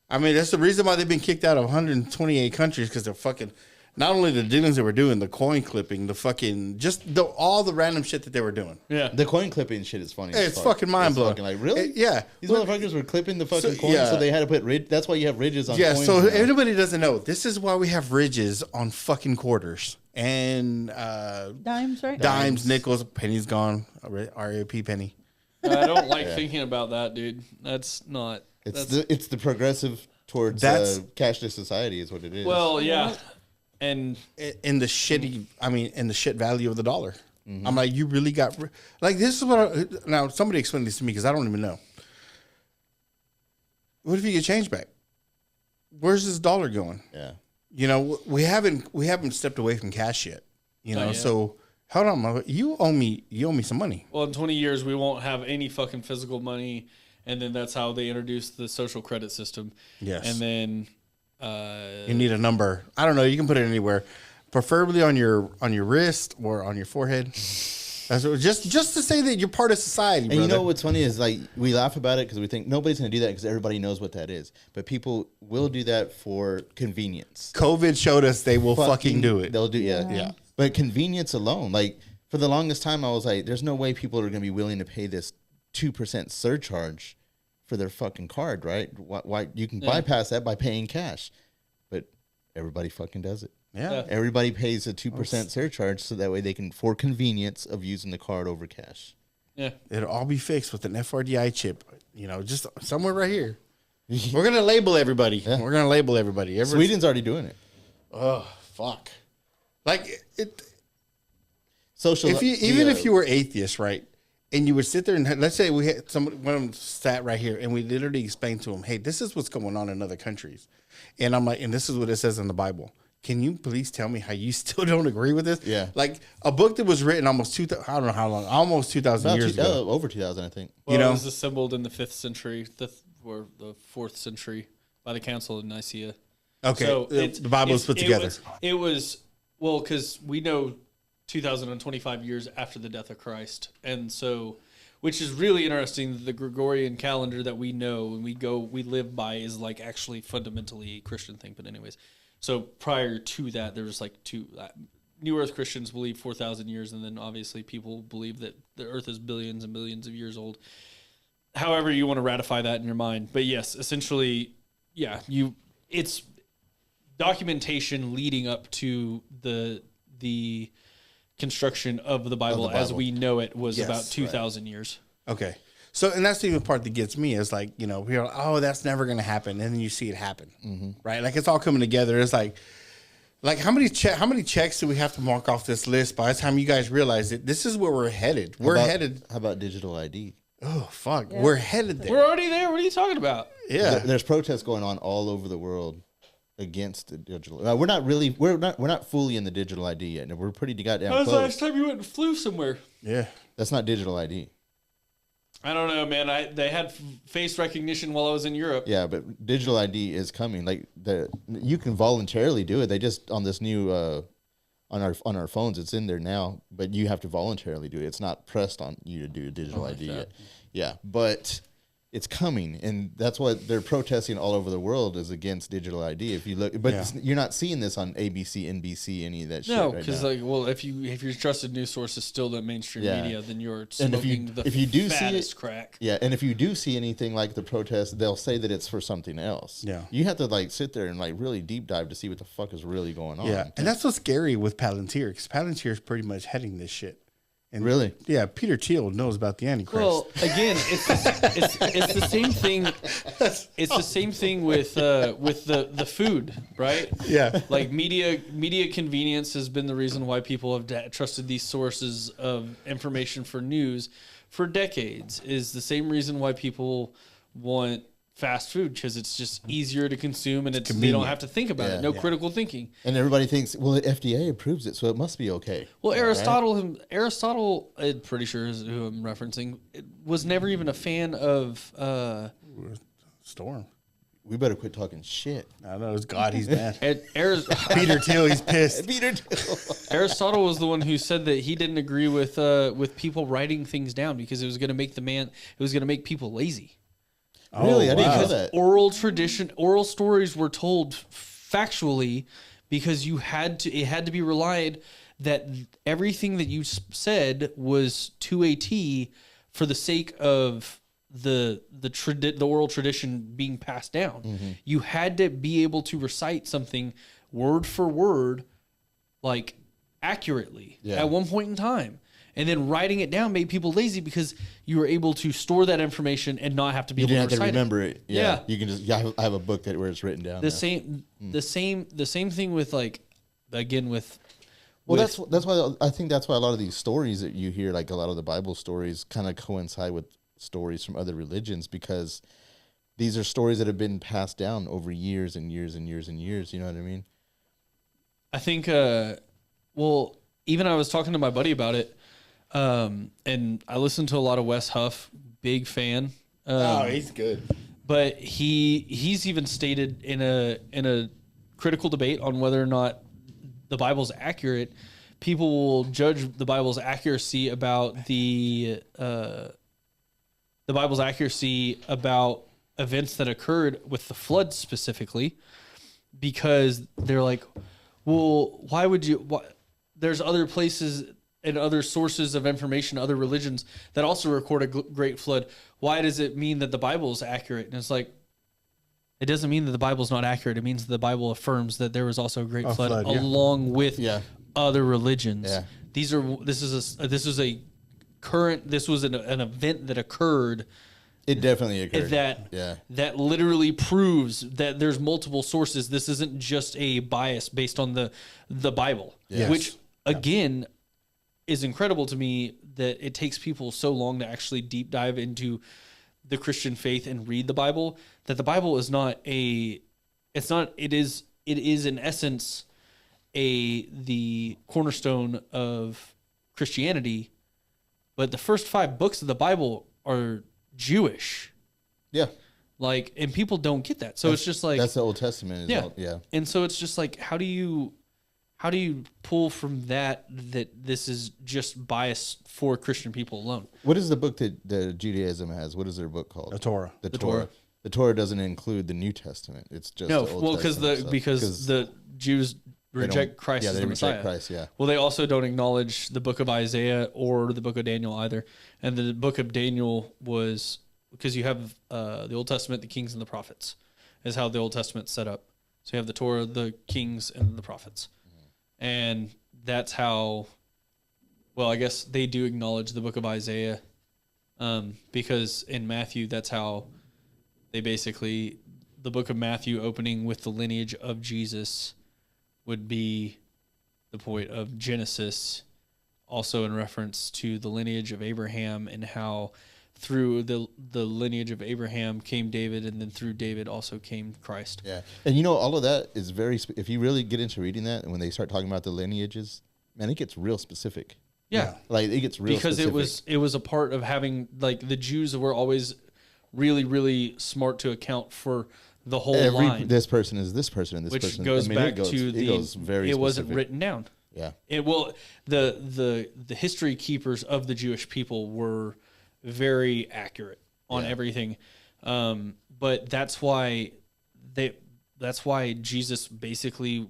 I mean, that's the reason why they've been kicked out of 128 countries, because they're fucking, not only the dealings they were doing, the coin clipping, the fucking, all the random shit that they were doing. Yeah. The coin clipping shit is funny. It's fucking mind blowing. Like, really? Yeah. These motherfuckers were clipping the fucking coins, so they had to put that's why you have ridges on coins. Yeah, so everybody doesn't know. This is why we have ridges on fucking quarters. And dimes, right? Dimes, nickels, pennies gone. RAP penny. I don't like thinking about that, dude. That's not. It's the progressive towards cashless society is what it is. Well, yeah. And in the shit value of the dollar. Mm-hmm. I'm like, you really got, like, this is what, now somebody explain this to me because I don't even know. What if you get change back? Where's this dollar going? Yeah. We haven't stepped away from cash yet, so hold on, you owe me some money. Well, in 20 years, we won't have any fucking physical money. And then that's how they introduced the social credit system. Yes. And then you need a number. I don't know. You can put it anywhere, preferably on your wrist or on your forehead. That's just to say that you're part of society. And brother. You know what's funny is, like, we laugh about it because we think nobody's going to do that because everybody knows what that is. But people will do that for convenience. COVID showed us they will fucking do it. They'll do yeah. But convenience alone, like, for the longest time, I was like, there's no way people are going to be willing to pay this 2% surcharge for their fucking card, right? Why you can bypass that by paying cash, but everybody fucking does it. Yeah. Everybody pays a 2% surcharge so that way they can, for convenience of using the card over cash. Yeah. It'll all be fixed with an FRDI chip, just somewhere right here. We're going to label everybody. Yeah. We're going to label everybody. Sweden's already doing it. Oh, fuck. Like, social. If you were atheist, right? And you would sit there and let's say we had one of them sat right here and we literally explained to him, hey, this is what's going on in other countries. And I'm like, and this is what it says in the Bible. Can you please tell me how you still don't agree with this? Yeah. Like a book that was written almost 2,000, I don't know how long, almost 2,000 years ago. Over 2,000, I think. Well, it was assembled in the 5th century, or the 4th century by the Council of Nicaea. Okay. So the Bible was put together. It was because we know 2,025 years after the death of Christ. And so, which is really interesting, the Gregorian calendar that we know and we live by is like actually fundamentally a Christian thing. But anyways, so prior to that, there was like New Earth Christians believe 4,000 years. And then obviously people believe that the earth is billions and billions of years old. However you want to ratify that in your mind. But yes, essentially, yeah, it's documentation leading up to the construction of the Bible as we know it was about 2,000 years. Okay. So, and that's the even part that gets me is like, we're like, oh, that's never going to happen. And then you see it happen, right? Like it's all coming together. It's like how many checks do we have to mark off this list by the time you guys realize that this is where we're headed? We're headed. How about digital ID? Oh fuck, Yeah. we're headed there. We're already there. What are you talking about? Yeah, There's protests going on all over the world against the digital. We're not fully in the digital ID yet. We're pretty goddamn When was the close. last time you went and flew somewhere? yeah. That's not digital ID. I don't know, man. They had face recognition while I was in Europe. Yeah, but digital ID is coming. Like you can voluntarily do it. They just on this new on our phones, it's in there now, but you have to voluntarily do it. It's not pressed on you to do digital ID yet. Yeah, but it's coming, and that's what they're protesting all over the world is against digital ID. If you look, but you're not seeing this on ABC, NBC, any of that shit. No, right because now. like, well, if your trusted news source is still the mainstream Yeah. media, then you're And smoking if you do see fattest it- crack. Yeah, and if you do see anything like the protest, they'll say that it's for something else. Yeah. You have to like sit there and like really deep dive to see what the fuck is really going on. Yeah, and that's what's scary with Palantir, because Palantir is pretty much heading this shit. And Really? yeah, Peter Thiel knows about the Antichrist. Well, again, it's the same thing. It's the same thing with the food, right? yeah, Like media convenience has been the reason why people have trusted these sources of information for news for decades. Is the same reason why people want fast food, because it's just easier to consume and they don't convenient. have to think about it. No critical thinking. And everybody thinks, well, the FDA approves it, so it must be okay. Well, Aristotle, I'm pretty sure is who I'm referencing, was never even a fan of. Storm. We better quit talking shit. I know it's God. He's mad. Peter Thiel, he's pissed. Peter. Aristotle was the one who said that he didn't agree with people writing things down because it was going to make it was going to make people lazy. Really? I didn't know Because that. oral stories were told factually because it had to be relied that everything that you said was to a T for the sake of the oral tradition being passed down. Mm-hmm. You had to be able to recite something word for word, like accurately at one point in time. And then writing it down made people lazy because you were able to store that information and not have to be able to recite You didn't have to remember it. Yeah. You can just. I have a book where it's written down. The same thing with like, again with. Well, that's why I think that's why a lot of these stories that you hear, like a lot of the Bible stories, kind of coincide with stories from other religions, because these are stories that have been passed down over years and years and years and years. You know what I mean? I think. Well, even I was talking to my buddy about it. And I listened to a lot of Wes Huff, big fan. He's good. But he's even stated in a critical debate on whether or not the Bible's accurate. People will judge the Bible's accuracy about the Bible's accuracy about events that occurred with the flood specifically, because they're like, well, why would you? There's other places and other sources of information, other religions that also record a great flood. Why does it mean that the Bible is accurate? And it's like, it doesn't mean that the Bible's not accurate. It means that the Bible affirms that there was also a great flood along with other religions. Yeah. This was an event that occurred. It definitely occurred. That literally proves that there's multiple sources. This isn't just a bias based on the Bible, which again is incredible to me, that it takes people so long to actually deep dive into the Christian faith and read the Bible, that the Bible is it is in essence the cornerstone of Christianity, but the first 5 books of the Bible are Jewish. Yeah. Like, and people don't get that. So it's just like, that's the Old Testament. And so it's just like, how do you pull from that this is just bias for Christian people alone? What is the book that the Judaism has? What is their book called? The Torah. The Torah. The Torah doesn't include the New Testament. It's just no. the Old Well, Testament, because the Jews reject Christ as the Messiah. Reject Christ. Yeah. Well, they also don't acknowledge the book of Isaiah or the book of Daniel either. And the book of Daniel was, because you have the Old Testament, the kings and the prophets, is how the Old Testament's set up. So you have the Torah, the kings, and the prophets. And that's how, well, I guess they do acknowledge the book of Isaiah, because in Matthew, that's how they basically, the book of Matthew opening with the lineage of Jesus would be the point of Genesis, also in reference to the lineage of Abraham and how through the lineage of Abraham came David, and then through David also came Christ. Yeah. And you know, all of that is if you really get into reading that, and when they start talking about the lineages, man, it gets real specific. Yeah. Like it gets real because specific. it was a part of having, like, the Jews were always really, really smart to account for the whole line. This person is this person and this which person. goes back to it goes very it specific. wasn't written down. Yeah. It will the history keepers of the Jewish people were very accurate on everything. But that's why Jesus basically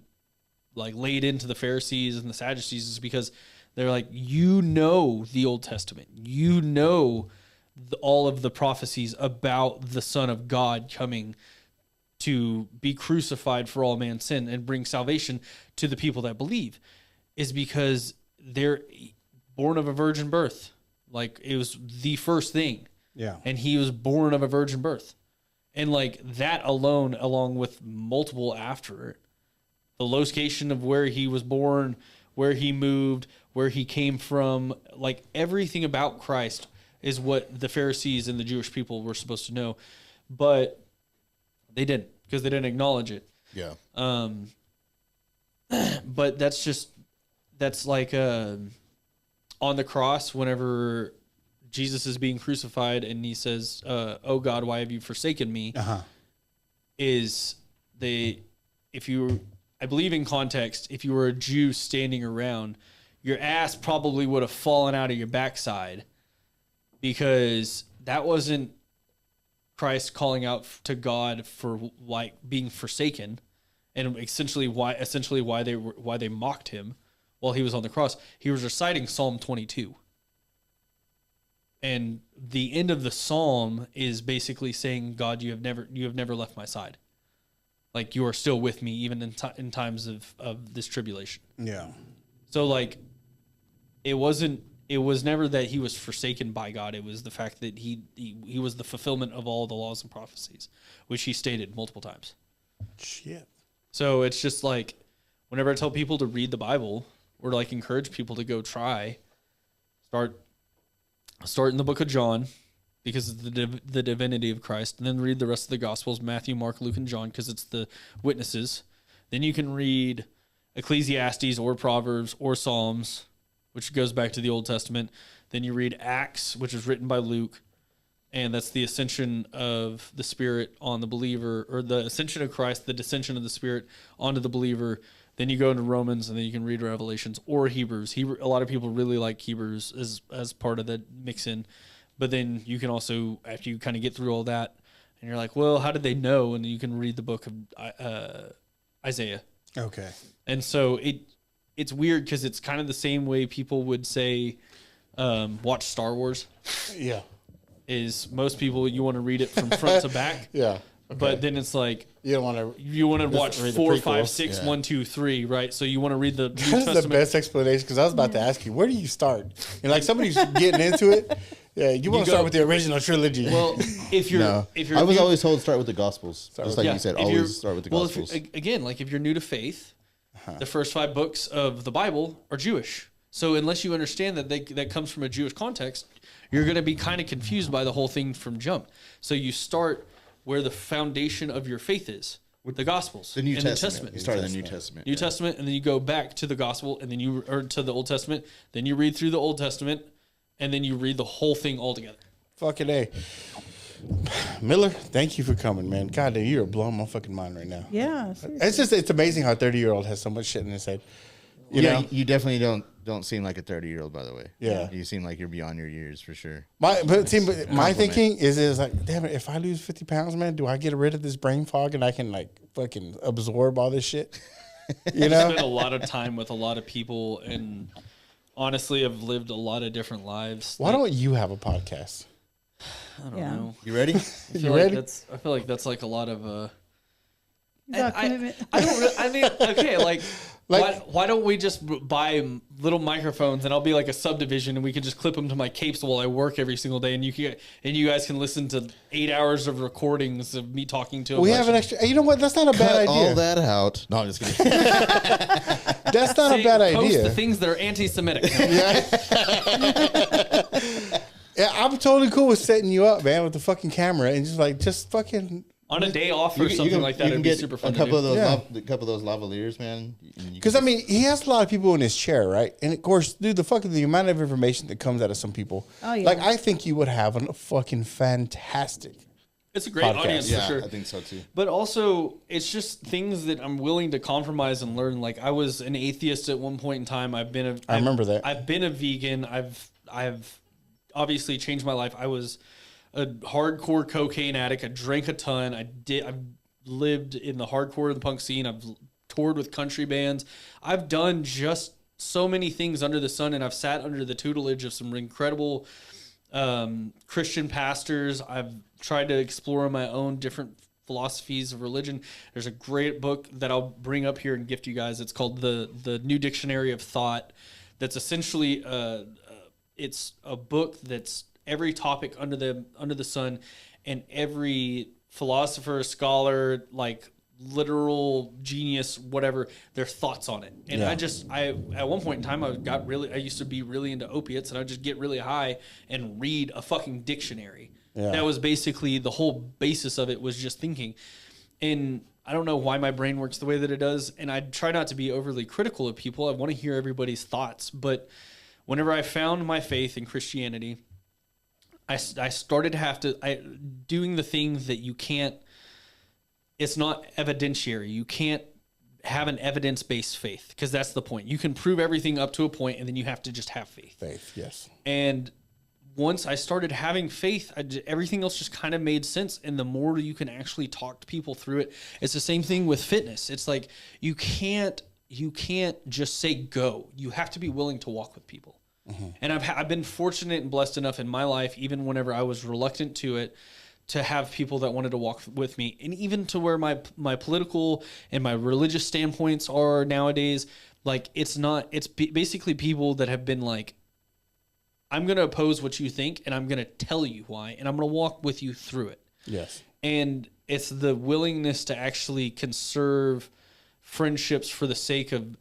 like laid into the Pharisees and the Sadducees, is because they're like, the Old Testament, all of the prophecies about the Son of God coming to be crucified for all man's sin and bring salvation to the people that believe, is because they're born of a virgin birth. Like, it was the first thing. Yeah. And he was born of a virgin birth. And like that alone, along with multiple after it, the location of where he was born, where he moved, where he came from, like everything about Christ is what the Pharisees and the Jewish people were supposed to know. But they didn't, because they didn't acknowledge it. Yeah. But that's like on the cross, whenever Jesus is being crucified and he says, "Oh God, why have you forsaken me?" I believe in context, if you were a Jew standing around, your ass probably would have fallen out of your backside, because that wasn't Christ calling out to God for like being forsaken, and essentially why they mocked him while he was on the cross. He was reciting Psalm 22. And the end of the psalm is basically saying, God, you have never left my side. Like, you are still with me, even in times of this tribulation. Yeah. So like, it was never that he was forsaken by God. It was the fact that he was the fulfillment of all the laws and prophecies, which he stated multiple times. Shit. So it's just like, whenever I tell people to read the Bible, or like encourage people to go start in the book of John, because of the divinity of Christ, and then read the rest of the Gospels, Matthew, Mark, Luke, and John, because it's the witnesses. Then you can read Ecclesiastes or Proverbs or Psalms, which goes back to the Old Testament. Then you read Acts, which is written by Luke, and that's the ascension of the Spirit on the believer, or the ascension of Christ, the descension of the Spirit onto the believer. Then you go into Romans, and then you can read Revelations or Hebrews. A lot of people really like Hebrews as part of the mix-in. But then you can also, after you kind of get through all that, and you're like, well, how did they know? And then you can read the book of Isaiah. Okay. And so it's weird, because it's kind of the same way people would say, watch Star Wars. Yeah. Is most people, you want to read it from front to back. Yeah. Okay. But then it's like, you want to watch 4, 5, 6, 1, 2, 3, right? So you want to read the New Testament. That's the best explanation, because I was about to ask you, where do you start? And like somebody's getting into it. Yeah, you want to start with the original trilogy. Well, if you're I was always told start with the Gospels. Just like you said, always start with the Gospels. Again, like if you're new to faith, the first 5 books of the Bible are Jewish. So unless you understand that comes from a Jewish context, you're going to be kind of confused by the whole thing from jump. So you start where the foundation of your faith is, with the Gospels, the New Testament. You start in the New Testament. New Testament, and then you go back to the Gospel, and then to the Old Testament. Then you read through the Old Testament, and then you read the whole thing all together. Fucking A. Miller, thank you for coming, man. God damn, you're blowing my fucking mind right now. Yeah. Seriously. It's amazing how a 30-year-old has so much shit in his head. You know? You definitely don't seem like a 30-year-old, by the way. Yeah. You seem like you're beyond your years for sure. My thinking is like, damn it, if I lose 50 pounds, man, do I get rid of this brain fog and I can like fucking absorb all this shit? You know? I spent a lot of time with a lot of people, and honestly, I've lived a lot of different lives. Why don't you have a podcast? I don't know. You ready? You ready? I feel like that's like a lot of Commitment. Okay, like why don't we just buy little microphones, and I'll be like a subdivision, and we can just clip them to my capes while I work every single day, and you guys can listen to 8 hours of recordings of me talking to them. We have an extra. You know what? That's not a bad idea. All that out. No, I'm just kidding. That's not a bad post idea. the things that are anti-Semitic. Yeah, I'm totally cool with setting you up, man, with the fucking camera and just fucking on a day off or something like that. It'd be super fun. A couple of those lavaliers, man. Because I mean, he has a lot of people in his chair, right? And of course, dude, the amount of information that comes out of some people. Oh yeah. Like I think you would have a fucking fantastic. It's a great audience for sure. I think so too. But also, it's just things that I'm willing to compromise and learn. Like I was an atheist at one point in time. I remember that. I've been a vegan. I've obviously changed my life. I was a hardcore cocaine addict. I drank a ton. I've lived in the hardcore of the punk scene. I've toured with country bands. I've done just so many things under the sun, and I've sat under the tutelage of some incredible Christian pastors. I've tried to explore my own different philosophies of religion. There's a great book that I'll bring up here and gift you guys. It's called the New Dictionary of Thought. That's essentially it's a book that's every topic under the sun, and every philosopher, scholar, like literal genius, whatever, their thoughts on it. And I at one point in time I used to be really into opiates, and I'd just get really high and read a fucking dictionary. Yeah. That was basically the whole basis of it, was just thinking. And I don't know why my brain works the way that it does, and I try not to be overly critical of people. I want to hear everybody's thoughts, but whenever I found my faith in Christianity, I started to doing the things that you can't. It's not evidentiary. You can't have an evidence-based faith, because that's the point. You can prove everything up to a point, and then you have to just have faith. Faith, yes. And once I started having faith, everything else just kind of made sense. And the more you can actually talk to people through it, it's the same thing with fitness. It's like you can't just say go. You have to be willing to walk with people. Mm-hmm. And I've been fortunate and blessed enough in my life, even whenever I was reluctant to it, to have people that wanted to walk with me. And even to where my political and my religious standpoints are nowadays, like it's basically people that have been like, I'm going to oppose what you think, and I'm going to tell you why, and I'm going to walk with you through it. Yes. And it's the willingness to actually conserve friendships for the sake of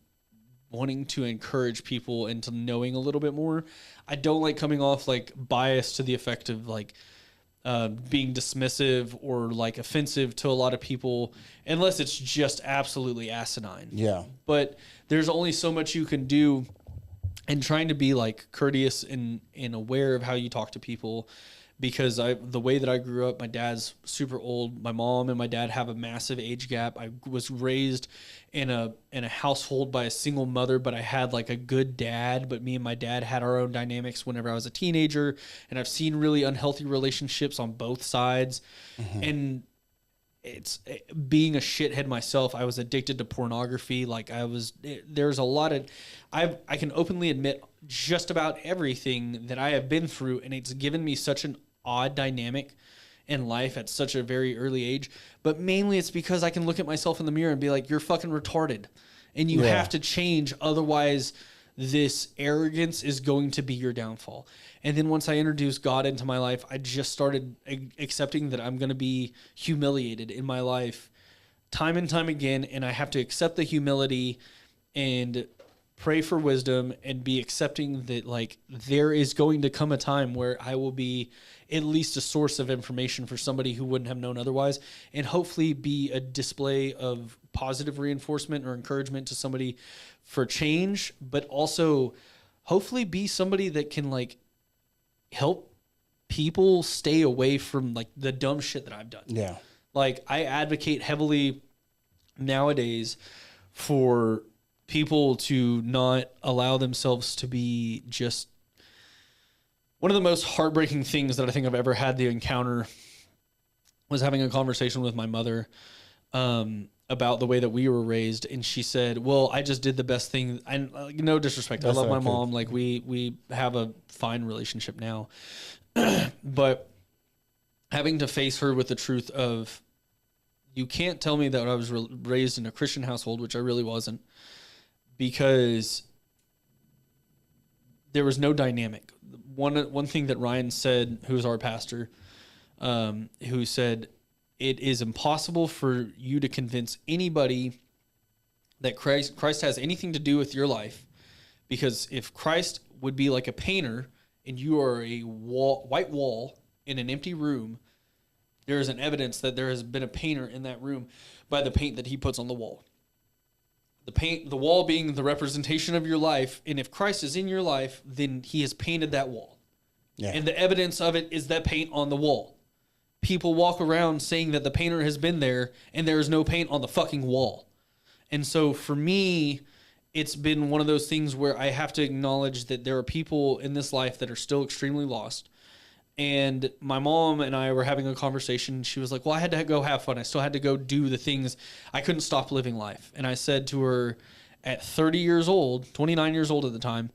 wanting to encourage people into knowing a little bit more. I don't like coming off like biased to the effect of like being dismissive or like offensive to a lot of people, unless it's just absolutely asinine. Yeah. But there's only so much you can do. And trying to be like courteous and aware of how you talk to people, because the way that I grew up, my dad's super old. My mom and my dad have a massive age gap. I was raised in a household by a single mother, but I had like a good dad. But me and my dad had our own dynamics whenever I was a teenager, and I've seen really unhealthy relationships on both sides. Mm-hmm. And it's being a shithead myself. I was addicted to pornography. Like there's a lot of, I can openly admit just about everything that I have been through. And it's given me such an odd dynamic in life at such a very early age. But mainly it's because I can look at myself in the mirror and be like, you're fucking retarded and you have to change. Otherwise this arrogance is going to be your downfall. And then once I introduced God into my life, I just started accepting that I'm going to be humiliated in my life time and time again. And I have to accept the humility and pray for wisdom and be accepting that like there is going to come a time where I will be at least a source of information for somebody who wouldn't have known otherwise, and hopefully be a display of positive reinforcement or encouragement to somebody for change, but also hopefully be somebody that can like help people stay away from like the dumb shit that I've done. Yeah. Like I advocate heavily nowadays for people to not allow themselves to be just. One of the most heartbreaking things that I think I've ever had the encounter was having a conversation with my mother about the way that we were raised. And she said, well, I just did the best thing. And no disrespect. I love my mom. Like we have a fine relationship now, but having to face her with the truth of, you can't tell me that I was raised in a Christian household, which I really wasn't, because there was no dynamic. One thing that Ryan said, who's our pastor, who said, it is impossible for you to convince anybody that Christ has anything to do with your life, because if Christ would be like a painter and you are a white wall in an empty room, there is an evidence that there has been a painter in that room by the paint that he puts on the wall. The wall being the representation of your life, and if Christ is in your life, then he has painted that wall. Yeah. And the evidence of it is that paint on the wall. People walk around saying that the painter has been there, and there is no paint on the fucking wall. And so for me, it's been one of those things where I have to acknowledge that there are people in this life that are still extremely lost. And my mom and I were having a conversation. She was like, well, I had to go have fun. I still had to go do the things. I couldn't stop living life. And I said to her, at 30 years old, 29 years old at the time,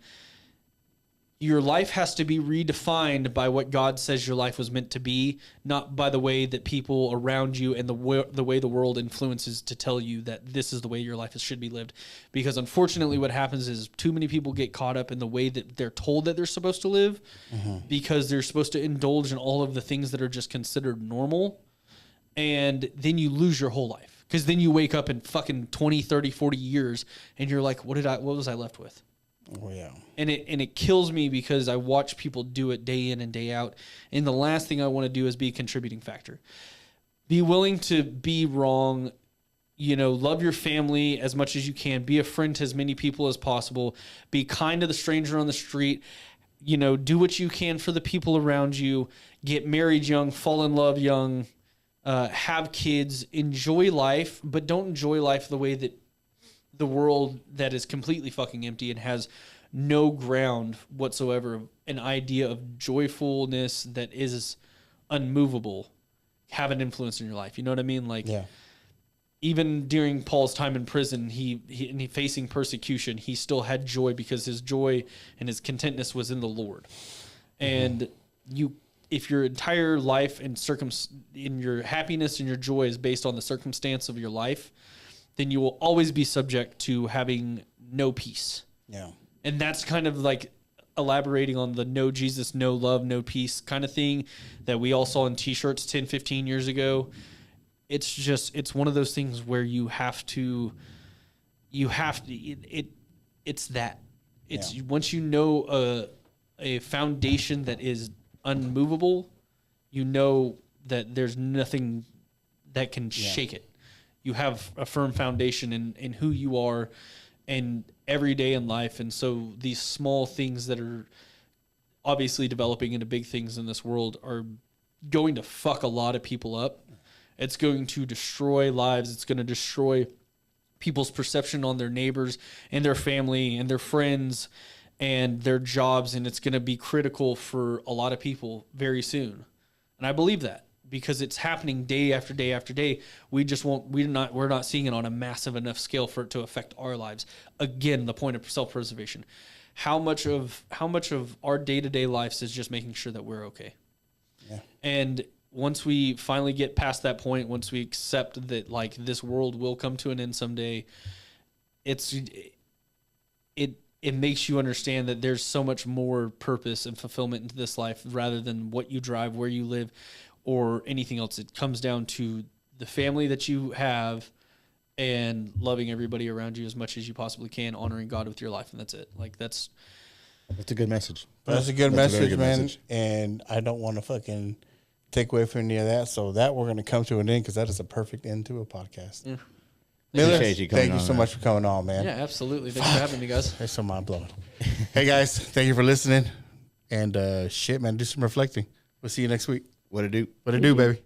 your life has to be redefined by what God says your life was meant to be, not by the way that people around you and the way the world influences to tell you that this is the way your life should be lived. Because unfortunately what happens is too many people get caught up in the way that they're told that they're supposed to live because they're supposed to indulge in all of the things that are just considered normal. And then you lose your whole life. Because then you wake up in fucking 20, 30, 40 years and you're like, what was I left with? Oh yeah. And it kills me because I watch people do it day in and day out. And the last thing I want to do is be a contributing factor. Be willing to be wrong. Love your family as much as you can. Be a friend to as many people as possible. Be kind to the stranger on the street. Do what you can for the people around you. Get married young, fall in love young, have kids, enjoy life, but don't enjoy life the way that the world that is completely fucking empty and has no ground whatsoever, an idea of joyfulness that is unmovable, have an influence in your life. You know what I mean? Like, yeah. Even during Paul's time in prison, he facing persecution, he still had joy because his joy and his contentness was in the Lord. And if your entire life and in your happiness and your joy is based on the circumstance of your life, then you will always be subject to having no peace. Yeah. And that's kind of like elaborating on the no Jesus, no love, no peace kind of thing that we all saw in t-shirts 10, 15 years ago. It's one of those things where it's that. It's once you know a foundation that is unmovable, you know that there's nothing that can shake it. You have a firm foundation in who you are and every day in life. And so these small things that are obviously developing into big things in this world are going to fuck a lot of people up. It's going to destroy lives. It's going to destroy people's perception on their neighbors and their family and their friends and their jobs. And it's going to be critical for a lot of people very soon. And I believe that. Because it's happening day after day after day. We're not seeing it on a massive enough scale for it to affect our lives. Again, the point of self-preservation. How much of our day-to-day lives is just making sure that we're okay? Yeah. And once we finally get past that point, once we accept that like this world will come to an end someday, it makes you understand that there's so much more purpose and fulfillment into this life rather than what you drive, where you live, or anything else. It comes down to the family that you have and loving everybody around you as much as you possibly can, honoring God with your life, and that's it. Like that's a good message. That's a good message, man. And I don't want to fucking take away from any of that. So that we're going to come to an end because that is a perfect end to a podcast. Yeah. Miller, thank you so much for coming on, man. Yeah, absolutely. Thanks for having me, guys. It's so mind blowing. Hey guys, thank you for listening. And shit, man, do some reflecting. We'll see you next week. What it do? What it do, baby?